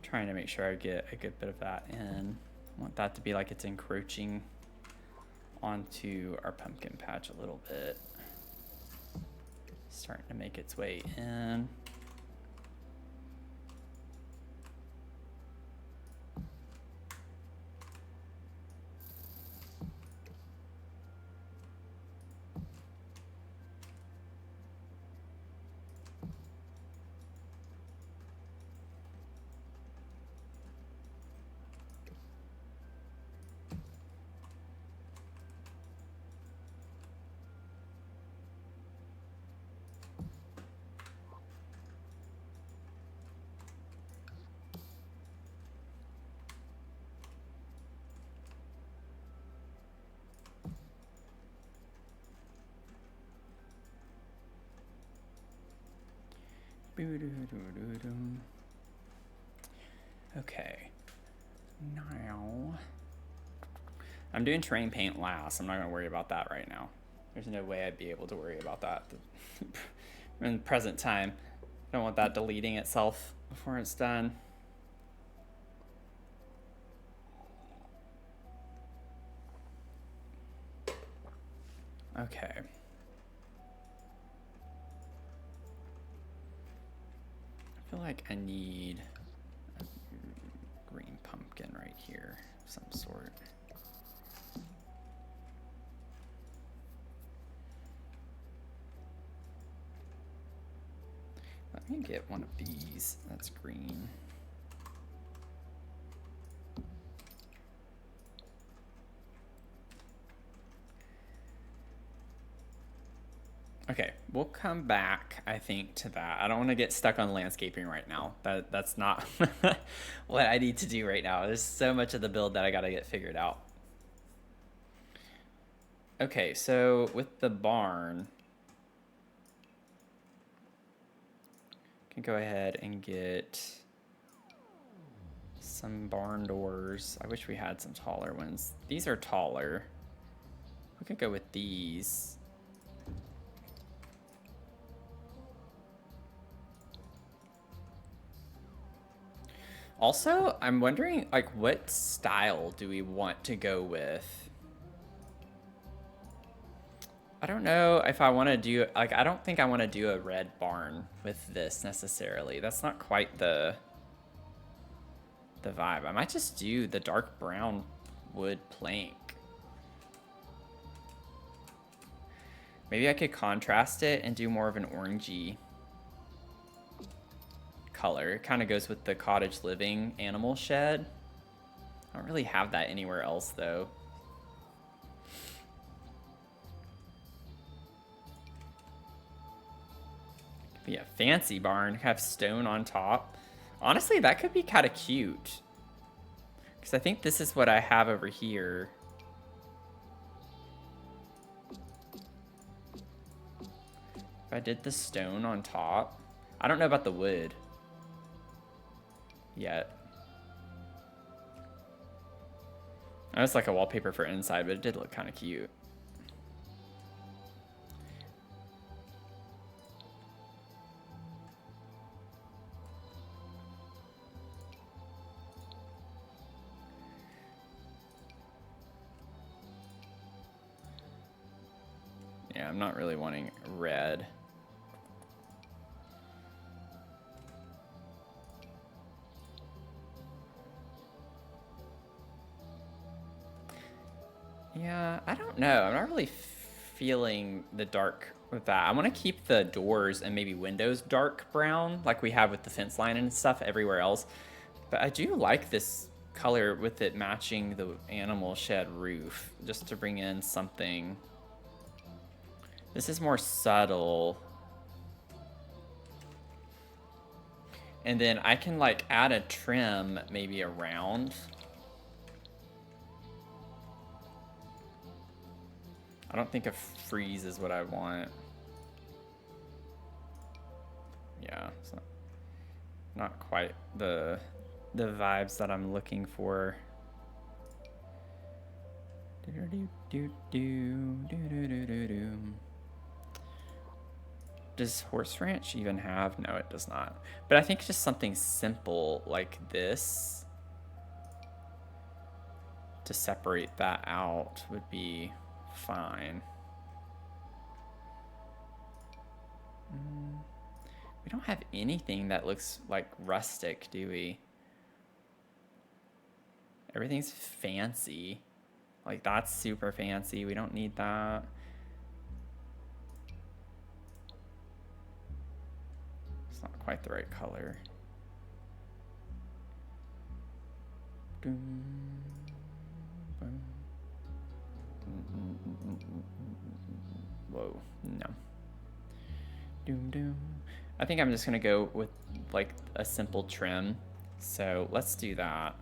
trying to make sure I get a good bit of that in. I want that to be like it's encroaching onto our pumpkin patch a little bit. Starting to make its way in. Okay. Now, I'm doing terrain paint last. I'm not going to worry about that right now. There's no way I'd be able to worry about that in present time. I don't want that deleting itself before it's done. Okay. I feel like I need a green pumpkin right here of some sort. Let me get one of these that's green. Okay, we'll come back, I think, to that. I don't want to get stuck on landscaping right now. That's not what I need to do right now. There's so much of the build that I got to get figured out. Okay, so with the barn, I can go ahead and get some barn doors. I wish we had some taller ones. These are taller. We could go with these. Also, I'm wondering, like, what style do we want to go with? I don't know if I want to do, like, I don't think I want to do a red barn with this necessarily. That's not quite the vibe. I might just do the dark brown wood plank. Maybe I could contrast it and do more of an orangey color. It kind of goes with the cottage living animal shed. I don't really have that anywhere else though. Could be a fancy barn, have stone on top. Honestly, that could be kind of cute. Because I think this is what I have over here. If I did the stone on top. I don't know about the wood yet. I was like a wallpaper for inside, but it did look kind of cute. Yeah, I'm not really wanting red. Yeah, I don't know. I'm not really feeling the dark with that. I want to keep the doors and maybe windows dark brown like we have with the fence line and stuff everywhere else. But I do like this color with it matching the animal shed roof, just to bring in something. This is more subtle. And then I can like add a trim maybe around. I don't think a freeze is what I want. Yeah, it's not quite the vibes that I'm looking for. Does Horse Ranch even have? No, it does not. But I think just something simple like this to separate that out would be fine. We don't have anything that looks like rustic, do we? Everything's fancy. Like, that's super fancy. We don't need that. It's not quite the right color. Whoa, no. I think I'm just gonna go with like a simple trim. So let's do that.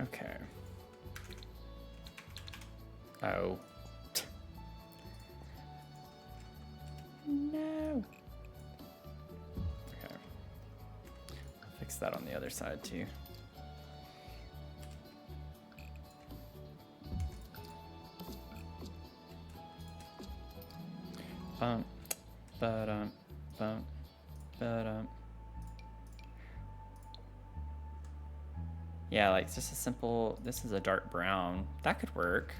Okay. Oh. No. Okay. I'll fix that on the other side too. Bump, ba-dum, bump, ba-dum. Yeah, like just a simple, this is a dark brown. That could work.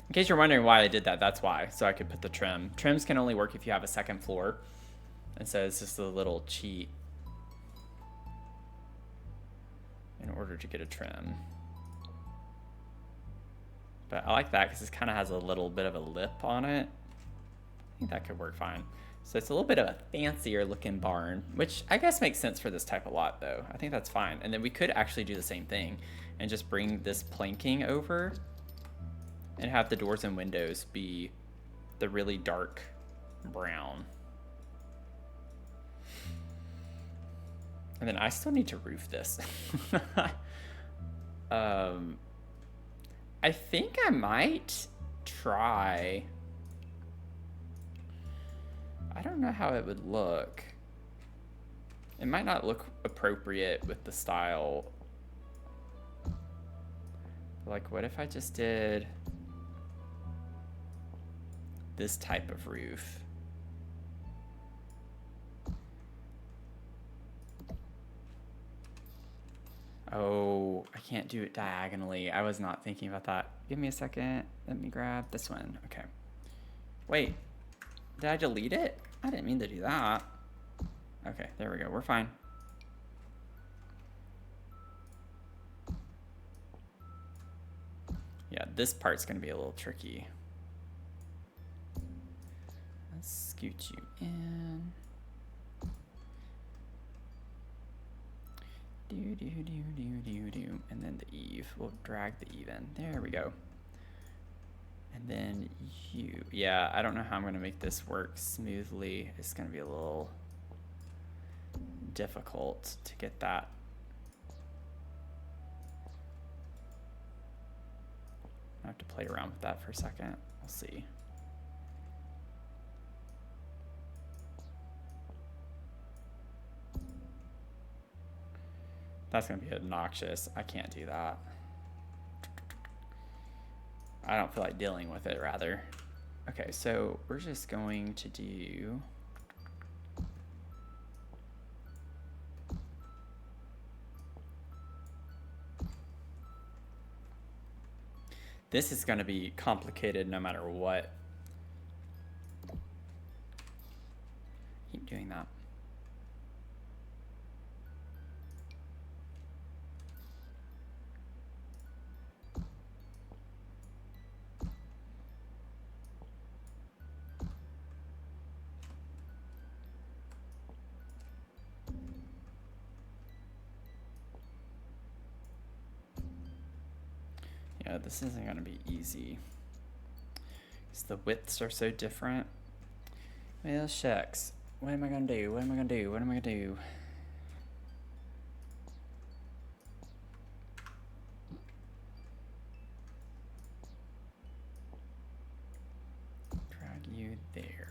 In case you're wondering why I did that, that's why. So I could put the trim. Trims can only work if you have a second floor. And so it's just a little cheat in order to get a trim. But I like that because it kind of has a little bit of a lip on it. I think that could work fine. So it's a little bit of a fancier looking barn, which I guess makes sense for this type of lot though. I think that's fine. And then we could actually do the same thing and just bring this planking over and have the doors and windows be the really dark brown. And then I still need to roof this. I think I might try. I don't know how it would look. It might not look appropriate with the style. Like, what if I just did this type of roof? Oh, I can't do it diagonally. I was not thinking about that. Give me a second. Let me grab this one. Okay. Wait, did I delete it? I didn't mean to do that. Okay, there we go. We're fine. Yeah, this part's gonna be a little tricky. Let's scoot you in. Do. And then the eave. We'll drag the eave in. There we go. And then you. Yeah, I don't know how I'm going to make this work smoothly. It's going to be a little difficult to get that. I have to play around with that for a second. We'll see. That's going to be obnoxious. I can't do that. I don't feel like dealing with it, rather. Okay, so we're just going to do... This is going to be complicated no matter what. Keep doing that. Yeah, this isn't going to be easy. Because the widths are so different. Well, shucks. What am I going to do? What am I going to do? What am I going to do? Drag you there.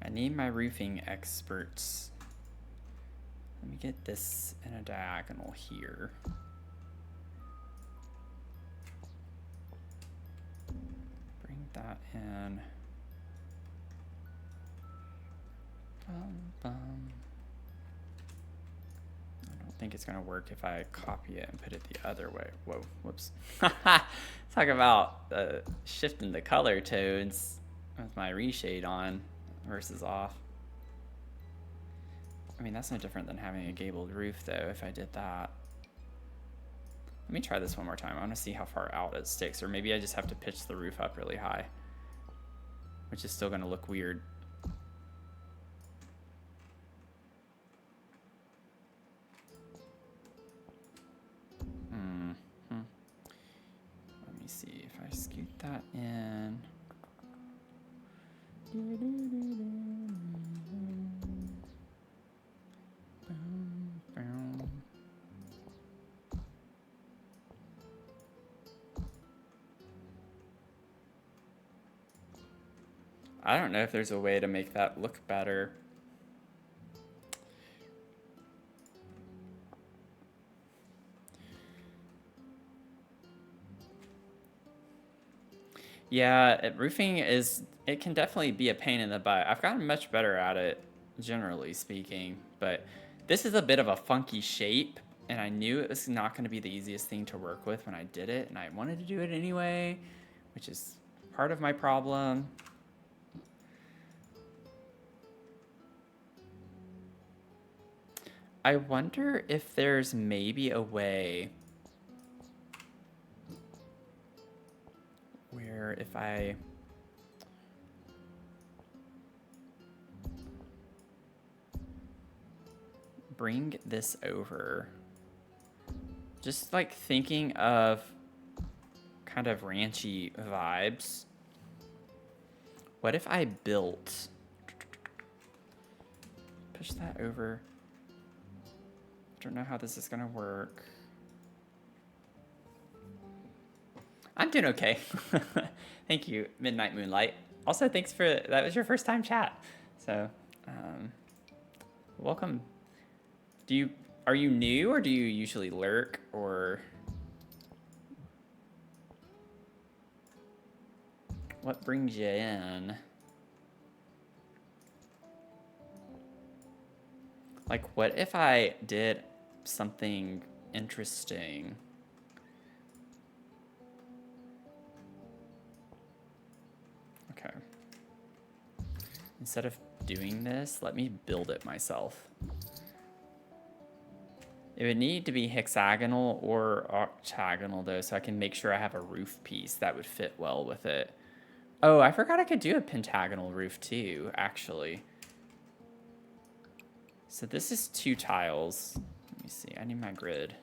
I need my roofing experts. Let me get this in a diagonal here. Bring that in. I don't think it's gonna work if I copy it and put it the other way. Whoa, whoops. Talk about shifting the color tones with my reshade on versus off. I mean, that's no different than having a gabled roof, though, if I did that. Let me try this one more time. I want to see how far out it sticks, or maybe I just have to pitch the roof up really high, which is still going to look weird. Let me see if I scoot that in. I don't know if there's a way to make that look better. Yeah, roofing it can definitely be a pain in the butt. I've gotten much better at it, generally speaking, but this is a bit of a funky shape, and I knew it was not going to be the easiest thing to work with when I did it, and I wanted to do it anyway, which is part of my problem. I wonder if there's maybe a way where if I bring this over, just like thinking of kind of ranchy vibes. What if I built, push that over. I don't know how this is gonna work. I'm doing okay. Thank you, Midnight Moonlight. Also, thanks for, that was your first time chat. So, welcome. Are you new or do you usually lurk or what brings you in? Like, what if I did something interesting? Okay. Instead of doing this, let me build it myself. It would need to be hexagonal or octagonal though, so I can make sure I have a roof piece that would fit well with it. Oh, I forgot I could do a pentagonal roof too, actually. So this is 2 tiles. Let me see, I need my grid.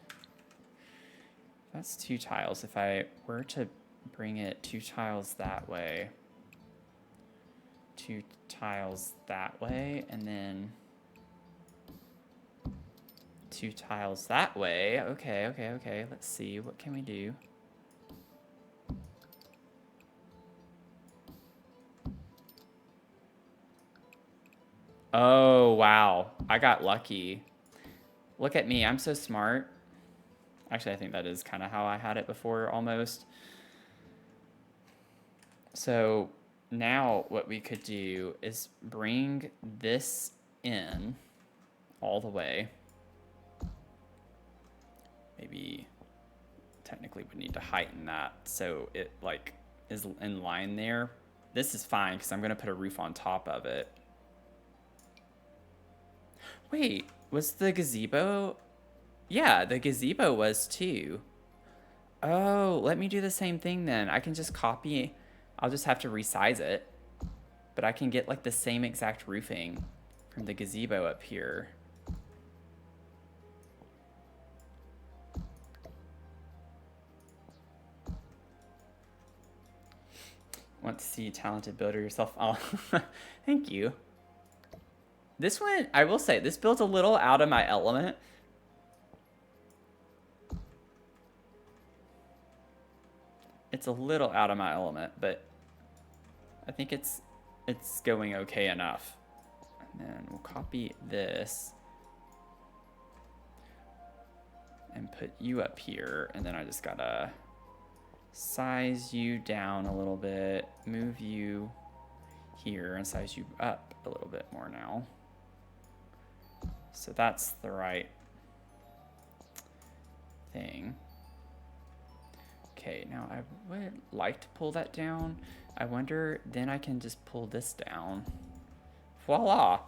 That's 2 tiles. If I were to bring it 2 tiles that way, 2 tiles that way, and then 2 tiles that way. Okay. Let's see, what can we do? Oh, wow. I got lucky. Look at me, I'm so smart. Actually, I think that is kind of how I had it before, almost. So now what we could do is bring this in all the way. Maybe technically we need to heighten that so it like is in line there. This is fine because I'm going to put a roof on top of it. Wait, was the gazebo? Yeah, the gazebo was too. Oh, let me do the same thing then. I can just copy. I'll just have to resize it. But I can get like the same exact roofing from the gazebo up here. Want to see talented builder yourself? Oh, thank you. This one, I will say, this build's a little out of my element. It's a little out of my element, but I think it's going okay enough. And then we'll copy this and put you up here, and then I just gotta size you down a little bit, move you here, and size you up a little bit more now. So that's the right thing. Okay, now I would like to pull that down. I wonder, then I can just pull this down. Voila.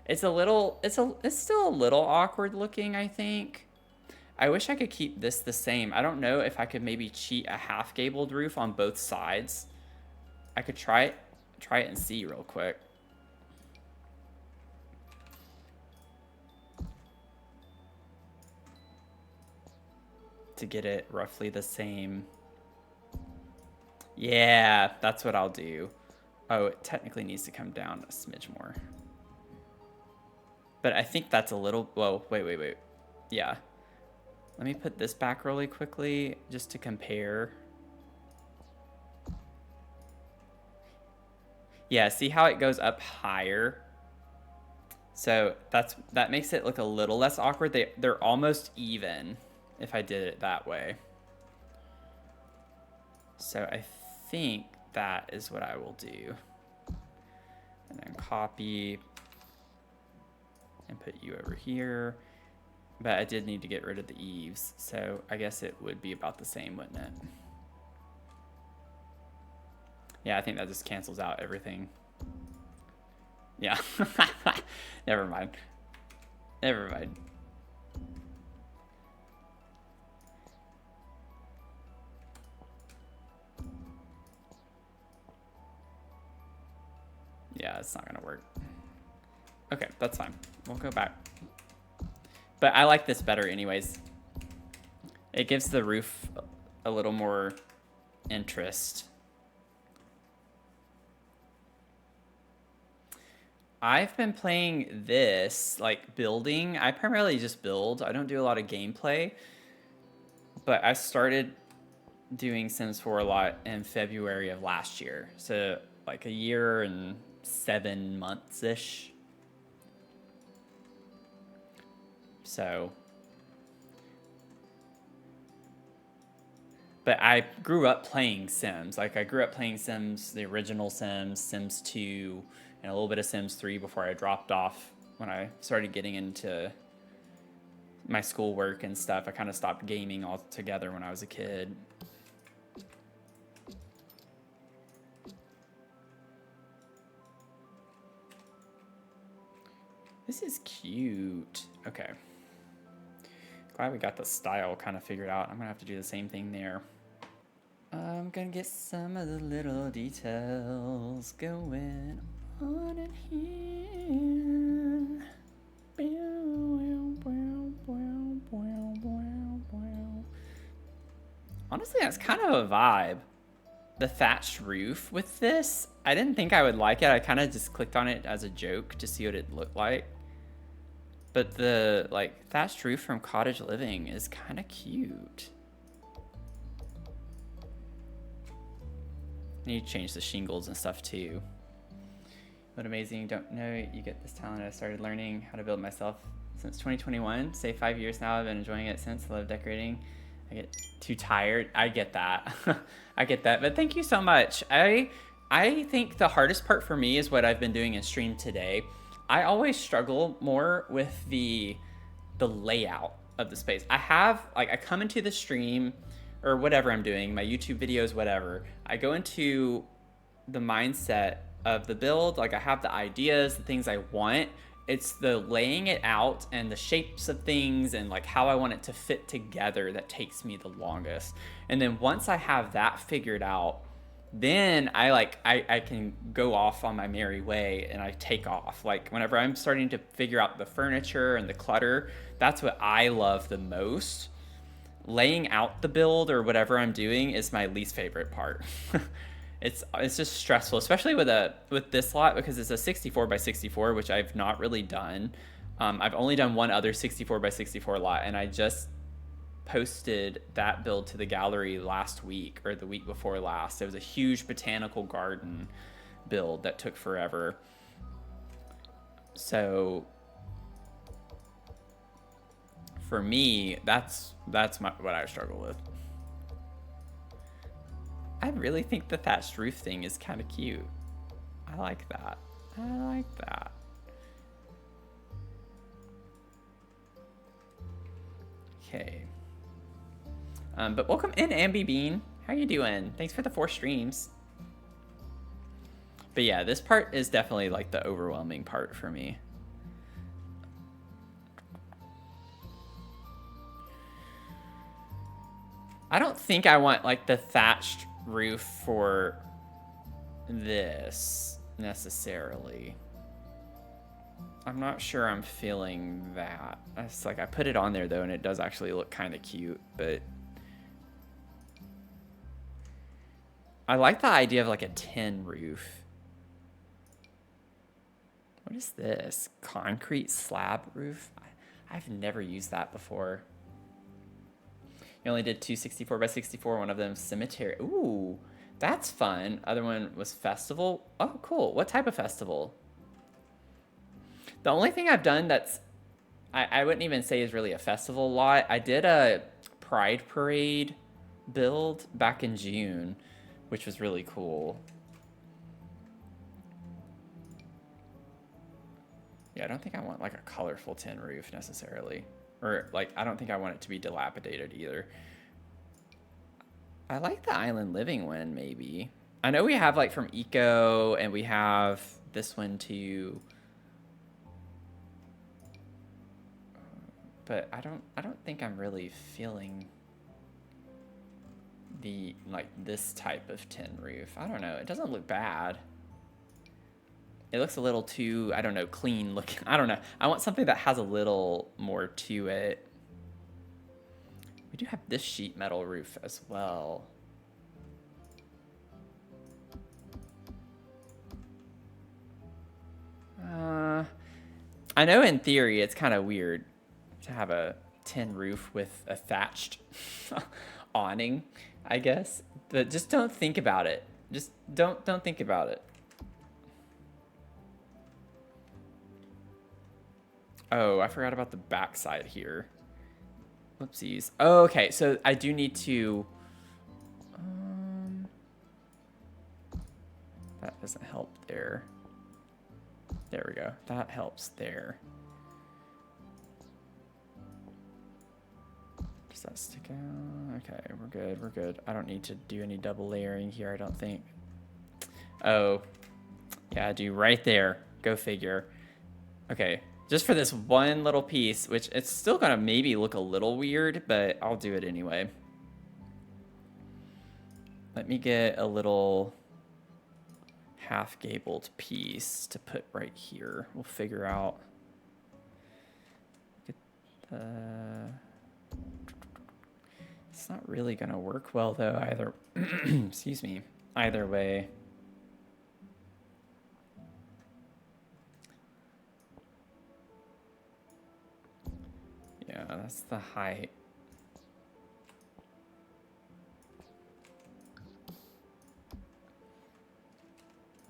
It's still a little awkward looking, I think. I wish I could keep this the same. I don't know if I could maybe cheat a half gabled roof on both sides. I could try it and see real quick. To get it roughly the same. Yeah, that's what I'll do. Oh, it technically needs to come down a smidge more. But I think that's a little, whoa, wait. Yeah. Let me put this back really quickly just to compare. Yeah, see how it goes up higher? So that makes it look a little less awkward. They're almost even if I did it that way. So I think that is what I will do. And then copy and put you over here. But I did need to get rid of the eaves, so I guess it would be about the same, wouldn't it? Yeah, I think that just cancels out everything. Yeah. Never mind. Never mind. Yeah, it's not gonna work. Okay, that's fine. We'll go back. But I like this better anyways. It gives the roof a little more interest. I've been playing this, like building. I primarily just build. I don't do a lot of gameplay. But I started doing Sims 4 a lot in February of last year. So like a year and 7 months-ish. So, but I grew up playing Sims. Like I grew up playing Sims, the original Sims, Sims 2, and a little bit of Sims 3 before I dropped off when I started getting into my schoolwork and stuff. I kind of stopped gaming altogether when I was a kid. This is cute. Okay. Glad we got the style kind of figured out. I'm gonna have to do the same thing there. I'm gonna get some of the little details going on in here. Honestly, that's kind of a vibe. The thatched roof with this. I didn't think I would like it. I kind of just clicked on it as a joke to see what it looked like. But the like thatched roof from Cottage Living is kind of cute. I need to change the shingles and stuff too. What amazing, don't know you get this talent. I started learning how to build myself since 2021. Say 5 years now. I've been enjoying it since. I love decorating. I get too tired. I get that. I get that. But thank you so much. I think the hardest part for me is what I've been doing in stream today. I always struggle more with the layout of the space. I come into the stream or whatever I'm doing, my YouTube videos, whatever. I go into the mindset of the build. Like I have the ideas, the things I want. It's the laying it out and the shapes of things and like how I want it to fit together that takes me the longest. And then once I have that figured out, then I can go off on my merry way and I take off. Like whenever I'm starting to figure out the furniture and the clutter, that's what I love the most. Laying out the build or whatever I'm doing is my least favorite part. It's just stressful, especially with this lot because it's a 64 by 64, which I've not really done. I've only done one other 64 by 64 lot, and I just posted that build to the gallery last week or the week before last. It was a huge botanical garden build that took forever. So for me, that's what I struggle with. I really think the thatched roof thing is kind of cute. I like that. I like that. Okay. But welcome in, Ambi Bean. How you doing? Thanks for the 4 streams. But yeah, this part is definitely like the overwhelming part for me. I don't think I want like the thatched roof for this necessarily. I'm not sure I'm feeling that. It's like I put it on there though, and it does actually look kind of cute, but I like the idea of like a tin roof. What is this? Concrete slab roof? I've never used that before. You only did 2 64 by 64, one of them cemetery. Ooh, That's fun. Other one was festival. Oh, cool. What type of festival? The only thing I've done that's I wouldn't even say is really a festival lot. I did a Pride Parade build back in June, which was really cool. Yeah, I don't think I want like a colorful tin roof necessarily. Or like, I don't think I want it to be dilapidated either. I like the island living one maybe. I know we have like from Eco and we have this one too. But I don't think I'm really feeling the like this type of tin roof. I don't know. It doesn't look bad. It looks a little too, I don't know, clean looking. I don't know. I want something that has a little more to it. We do have this sheet metal roof as well. I know in theory it's kind of weird to have a tin roof with a thatched awning, I guess. But just don't think about it. Just don't think about it. Oh, I forgot about the backside here. Whoopsies. Oh, okay, so I do need to... that doesn't help there. There we go. That helps there. Does that stick out? Okay, we're good. We're good. I don't need to do any double layering here, I don't think. Oh. Yeah, I do right there. Go figure. Okay. Just for this one little piece, which it's still gonna maybe look a little weird, but I'll do it anyway. Let me get a little half-gabled piece to put right here. We'll figure out. It's not really gonna work well though either. Excuse me. Either way. Yeah, that's the height.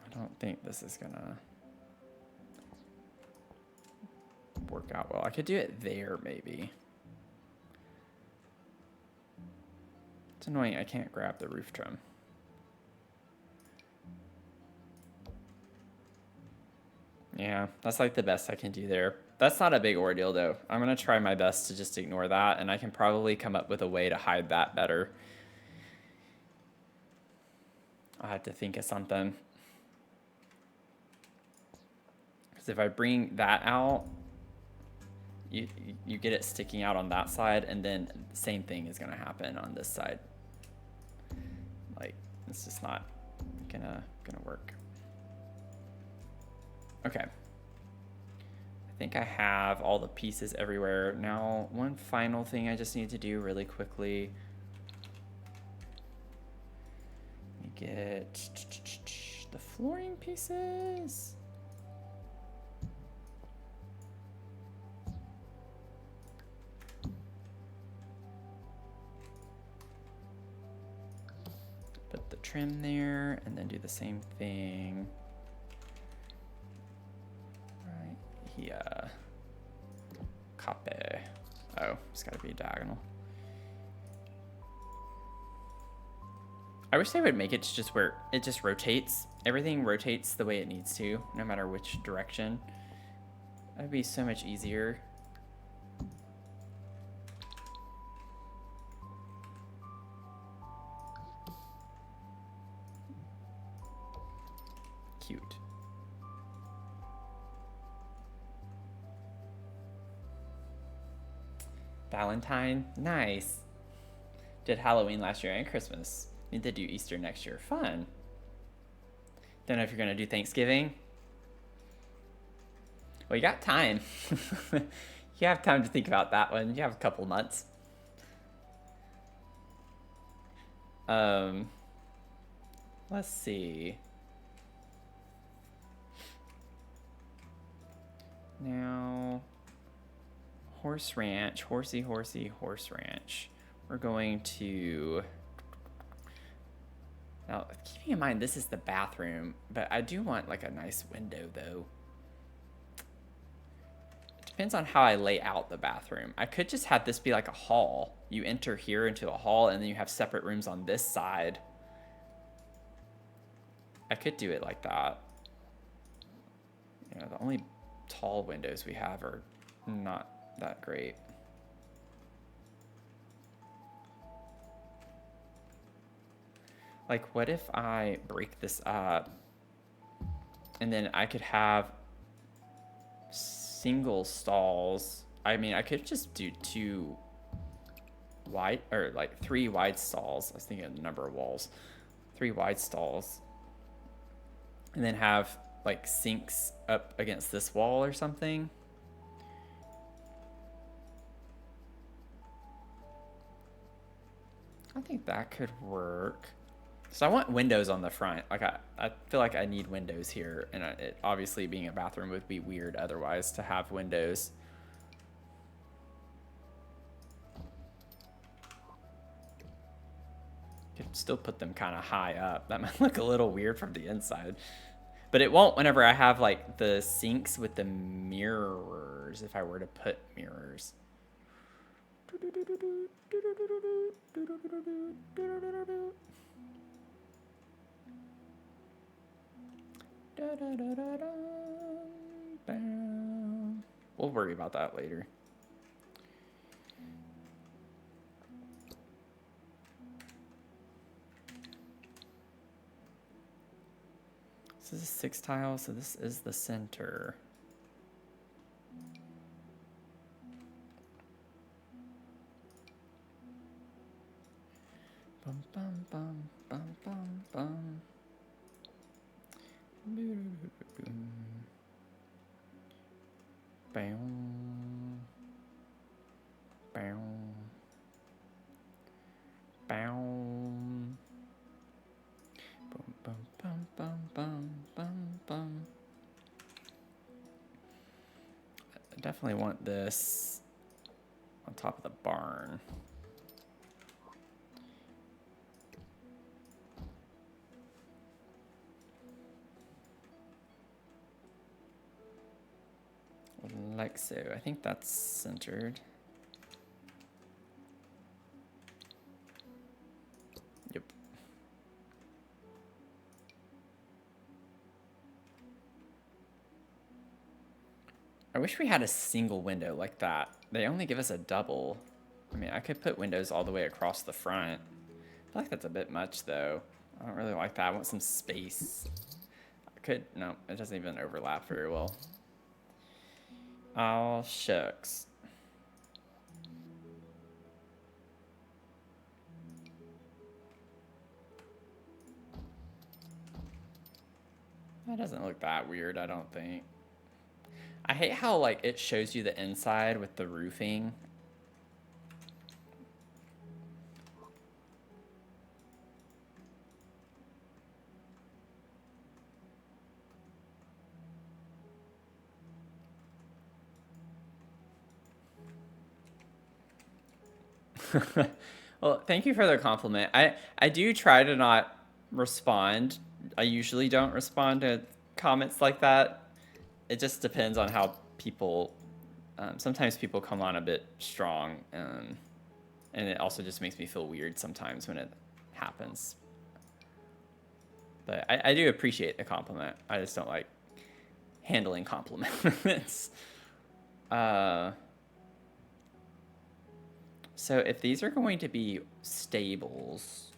I don't think this is gonna work out well. I could do it there maybe. It's annoying I can't grab the roof trim. Yeah, that's like the best I can do there. That's not a big ordeal though. I'm gonna try my best to just ignore that, and I can probably come up with a way to hide that better. I'll have to think of something. Because if I bring that out, you get it sticking out on that side, and then the same thing is gonna happen on this side. Like, it's just not gonna work. Okay. I think I have all the pieces everywhere. Now, one final thing I just need to do really quickly. Let me get the flooring pieces. Put the trim there, and then do the same thing. Yeah. Copy. Oh, it's gotta be diagonal. I wish they would make it just where it just rotates. Everything rotates the way it needs to, no matter which direction. That would be so much easier. Cute. Valentine, nice. Did Halloween last year and Christmas. Need to do Easter next year. Fun. Don't know if you're gonna do Thanksgiving. Well, you got time. You have time to think about that one. You have a couple months. Let's see. Now, Horse Ranch, horsey, horse ranch. We're going to, Now, keeping in mind this is the bathroom, but I do want like a nice window though. It depends on how I lay out the bathroom. I could just have this be like a hall. You enter here into a hall and then you have separate rooms on this side. I could do it like that. You know, the only tall windows we have are not that great. Like, what if I break this up and then I could have single stalls? I mean, I could just do 2 wide, or like 3 wide stalls. I was thinking of the number of walls. 3 wide stalls. And then have like sinks up against this wall or something. I think that could work. So I want windows on the front. Like I feel like I need windows here, and it, obviously being a bathroom would be weird otherwise to have windows. Could still put them kind of high up. That might look a little weird from the inside, but it won't whenever I have like the sinks with the mirrors. If I were to put mirrors. We'll worry about that later. This is a 6 tile, so this is the center. Bum bum bum bum bum bum. Bam. Bam. Bam. Bum bum bum bum bum bum bum. I definitely want this on top of the barn. Like so. I think that's centered. Yep. I wish we had a single window like that. They only give us a double. I mean, I could put windows all the way across the front. I feel like that's a bit much though. I don't really like that. I want some space. I could, no, it doesn't even overlap very well. Oh, shucks. That doesn't look that weird, I don't think. I hate how like it shows you the inside with the roofing. Well, thank you for the compliment. I do try to not respond. I usually don't respond to comments like that. It just depends on how people. Sometimes people come on a bit strong, and it also just makes me feel weird sometimes when it happens. But I do appreciate the compliment. I just don't like handling compliments. So if these are going to be stables,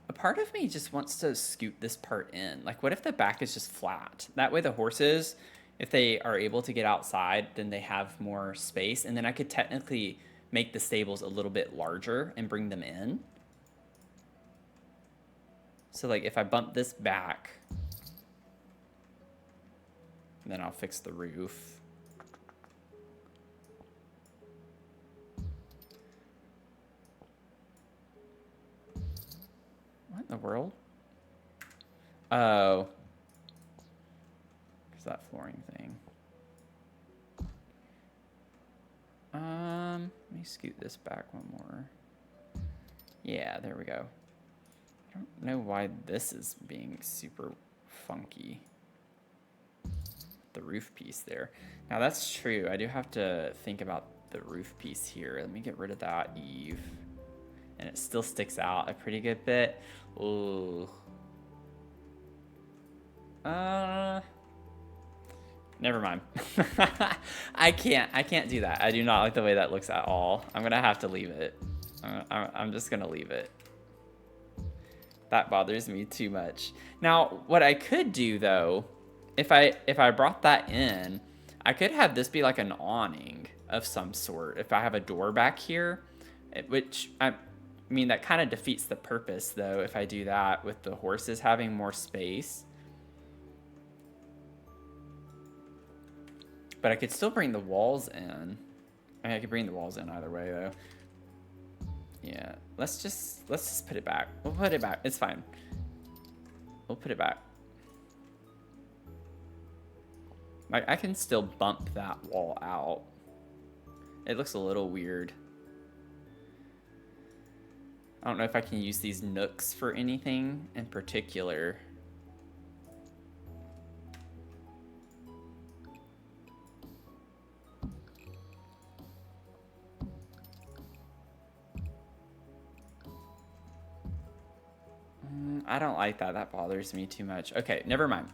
a part of me just wants to scoot this part in. Like, what if the back is just flat? That way the horses, if they are able to get outside, then they have more space. And then I could technically make the stables a little bit larger and bring them in. So like if I bump this back, then I'll fix the roof. What in the world? Oh. that flooring thing. Let me scoot this back one more. Yeah, there we go. I don't know why this is being super funky. The roof piece there. Now that's true. I do have to think about the roof piece here. Let me get rid of that eave. And it still sticks out a pretty good bit. Ooh. Never mind. I can't do that. I do not like the way that looks at all. I'm gonna have to leave it. I'm just gonna leave it. That bothers me too much. Now, what I could do though, if I brought that in, I could have this be like an awning of some sort. If I have a door back here, which I mean that kind of defeats the purpose though. If I do that with the horses having more space. But I could still bring the walls in. I mean, I could bring the walls in either way, though. Yeah, let's just put it back. We'll put it back. It's fine. We'll put it back. Like, I can still bump that wall out. It looks a little weird. I don't know if I can use these nooks for anything in particular. I don't like that. That bothers me too much. Okay, never mind.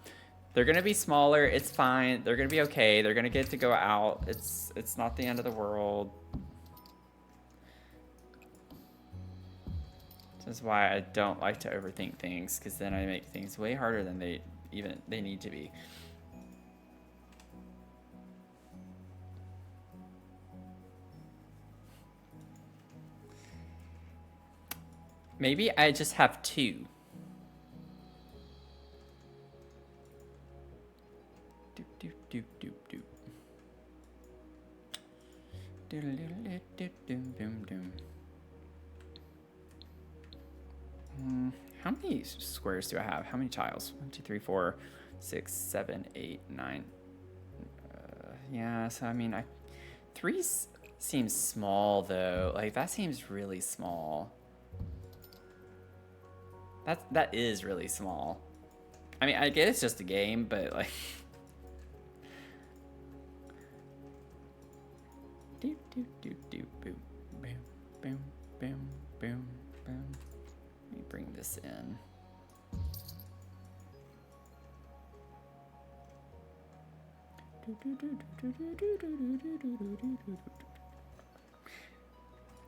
They're gonna be smaller. It's fine. They're gonna be okay. They're gonna get to go out. It's not the end of the world. This is why I don't like to overthink things, because then I make things way harder than they need to be. Maybe I just have two. Doop, doop, doop, doop, doop. Doodle-doodle, doop, doom, doom, doom. How many squares do I have? How many tiles? 1, 2, 3, 4, 6, 7, 8, 9. Yeah, so I mean, 3 seems small though. Like that seems really small. That is really small. I mean, I get it's just a game, but like. Doop doop doop doop boom boom boom boom boom boom. Let me bring this in.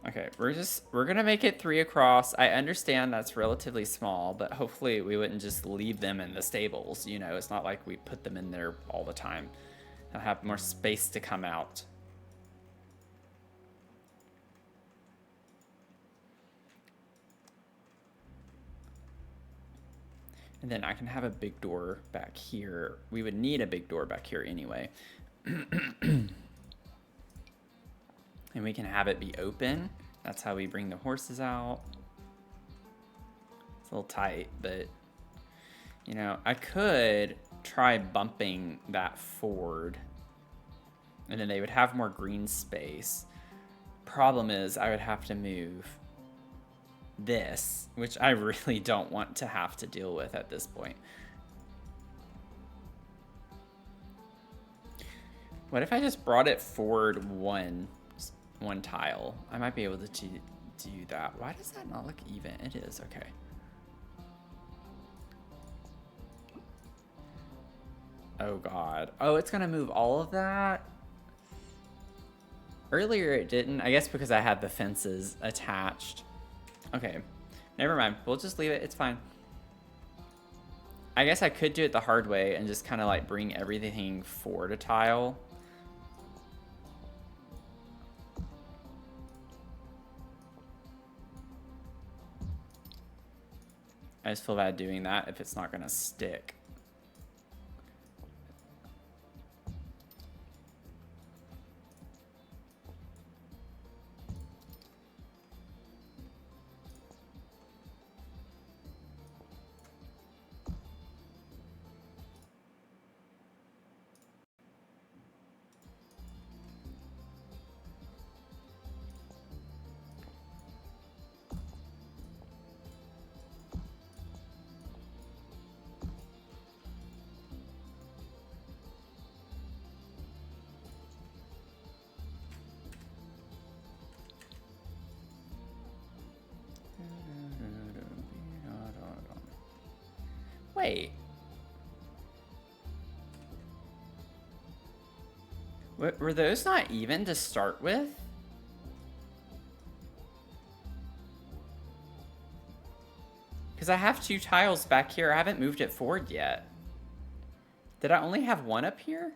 Okay, we're gonna make it 3 across. I understand that's relatively small, but hopefully we wouldn't just leave them in the stables. You know, it's not like we put them in there all the time. They'll have more space to come out. And then I can have a big door back here. We would need a big door back here anyway. And we can have it be open. That's how we bring the horses out. It's a little tight, but you know, I could try bumping that forward and then they would have more green space. Problem is I would have to move this, which I really don't want to have to deal with at this point. What if I just brought it forward one tile? I might be able to do that. Why does that not look even? It is, okay. Oh God. Oh, it's gonna move all of that? Earlier it didn't, I guess because I had the fences attached. Okay, never mind. We'll just leave it, it's fine. I guess I could do it the hard way and just kind of like bring everything forward a tile. I just feel bad doing that if it's not gonna stick. Wait. Were those not even to start with? Because I have 2 tiles back here. I haven't moved it forward yet. Did I only have 1 up here?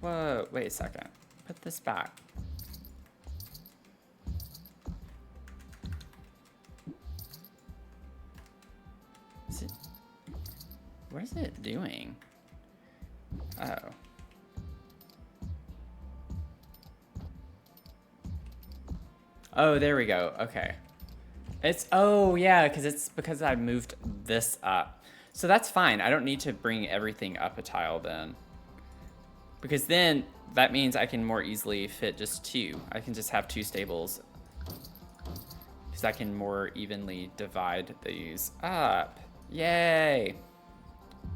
Whoa, wait a second. Put this back. What is it doing? Oh. Oh, there we go. Okay. Oh yeah, because I moved this up. So that's fine. I don't need to bring everything up a tile then. Because then that means I can more easily fit just 2. I can just have 2 stables. Because I can more evenly divide these up. Yay!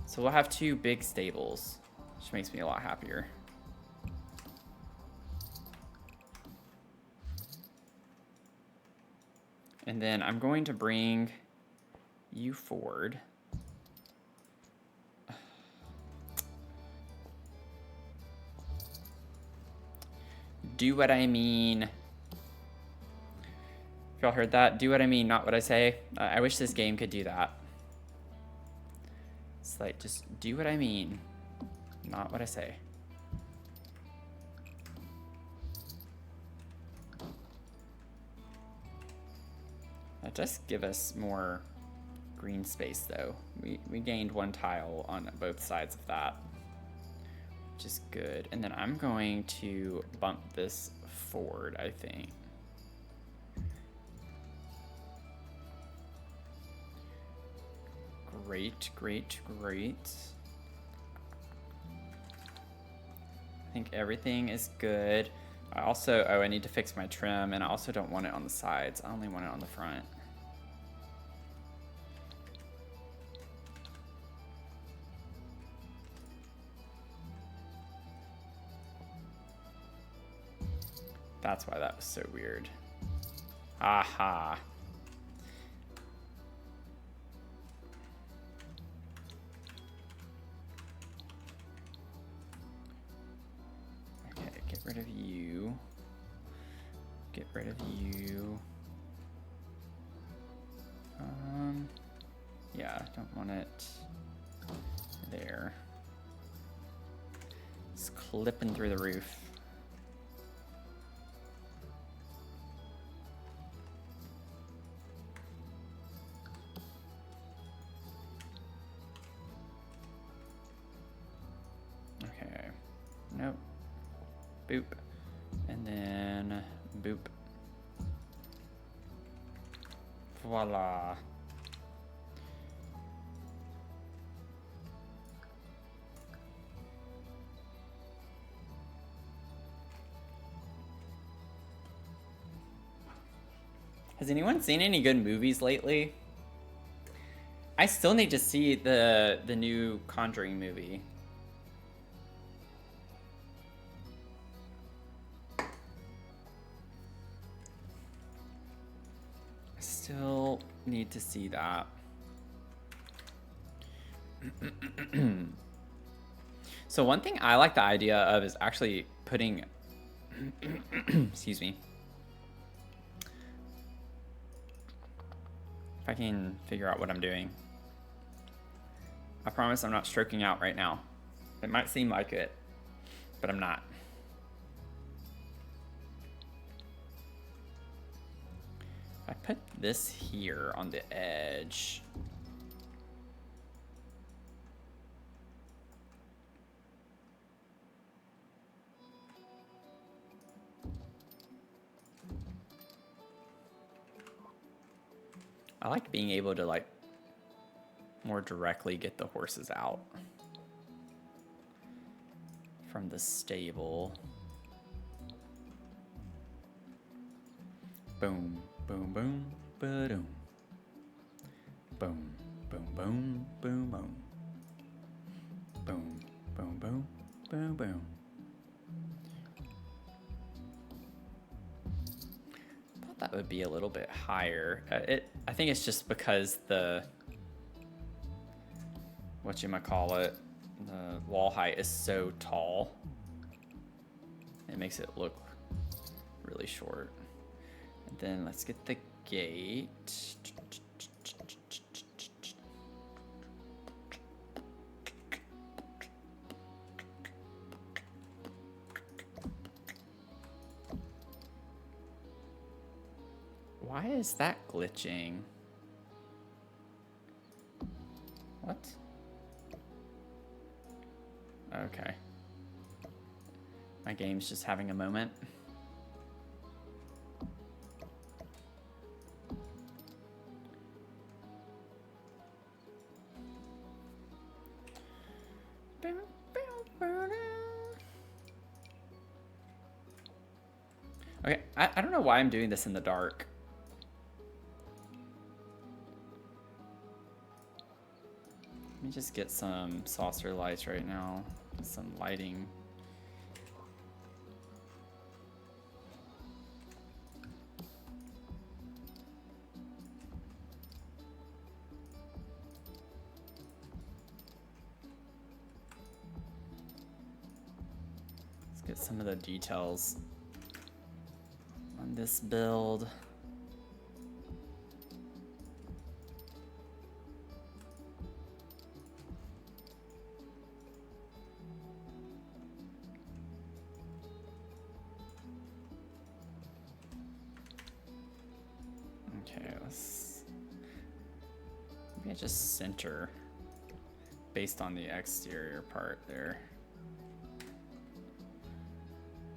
So we'll have 2 big stables, which makes me a lot happier. And then I'm going to bring you forward. Do what I mean. If y'all heard that, do what I mean, not what I say. I wish this game could do that. It's like, just do what I mean, not what I say. That does give us more green space though. We gained 1 tile on both sides of that, which is good. And then I'm going to bump this forward, I think. Great, great, great. I think everything is good. I also, I need to fix my trim, and I also don't want it on the sides. I only want it on the front. That's why that was so weird. Aha. Okay, get rid of you. Get rid of you. Yeah, don't want it there. It's clipping through the roof. Okay, nope. Boop. And then boop. Voila. Has anyone seen any good movies lately? I still need to see the new Conjuring movie. I still need to see that. So one thing I like the idea of is actually putting excuse me. If I can figure out what I'm doing. I promise I'm not stroking out right now. It might seem like it, but I'm not. I put this here on the edge. I like being able to like more directly get the horses out from the stable. Boom, boom, boom, ba-doom. Boom, boom, boom, boom, boom. Boom, boom, boom, boom, boom. I thought that would be a little bit higher. I think it's just because the whatchamacallit, the wall height is so tall. It makes it look really short. And then let's get the gate. Why is that glitching? What? Okay. My game's just having a moment. Okay, I don't know why I'm doing this in the dark. Let me just get some saucer lights right now, some lighting. Let's get some of the details on this build. Okay, maybe I just center based on the exterior part there.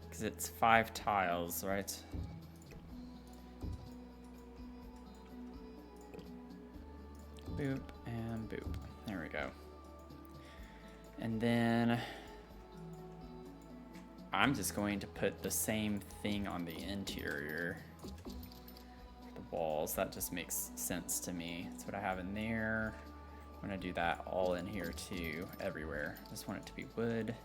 Because it's 5 tiles, right? Boop and boop. There we go. And then I'm just going to put the same thing on the interior. The walls, that just makes sense to me. That's what I have in there. I'm gonna do that all in here too, everywhere. I just want it to be wood.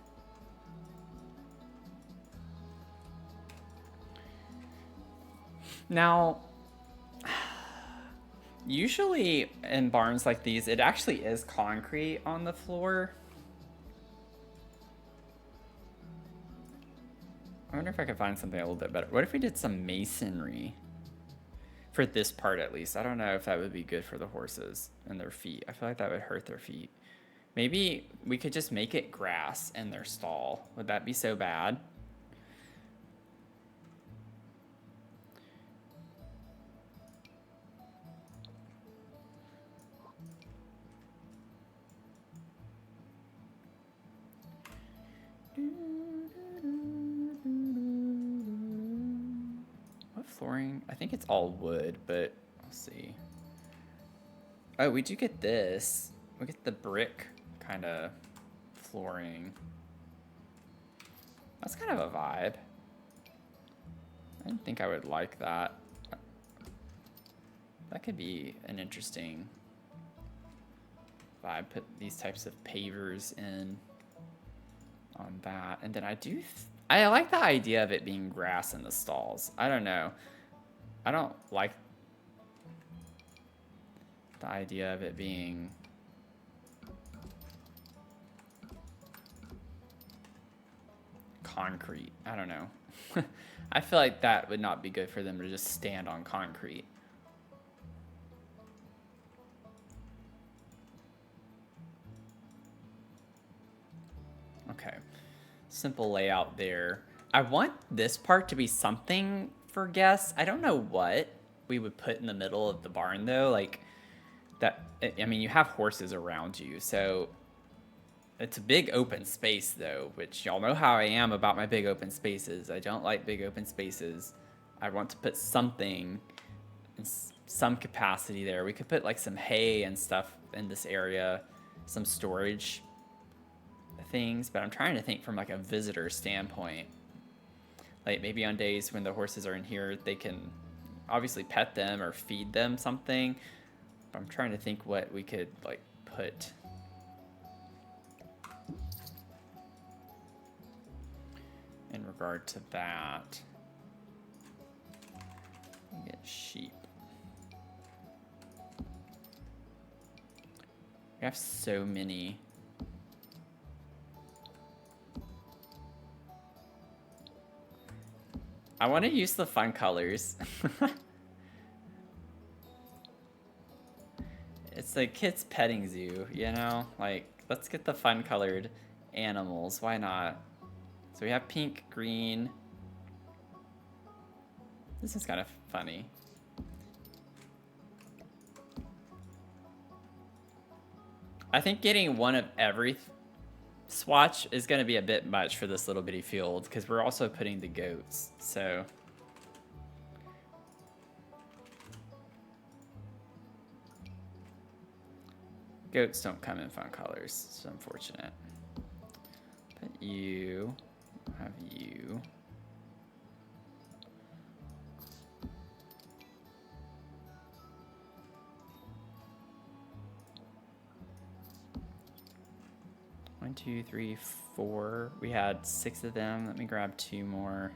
Now, usually in barns like these, it actually is concrete on the floor. I wonder if I could find something a little bit better. What if we did some masonry? For this part at least. I don't know if that would be good for the horses and their feet. I feel like that would hurt their feet. Maybe we could just make it grass in their stall. Would that be so bad? Flooring? I think it's all wood, but we'll see. Oh, we do get this. We get the brick kind of flooring. That's kind of a vibe. I didn't think I would like that. That could be an interesting vibe. Put these types of pavers in on that. And then I like the idea of it being grass in the stalls. I don't know. I don't like the idea of it being concrete. I don't know. I feel like that would not be good for them to just stand on concrete. Okay. Simple layout there. I want this part to be something for guests. I don't know what we would put in the middle of the barn though. Like that, I mean, you have horses around you, so it's a big open space though, which y'all know how I am about my big open spaces. I don't like big open spaces. I want to put something in some capacity there. We could put like some hay and stuff in this area, some storage things, but I'm trying to think from like a visitor standpoint. Like maybe on days when the horses are in here, they can obviously pet them or feed them something. But I'm trying to think what we could like put in regard to that. Get sheep. We have so many. I want to use the fun colors. It's like kids' petting zoo, you know? Like, let's get the fun colored animals. Why not? So we have pink, green. This is kind of funny. I think getting one of every swatch is going to be a bit much for this little bitty field because we're also putting the goats, so... Goats don't come in fun colors. It's unfortunate. But you have you. One, two, three, four. We had 6 of them. Let me grab 2 more.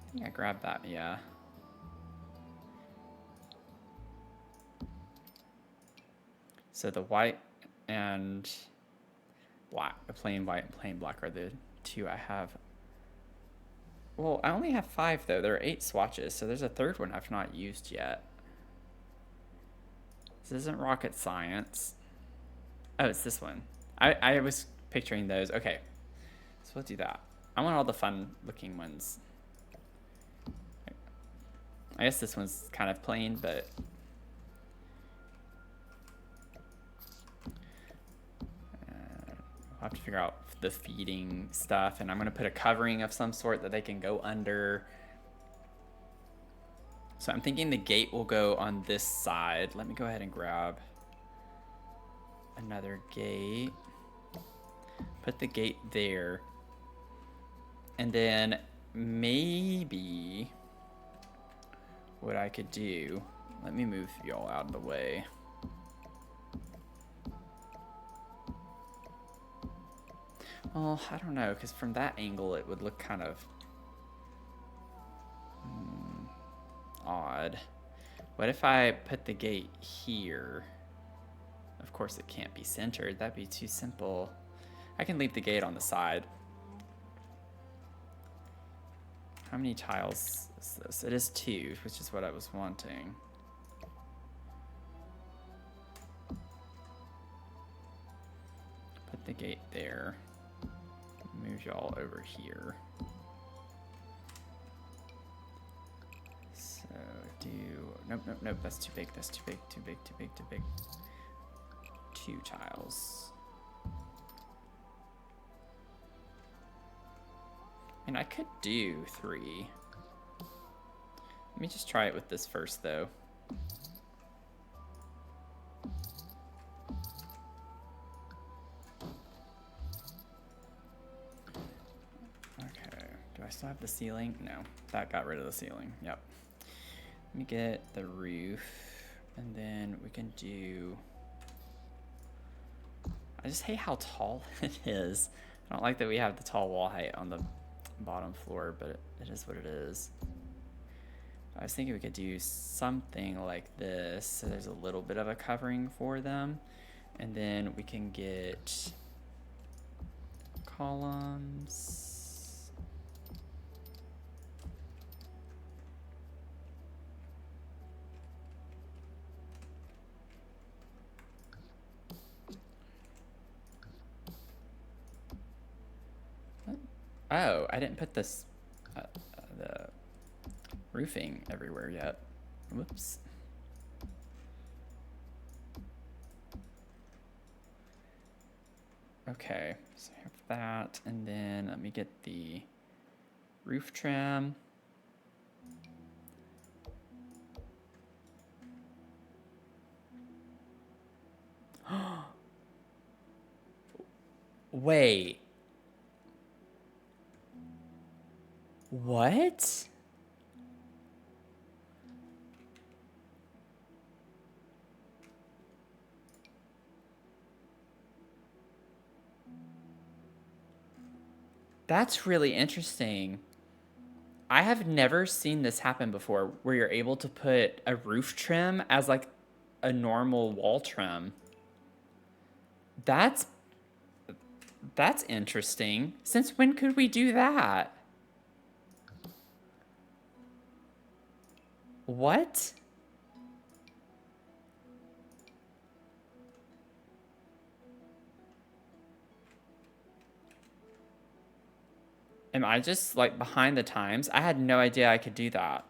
I think I grabbed that, yeah. So the white and black, the plain white and plain black are the 2 I have. Well, I only have 5 though. There are 8 swatches, so there's a 3rd one I've not used yet. This isn't rocket science. Oh, it's this one. I was picturing those. Okay, so we'll do that. I want all the fun looking ones. I guess this one's kind of plain, but... I'll have to figure out the feeding stuff, and I'm gonna put a covering of some sort that they can go under. So I'm thinking the gate will go on this side. Let me go ahead and grab another gate. Put the gate there. And then maybe what I could do, let me move y'all out of the way. Well, I don't know, because from that angle it would look kind of odd. What if I put the gate here? Of course it can't be centered. That'd be too simple. I can leave the gate on the side. How many tiles is this? It is 2, which is what I was wanting. Put the gate there. Move y'all over here. So do, nope, nope, nope, that's too big, that's too big, too big, too big, too big. 2 tiles. And I could do 3. Let me just try it with this first though. Do I still have the ceiling? No, that got rid of the ceiling. Yep. Let me get the roof, and then we can do... I just hate how tall it is. I don't like that we have the tall wall height on the bottom floor, but it is what it is. I was thinking we could do something like this, so there's a little bit of a covering for them, and then we can get columns. Oh, I didn't put this the roofing everywhere yet. Whoops. Okay, so I have that, and then let me get the roof trim. Wait. What? That's really interesting. I have never seen this happen before, where you're able to put a roof trim as like a normal wall trim. That's interesting. Since when could we do that? What? Am I just like behind the times? I had no idea I could do that.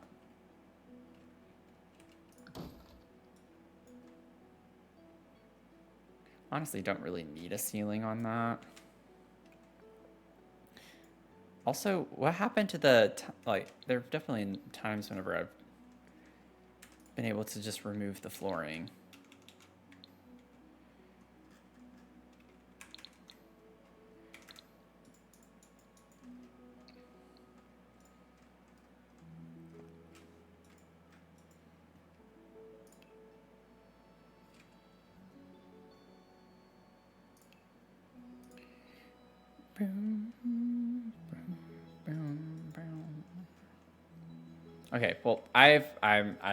Honestly, don't really need a ceiling on that. Also, what happened to the, like, there are definitely times whenever I've been able to just remove the flooring. Okay, well, I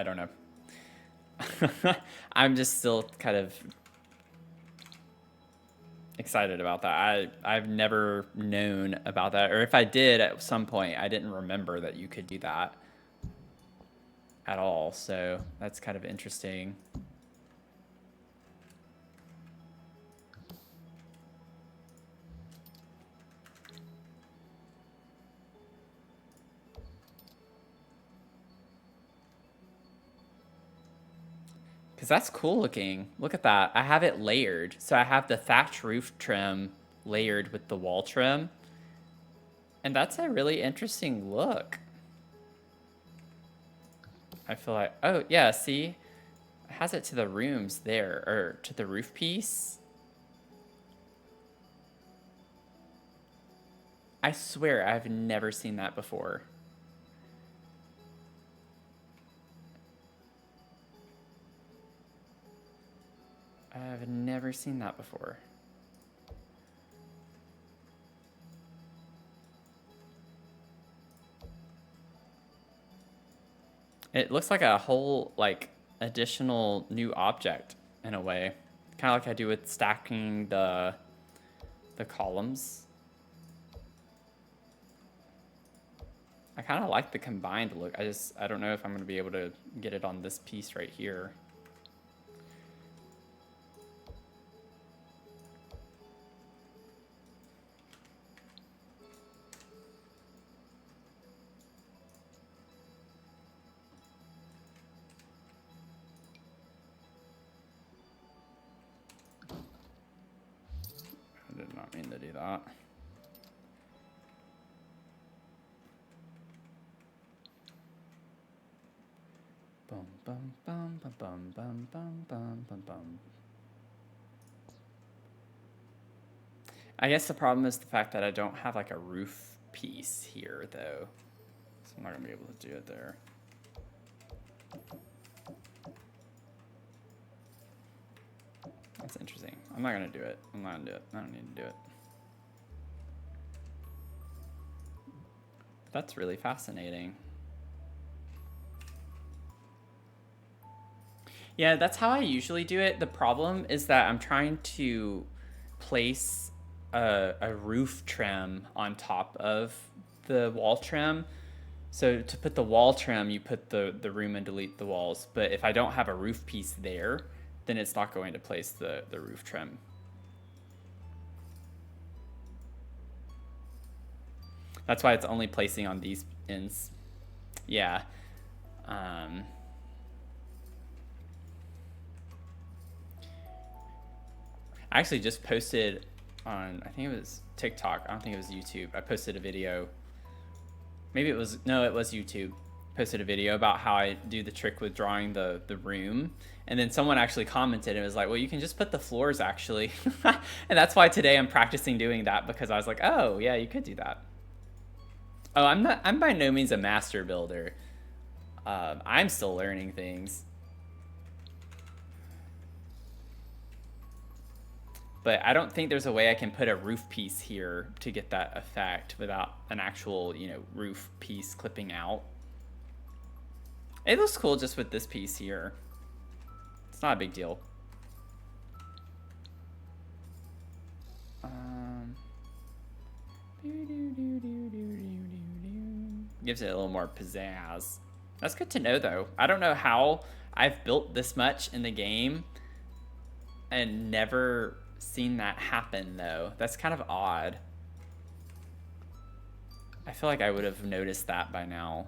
don't know. I'm just still kind of excited about that. I've never known about that, or if I did at some point, I didn't remember that you could do that at all. So that's kind of interesting. Because that's cool looking. Look at that. I have it layered. So I have the thatch roof trim layered with the wall trim. And that's a really interesting look. I feel like, oh yeah, see? It has it to the rooms there, or to the roof piece. I swear I've never seen that before. I've never seen that before. It looks like a whole, like, additional new object in a way. Kind of like I do with stacking the columns. I kind of like the combined look. I don't know if I'm going to be able to get it on this piece right here. I did not mean to do that. Bum bum bum bum bum bum bum bum bum bum. I guess the problem is the fact that I don't have like a roof piece here though. So I'm not gonna be able to do it there. That's interesting. I'm not gonna do it. I'm not gonna do it. I don't need to do it. That's really fascinating. Yeah, that's how I usually do it. The problem is that I'm trying to place a roof trim on top of the wall trim. So to put the wall trim, you put the room and delete the walls. But if I don't have a roof piece there, then it's not going to place the roof trim. That's why it's only placing on these ends. Yeah. I actually just posted on, I think it was TikTok. I don't think it was YouTube. I posted a video. Maybe it was, no, it was YouTube. Posted a video about how I do the trick with drawing the room. And then someone actually commented and was like, well, you can just put the floors actually. And that's why today I'm practicing doing that, because I was like, oh yeah, you could do that. Oh, I'm by no means a master builder. I'm still learning things. But I don't think there's a way I can put a roof piece here to get that effect without an actual, you know, roof piece clipping out. It looks cool just with this piece here. It's not a big deal. Gives it a little more pizzazz. That's good to know, though. I don't know how I've built this much in the game and never seen that happen, though. That's kind of odd. I feel like I would have noticed that by now.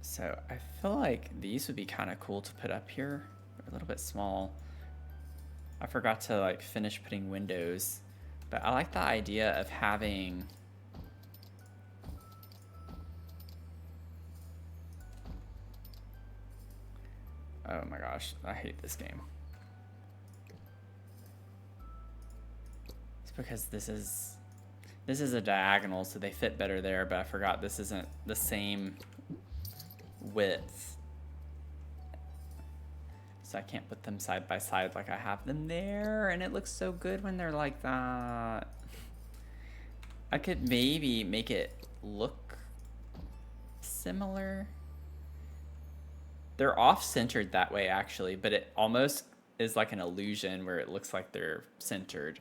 So I feel like these would be kind of cool to put up here. They're a little bit small. I forgot to like finish putting windows, but I like the idea of having oh my gosh, I hate this game. It's because this is a diagonal, so they fit better there, but I forgot this isn't the same width. So I can't put them side by side like I have them there, and it looks so good when they're like that. I could maybe make it look similar. They're off-centered that way, actually, but it almost is like an illusion where it looks like they're centered.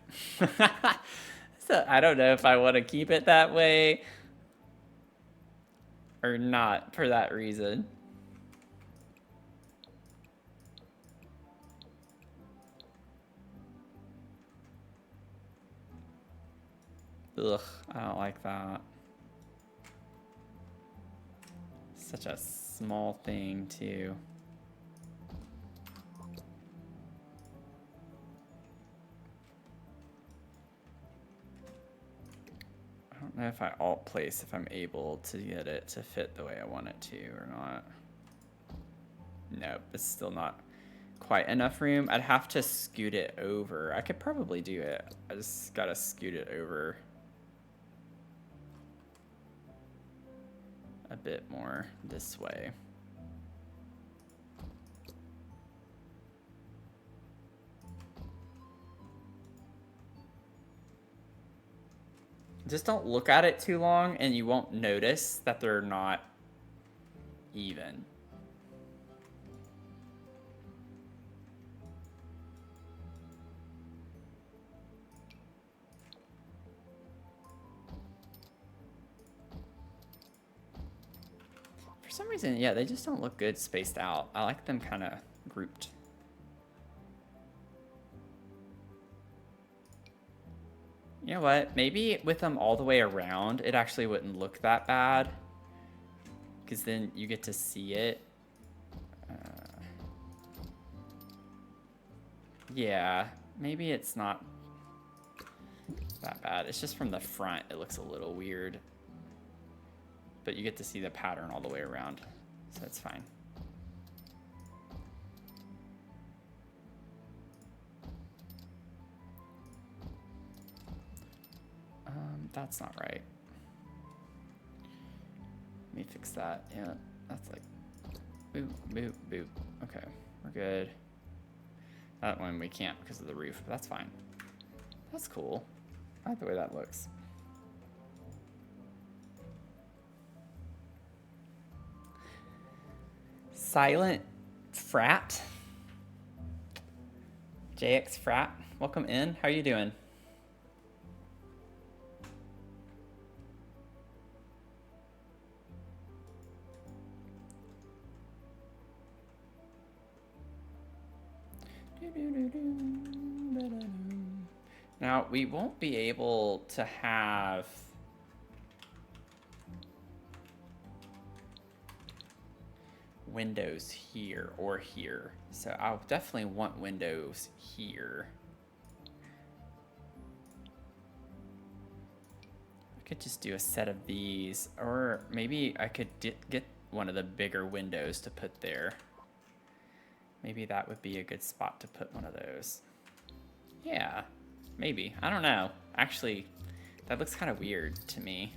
So I don't know if I want to keep it that way or not for that reason. Ugh, I don't like that. Such a small thing, too. I don't know if I alt place if I'm able to get it to fit the way I want it to or not. Nope, it's still not quite enough room. I'd have to scoot it over. I could probably do it. I just gotta scoot it over a bit more this way. Just don't look at it too long and you won't notice that they're not even. For some reason, yeah, they just don't look good spaced out. I like them kind of grouped. You know what? Maybe with them all the way around, it actually wouldn't look that bad. Because then you get to see it. Yeah, maybe it's not that bad. It's just from the front, it looks a little weird. But you get to see the pattern all the way around, so it's fine. That's not right. Let me fix that. Yeah, that's like boop, boop, boop. Okay, we're good. That one we can't because of the roof, but that's fine. That's cool. I like the way that looks. Silent Frat. JX Frat, welcome in. How are you doing? Now, we won't be able to have windows here or here. So I'll definitely want windows here. I could just do a set of these, or maybe I could get one of the bigger windows to put there. Maybe that would be a good spot to put one of those. Yeah, maybe. I don't know. Actually, that looks kind of weird to me.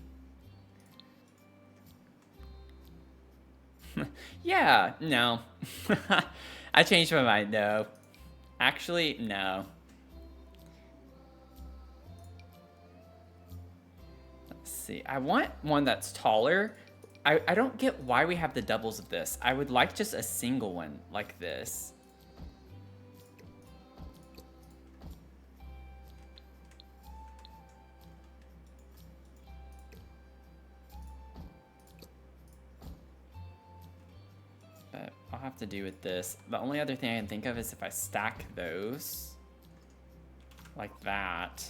Yeah, no. I changed my mind, no. Actually, no. Let's see. I want one that's taller. I don't get why we have the doubles of this. I would like just a single one like this. But I'll have to do with this. The only other thing I can think of is if I stack those like that.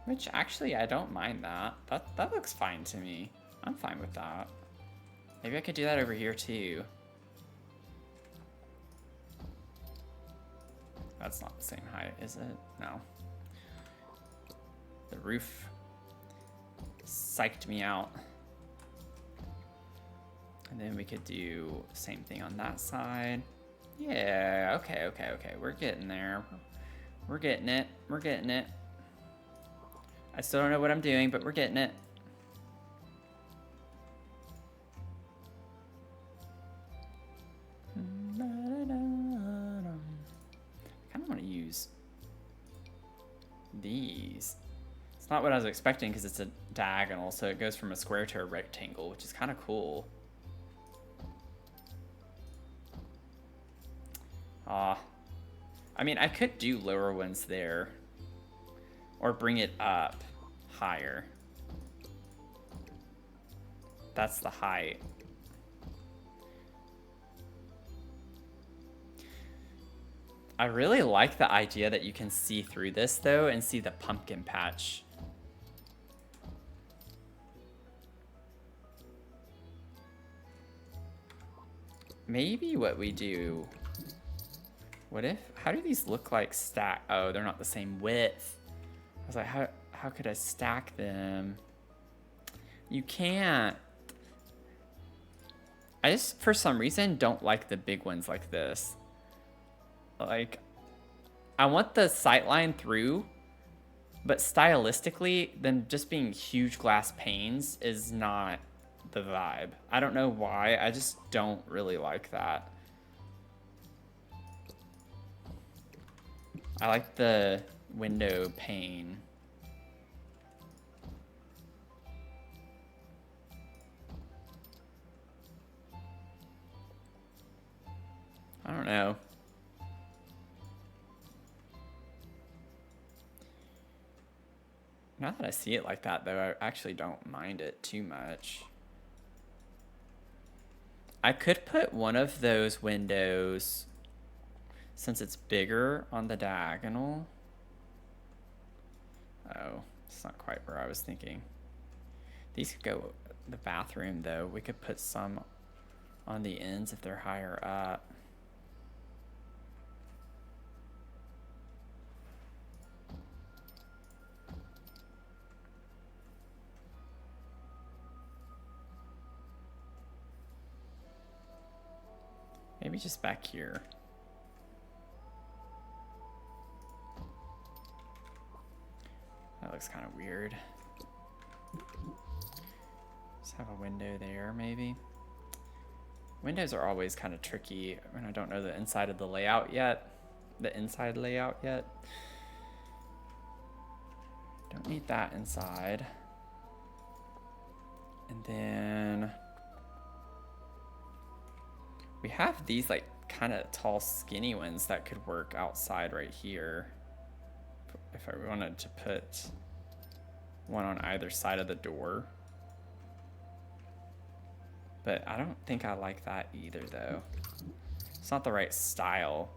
Which actually I don't mind that. That looks fine to me. I'm fine with that. Maybe I could do that over here too. That's not the same height, is it? No. The roof psyched me out. And then we could do the same thing on that side. Yeah, okay. We're getting there. We're getting it. We're getting it. I still don't know what I'm doing, but we're getting it. I kind of want to use these. It's not what I was expecting because it's a diagonal, so it goes from a square to a rectangle, which is kind of cool. I mean, I could do lower ones there. Or bring it up higher. That's the height. I really like the idea that you can see through this though and see the pumpkin patch. Maybe what we do, what if, how do these look like stack? Oh, they're not the same width. I was like, how could I stack them? You can't. I just, for some reason, don't like the big ones like this. Like, I want the sightline through, but stylistically, then just being huge glass panes is not the vibe. I don't know why, I just don't really like that. I like the window pane. I don't know. Now that I see it like that, though, I actually don't mind it too much. I could put one of those windows, since it's bigger, on the diagonal. Oh, it's not quite where I was thinking. These could go the bathroom, though. We could put some on the ends if they're higher up. Maybe just back here. That looks kind of weird. Just have a window there, maybe. Windows are always kind of tricky when I don't know the inside of the layout yet. The inside layout yet. Don't need that inside. And then we have these like kind of tall skinny ones that could work outside right here. If I wanted to put one on either side of the door. But I don't think I like that either though. It's not the right style.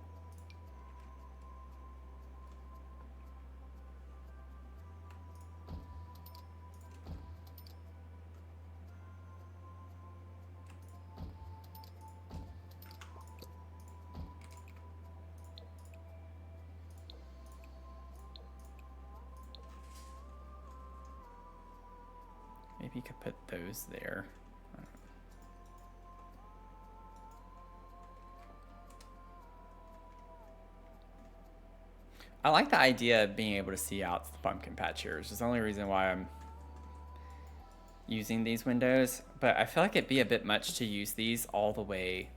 Maybe you could put those there. I like the idea of being able to see out the pumpkin patch here. It's just the only reason why I'm using these windows, but I feel like it'd be a bit much to use these all the way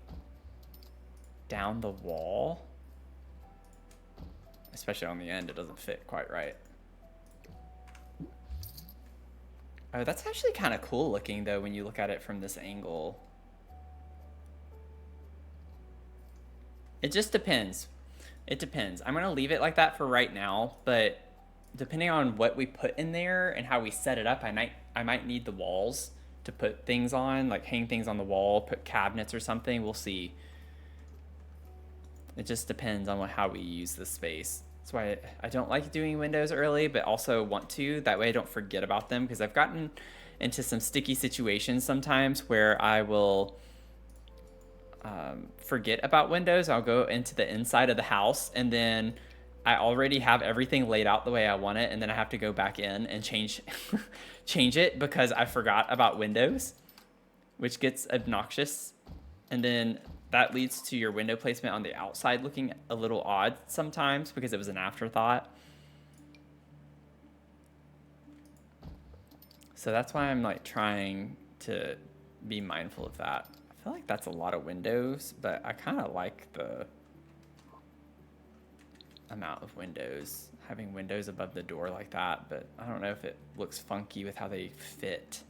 down the wall. Especially on the end, it doesn't fit quite right. Oh, that's actually kind of cool looking though when you look at it from this angle. It just depends. It depends. I'm gonna leave it like that for right now, but depending on what we put in there and how we set it up, I might need the walls to put things on, like hang things on the wall, put cabinets or something. We'll see. It just depends on how we use the space. That's why I don't like doing windows early, but also want to. That way I don't forget about them, because I've gotten into some sticky situations sometimes where I will forget about windows. I'll go into the inside of the house and then I already have everything laid out the way I want it, and then I have to go back in and change it because I forgot about windows, which gets obnoxious. And then that leads to your window placement on the outside looking a little odd sometimes because it was an afterthought. So that's why I'm like trying to be mindful of that. I feel like that's a lot of windows, but I kind of like the amount of windows, having windows above the door like that, but I don't know if it looks funky with how they fit.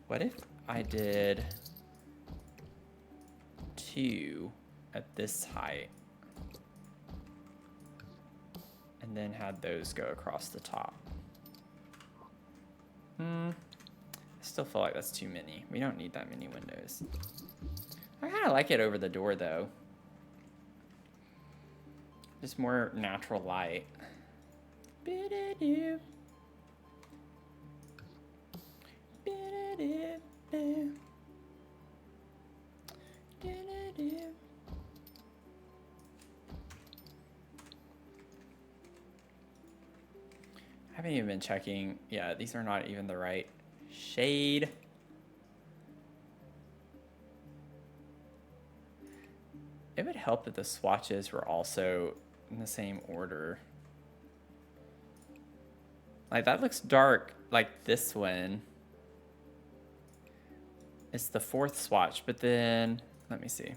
What if I did 2 at this height and then had those go across the top? I still feel like that's too many. We don't need that many windows. I kind of like it over the door though. Just more natural light. I haven't even been checking. Yeah, these are not even the right shade. It would help if the swatches were also in the same order. Like that looks dark, like this one. It's the 4th swatch, but then, let me see.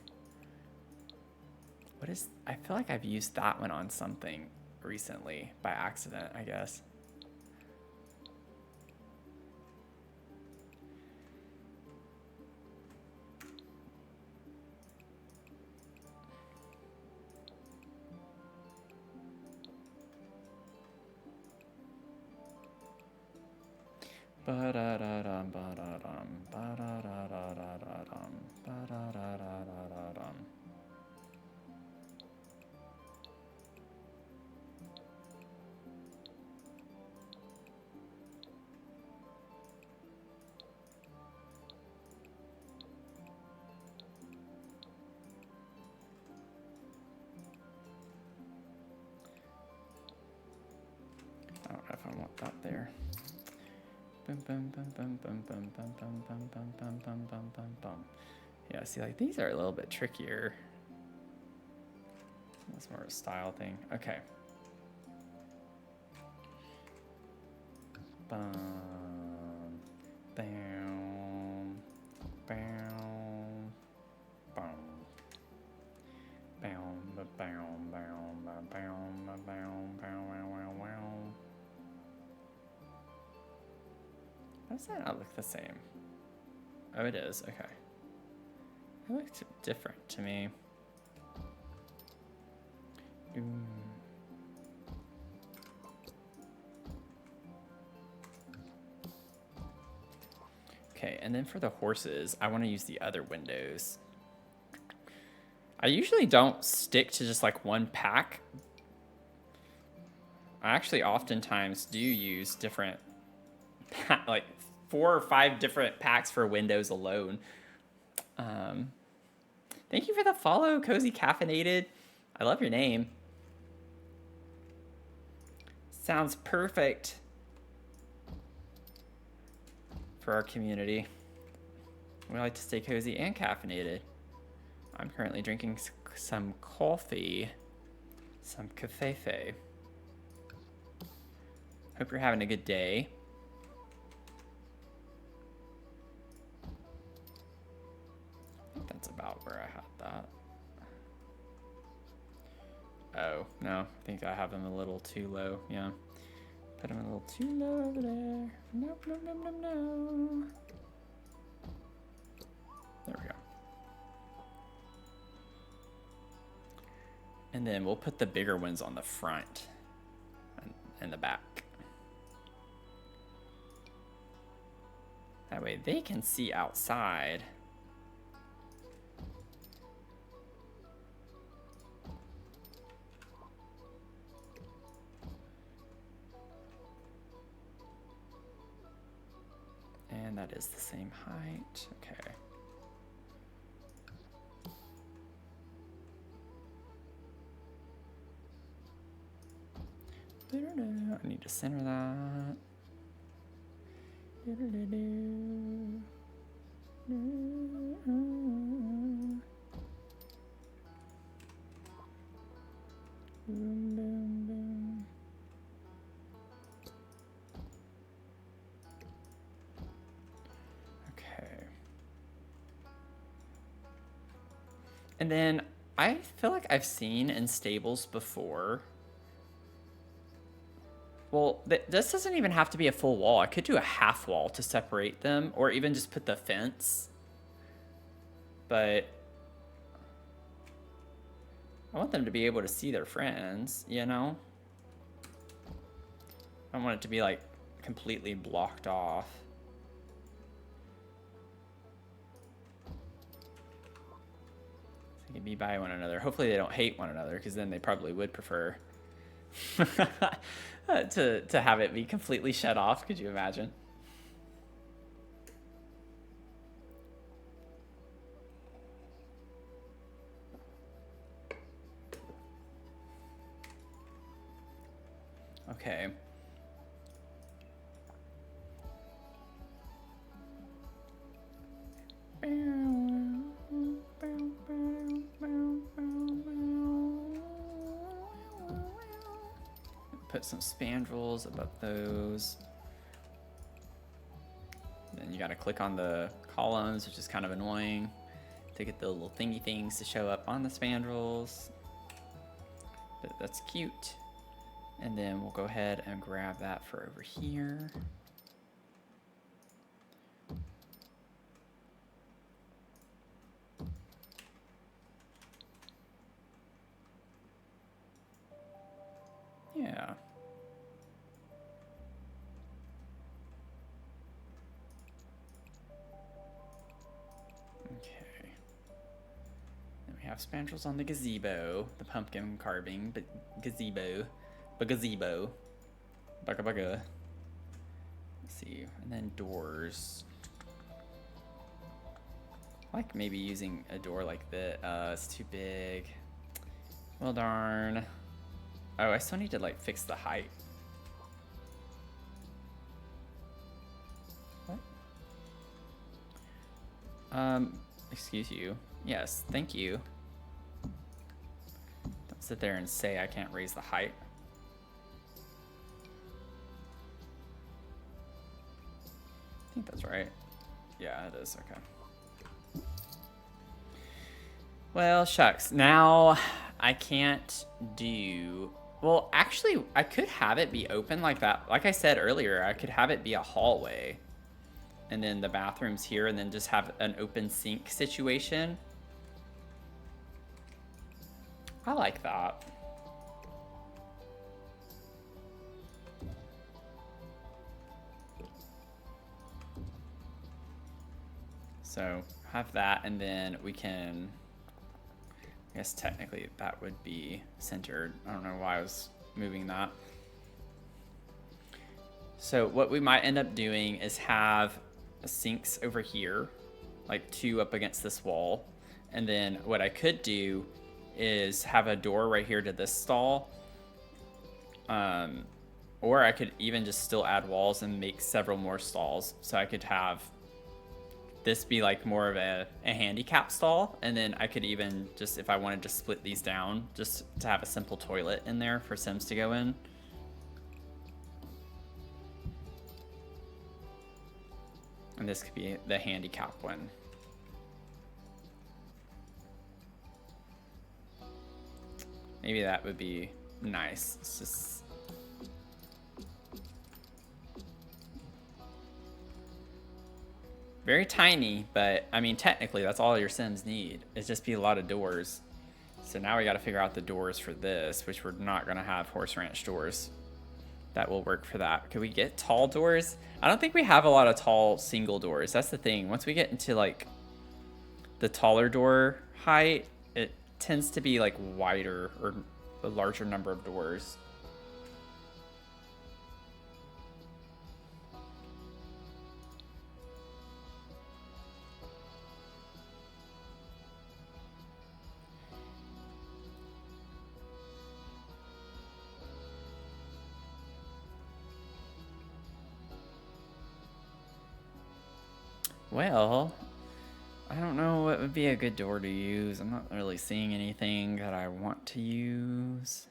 What is, I feel like I've used that one on something recently by accident, I guess. Ba-da-da-dum, ba-da-dum, ba-da-da-da-da-dum, ba-da-da-da-da-dum. I don't know if I want that there. Bum, bum, bum, bum, bum, bum, bum, bum, bum, bum, bum, bum, bum, bum, bum. Yeah, see, like these are a little bit trickier. That's more a style thing. Okay. Bum, bam, bam, bum, bam, bam, bam, bam, bam, bam, bam. Why does that not look the same? Oh, it is. Okay. It looks different to me. Okay, and then for the horses, I want to use the other windows. I usually don't stick to just like one pack. I actually oftentimes do use different, like 4 or 5 different packs for windows alone. Thank you for the follow, Cozy Caffeinated. I love your name. Sounds perfect for our community. We like to stay cozy and caffeinated. I'm currently drinking some coffee, some cafefe. Hope you're having a good day. I think that's about where I had that. Oh, no. I think I have them a little too low. Yeah. Put them a little too low over there. Nope, nope, nope, nope, no. There we go. And then we'll put the bigger ones on the front and the back. That way they can see outside. And that is the same height. Okay. I need to center that. Okay. And then I feel like I've seen in stables before. Well, this doesn't even have to be a full wall. I could do a half wall to separate them, or even just put the fence. But I want them to be able to see their friends, you know? I don't want it to be like completely blocked off. They can be by one another. Hopefully they don't hate one another, because then they probably would prefer to have it be completely shut off. Could you imagine? Okay. Put some spandrels above those. Then you got to click on the columns, which is kind of annoying, to get the little thingy things to show up on the spandrels. But that's cute. And then we'll go ahead and grab that for over here. Yeah. Okay. Then we have spandrels on the gazebo, the pumpkin carving, but gazebo. Gazebo. Bugga bugga. Let's see. And then doors. I like maybe using a door like that. It's too big. Well, darn. Oh, I still need to like fix the height. What? Excuse you. Yes, thank you. Don't sit there and say I can't raise the height. I think that's right. Yeah, it is. Okay. Well, shucks. Now I can't do... Well, actually, I could have it be open like that. Like I said earlier, I could have it be a hallway. And then the bathroom's here, and then just have an open sink situation. I like that. So have that, and then we can... I guess technically that would be centered. I don't know why I was moving that. So what we might end up doing is have sinks over here, like 2 up against this wall. And then what I could do is have a door right here to this stall. Or I could even just still add walls and make several more stalls. So I could have this be like more of a handicap stall, and then I could even just, if I wanted to split these down, just to have a simple toilet in there for Sims to go in. And this could be the handicap one. Maybe that would be nice. It's just very tiny, but I mean, technically that's all your Sims need. It's just be a lot of doors. So now we got to figure out the doors for this, which we're not going to have horse ranch doors. That will work for that. Could we get tall doors? I don't think we have a lot of tall single doors. That's the thing. Once we get into like the taller door height, it tends to be like wider or a larger number of doors. Well, I don't know what would be a good door to use. I'm not really seeing anything that I want to use.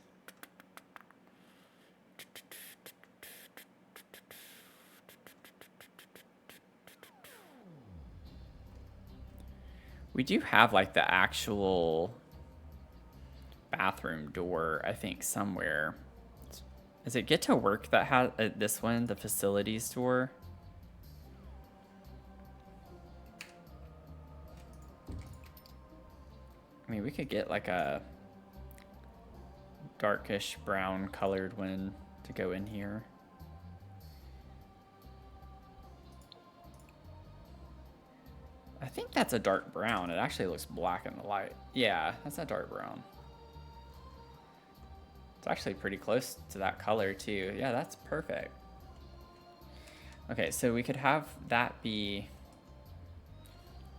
We do have like the actual bathroom door, I think, somewhere. Does it get to work that has this one, the facilities door? I mean, we could get like a darkish brown colored one to go in here. I think that's a dark brown. It actually looks black in the light. Yeah, that's a dark brown. It's actually pretty close to that color too. Yeah, that's perfect. Okay, so we could have that be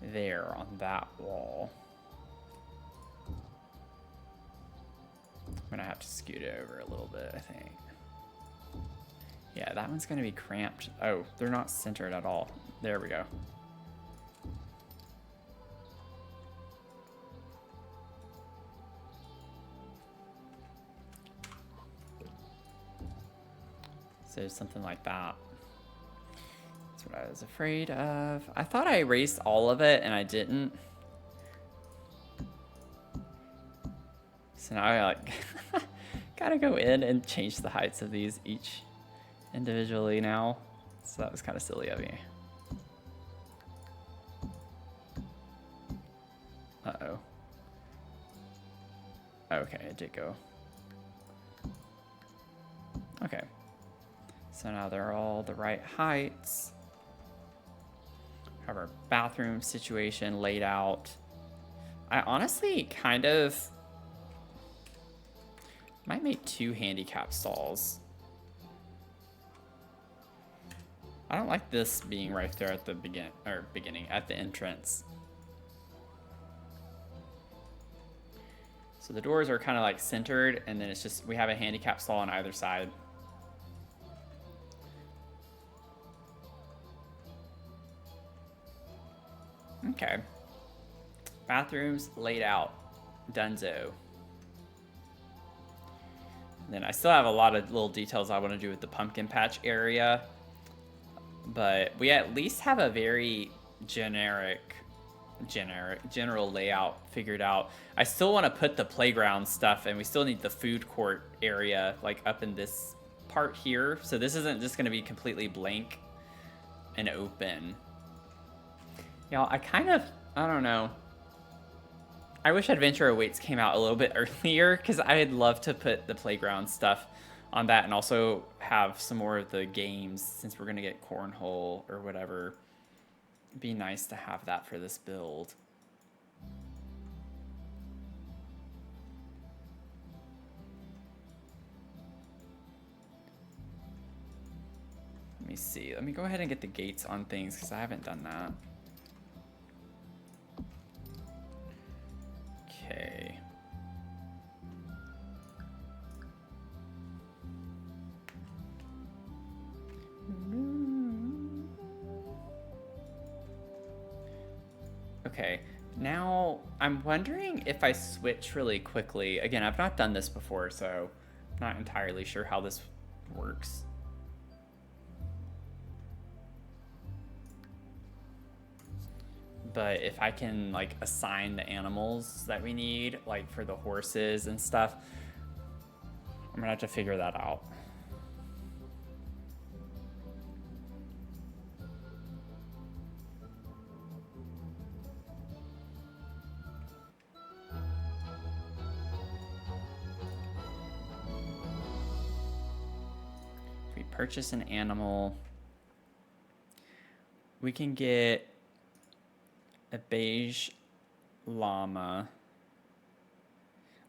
there on that wall. I'm gonna have to scoot it over a little bit, I think. Yeah, that one's gonna be cramped. Oh, they're not centered at all. There we go. So something like that. That's what I was afraid of. I thought I erased all of it and I didn't. So now I like gotta go in and change the heights of these each individually now. So that was kind of silly of me. Uh-oh. Okay, it did go. Okay. So now they're all the right heights. Have our bathroom situation laid out. I honestly kind of might make 2 handicap stalls. I don't like this being right there at the beginning at the entrance. So the doors are kind of like centered, and then it's just we have a handicap stall on either side. Okay. Bathrooms laid out. Dunzo. And then I still have a lot of little details I want to do with the pumpkin patch area. But we at least have a very general layout figured out. I still want to put the playground stuff, and we still need the food court area like up in this part here. So this isn't just going to be completely blank and open. Y'all, I don't know. I wish Adventure Awaits came out a little bit earlier, because I'd love to put the playground stuff on that and also have some more of the games, since we're going to get cornhole or whatever. It'd be nice to have that for this build. Let me see. Let me go ahead and get the gates on things, because I haven't done that. Okay. Okay, now I'm wondering if I switch really quickly. Again, I've not done this before, so I'm not entirely sure how this works. but if I can like assign the animals that we need, like for the horses and stuff, I'm gonna have to figure that out. If we purchase an animal, we can get a beige llama.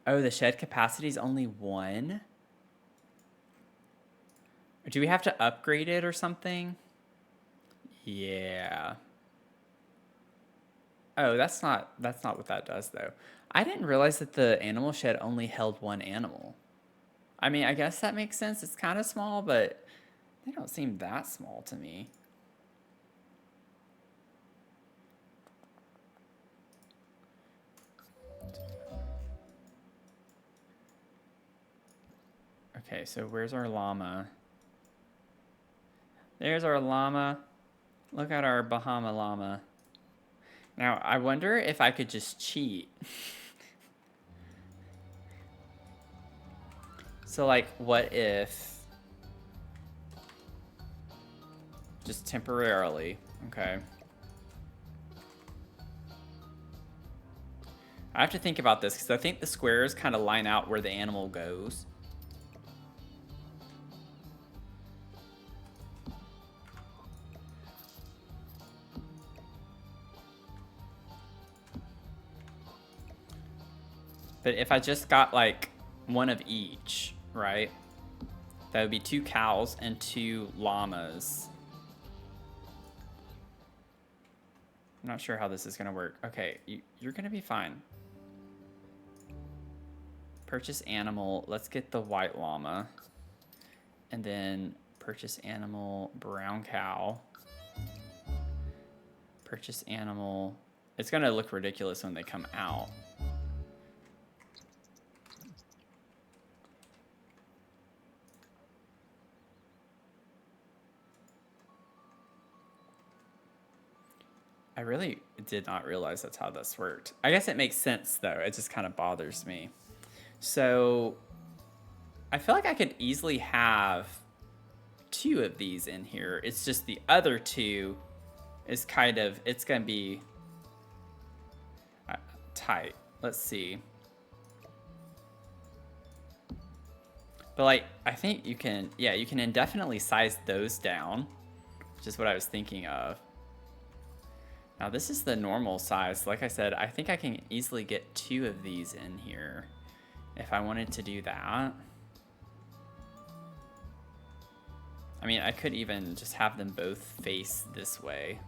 Oh, the shed capacity is only 1? Do we have to upgrade it or something? Yeah. Oh, that's not what that does though. I didn't realize that the animal shed only held 1 animal. I mean, I guess that makes sense. It's kind of small, but they don't seem that small to me. Okay, so where's our llama? There's our llama. Look at our Bahama llama. Now, I wonder if I could just cheat. So, like, what if... Just temporarily, okay. I have to think about this, because I think the squares kind of line out where the animal goes. But if I just got, like, 1 of each, right? That would be 2 cows and 2 llamas. I'm not sure how this is going to work. Okay, you're going to be fine. Purchase animal. Let's get the white llama. And then purchase animal, brown cow. Purchase animal. It's going to look ridiculous when they come out. I really did not realize that's how this worked. I guess it makes sense, though. It just kind of bothers me. So I feel like I could easily have 2 of these in here. It's just the other 2 is kind of, it's going to be tight. Let's see. But like, I think you can, yeah, you can indefinitely size those down, which is what I was thinking of. Now this is the normal size. Like I said, I think I can easily get 2 of these in here if I wanted to do that. I mean, I could even just have them both face this way.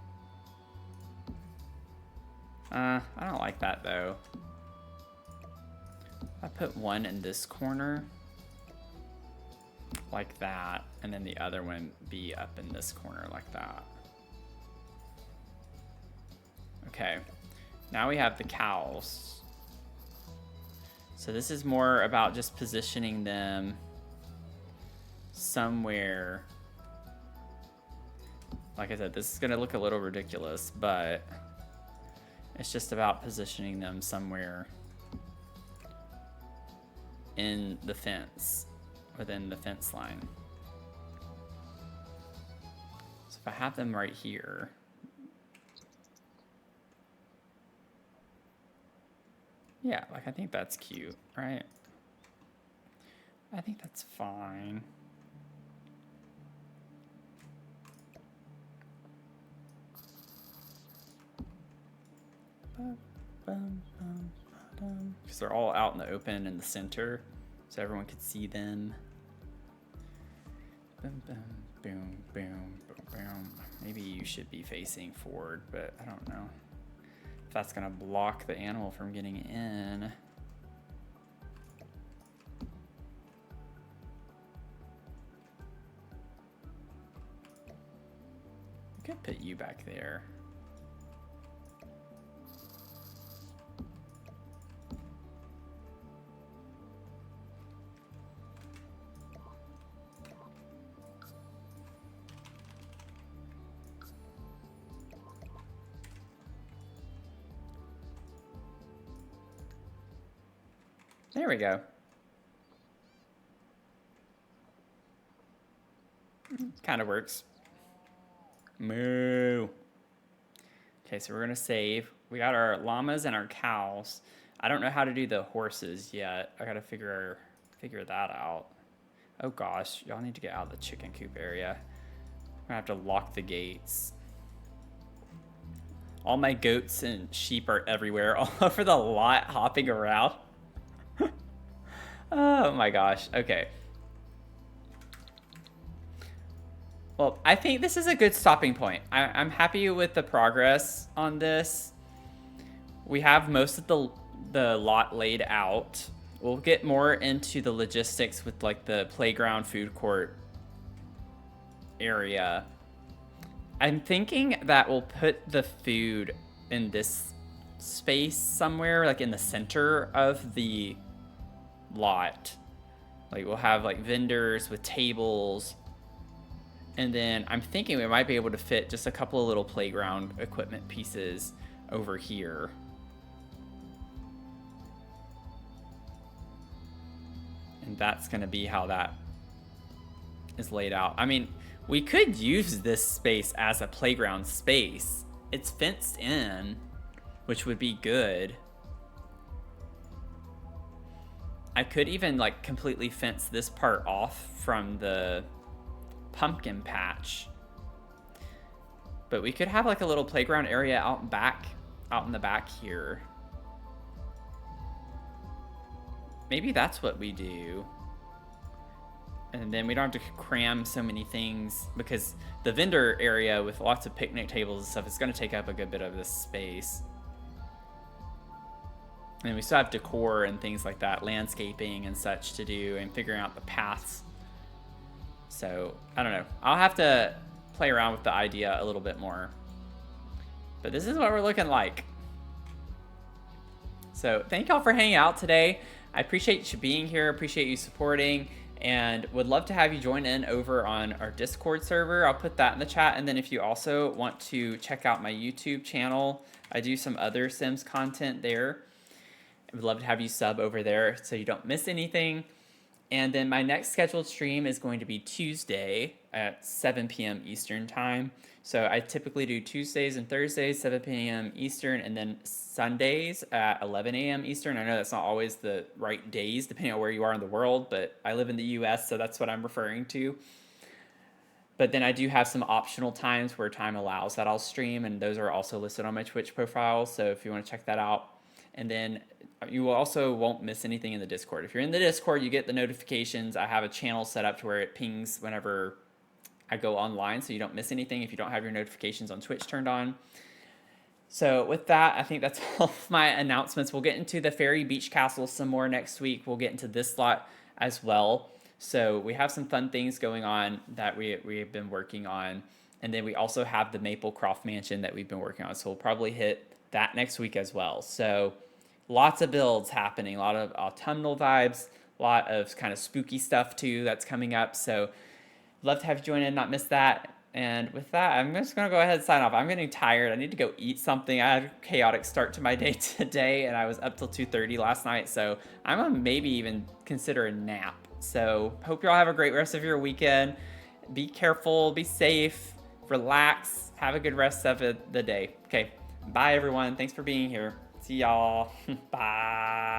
I don't like that though. I put 1 in this corner like that, and then the other one be up in this corner like that. Okay, now we have the cows. So this is more about just positioning them somewhere. Like I said, this is gonna look a little ridiculous, but it's just about positioning them somewhere in the fence, within the fence line. So if I have them right here, yeah, like I think that's cute, right? I think that's fine. Because they're all out in the open in the center, so everyone could see them. Boom, boom, boom, boom, boom, boom. Maybe you should be facing forward, but I don't know if that's gonna block the animal from getting in. I could put you back there. There we go. Kind of works. Moo. Okay, so we're gonna save. We got our llamas and our cows. I don't know how to do the horses yet. I gotta figure that out. Oh gosh, y'all need to get out of the chicken coop area. I'm gonna have to lock the gates. All my goats and sheep are everywhere, all over the lot, hopping around. Oh my gosh, okay. Well, I think this is a good stopping point. I'm happy with the progress on this. We have most of the lot laid out. We'll get more into the logistics with like the playground food court area. I'm thinking that we'll put the food in this space somewhere, like in the center of the lot. Like we'll have like vendors with tables. And then I'm thinking we might be able to fit just a couple of little playground equipment pieces over here. And that's going to be how that is laid out. I mean, we could use this space as a playground space. It's fenced in, which would be good. I could even like completely fence this part off from the pumpkin patch. But we could have like a little playground area out in the back here. Maybe that's what we do. And then we don't have to cram so many things, because the vendor area with lots of picnic tables and stuff is going to take up a good bit of this space. And we still have decor and things like that, landscaping and such to do, and figuring out the paths. So, I don't know. I'll have to play around with the idea a little bit more. But this is what we're looking like. So, thank y'all for hanging out today. I appreciate you being here, appreciate you supporting, and would love to have you join in over on our Discord server. I'll put that in the chat. And then if you also want to check out my YouTube channel, I do some other Sims content there. I would love to have you sub over there so you don't miss anything. And then my next scheduled stream is going to be Tuesday at 7 p.m. Eastern time. So I typically do Tuesdays and Thursdays, 7 p.m. Eastern, and then Sundays at 11 a.m. Eastern. I know that's not always the right days, depending on where you are in the world, but I live in the US, so that's what I'm referring to. But then I do have some optional times where time allows that I'll stream, and those are also listed on my Twitch profile. So if you want to check that out. And then you also won't miss anything in the Discord. If you're in the Discord, you get the notifications. I have a channel set up to where it pings whenever I go online, so you don't miss anything if you don't have your notifications on Twitch turned on. So with that, I think that's all of my announcements. We'll get into the Fairy Beach Castle some more next week. We'll get into this lot as well. So we have some fun things going on that we have been working on. And then we also have the Maplecroft Mansion that we've been working on. So we'll probably hit that next week as well. So lots of builds happening, a lot of autumnal vibes, a lot of kind of spooky stuff too that's coming up. So love to have you join in, not miss that. And with that, I'm just going to go ahead and sign off. I'm getting tired. I need to go eat something. I had a chaotic start to my day today, and I was up till 2:30 last night. So I'm going to maybe even consider a nap. So hope you all have a great rest of your weekend. Be careful, be safe, relax, have a good rest of the day. Okay, bye everyone. Thanks for being here. See y'all. Bye.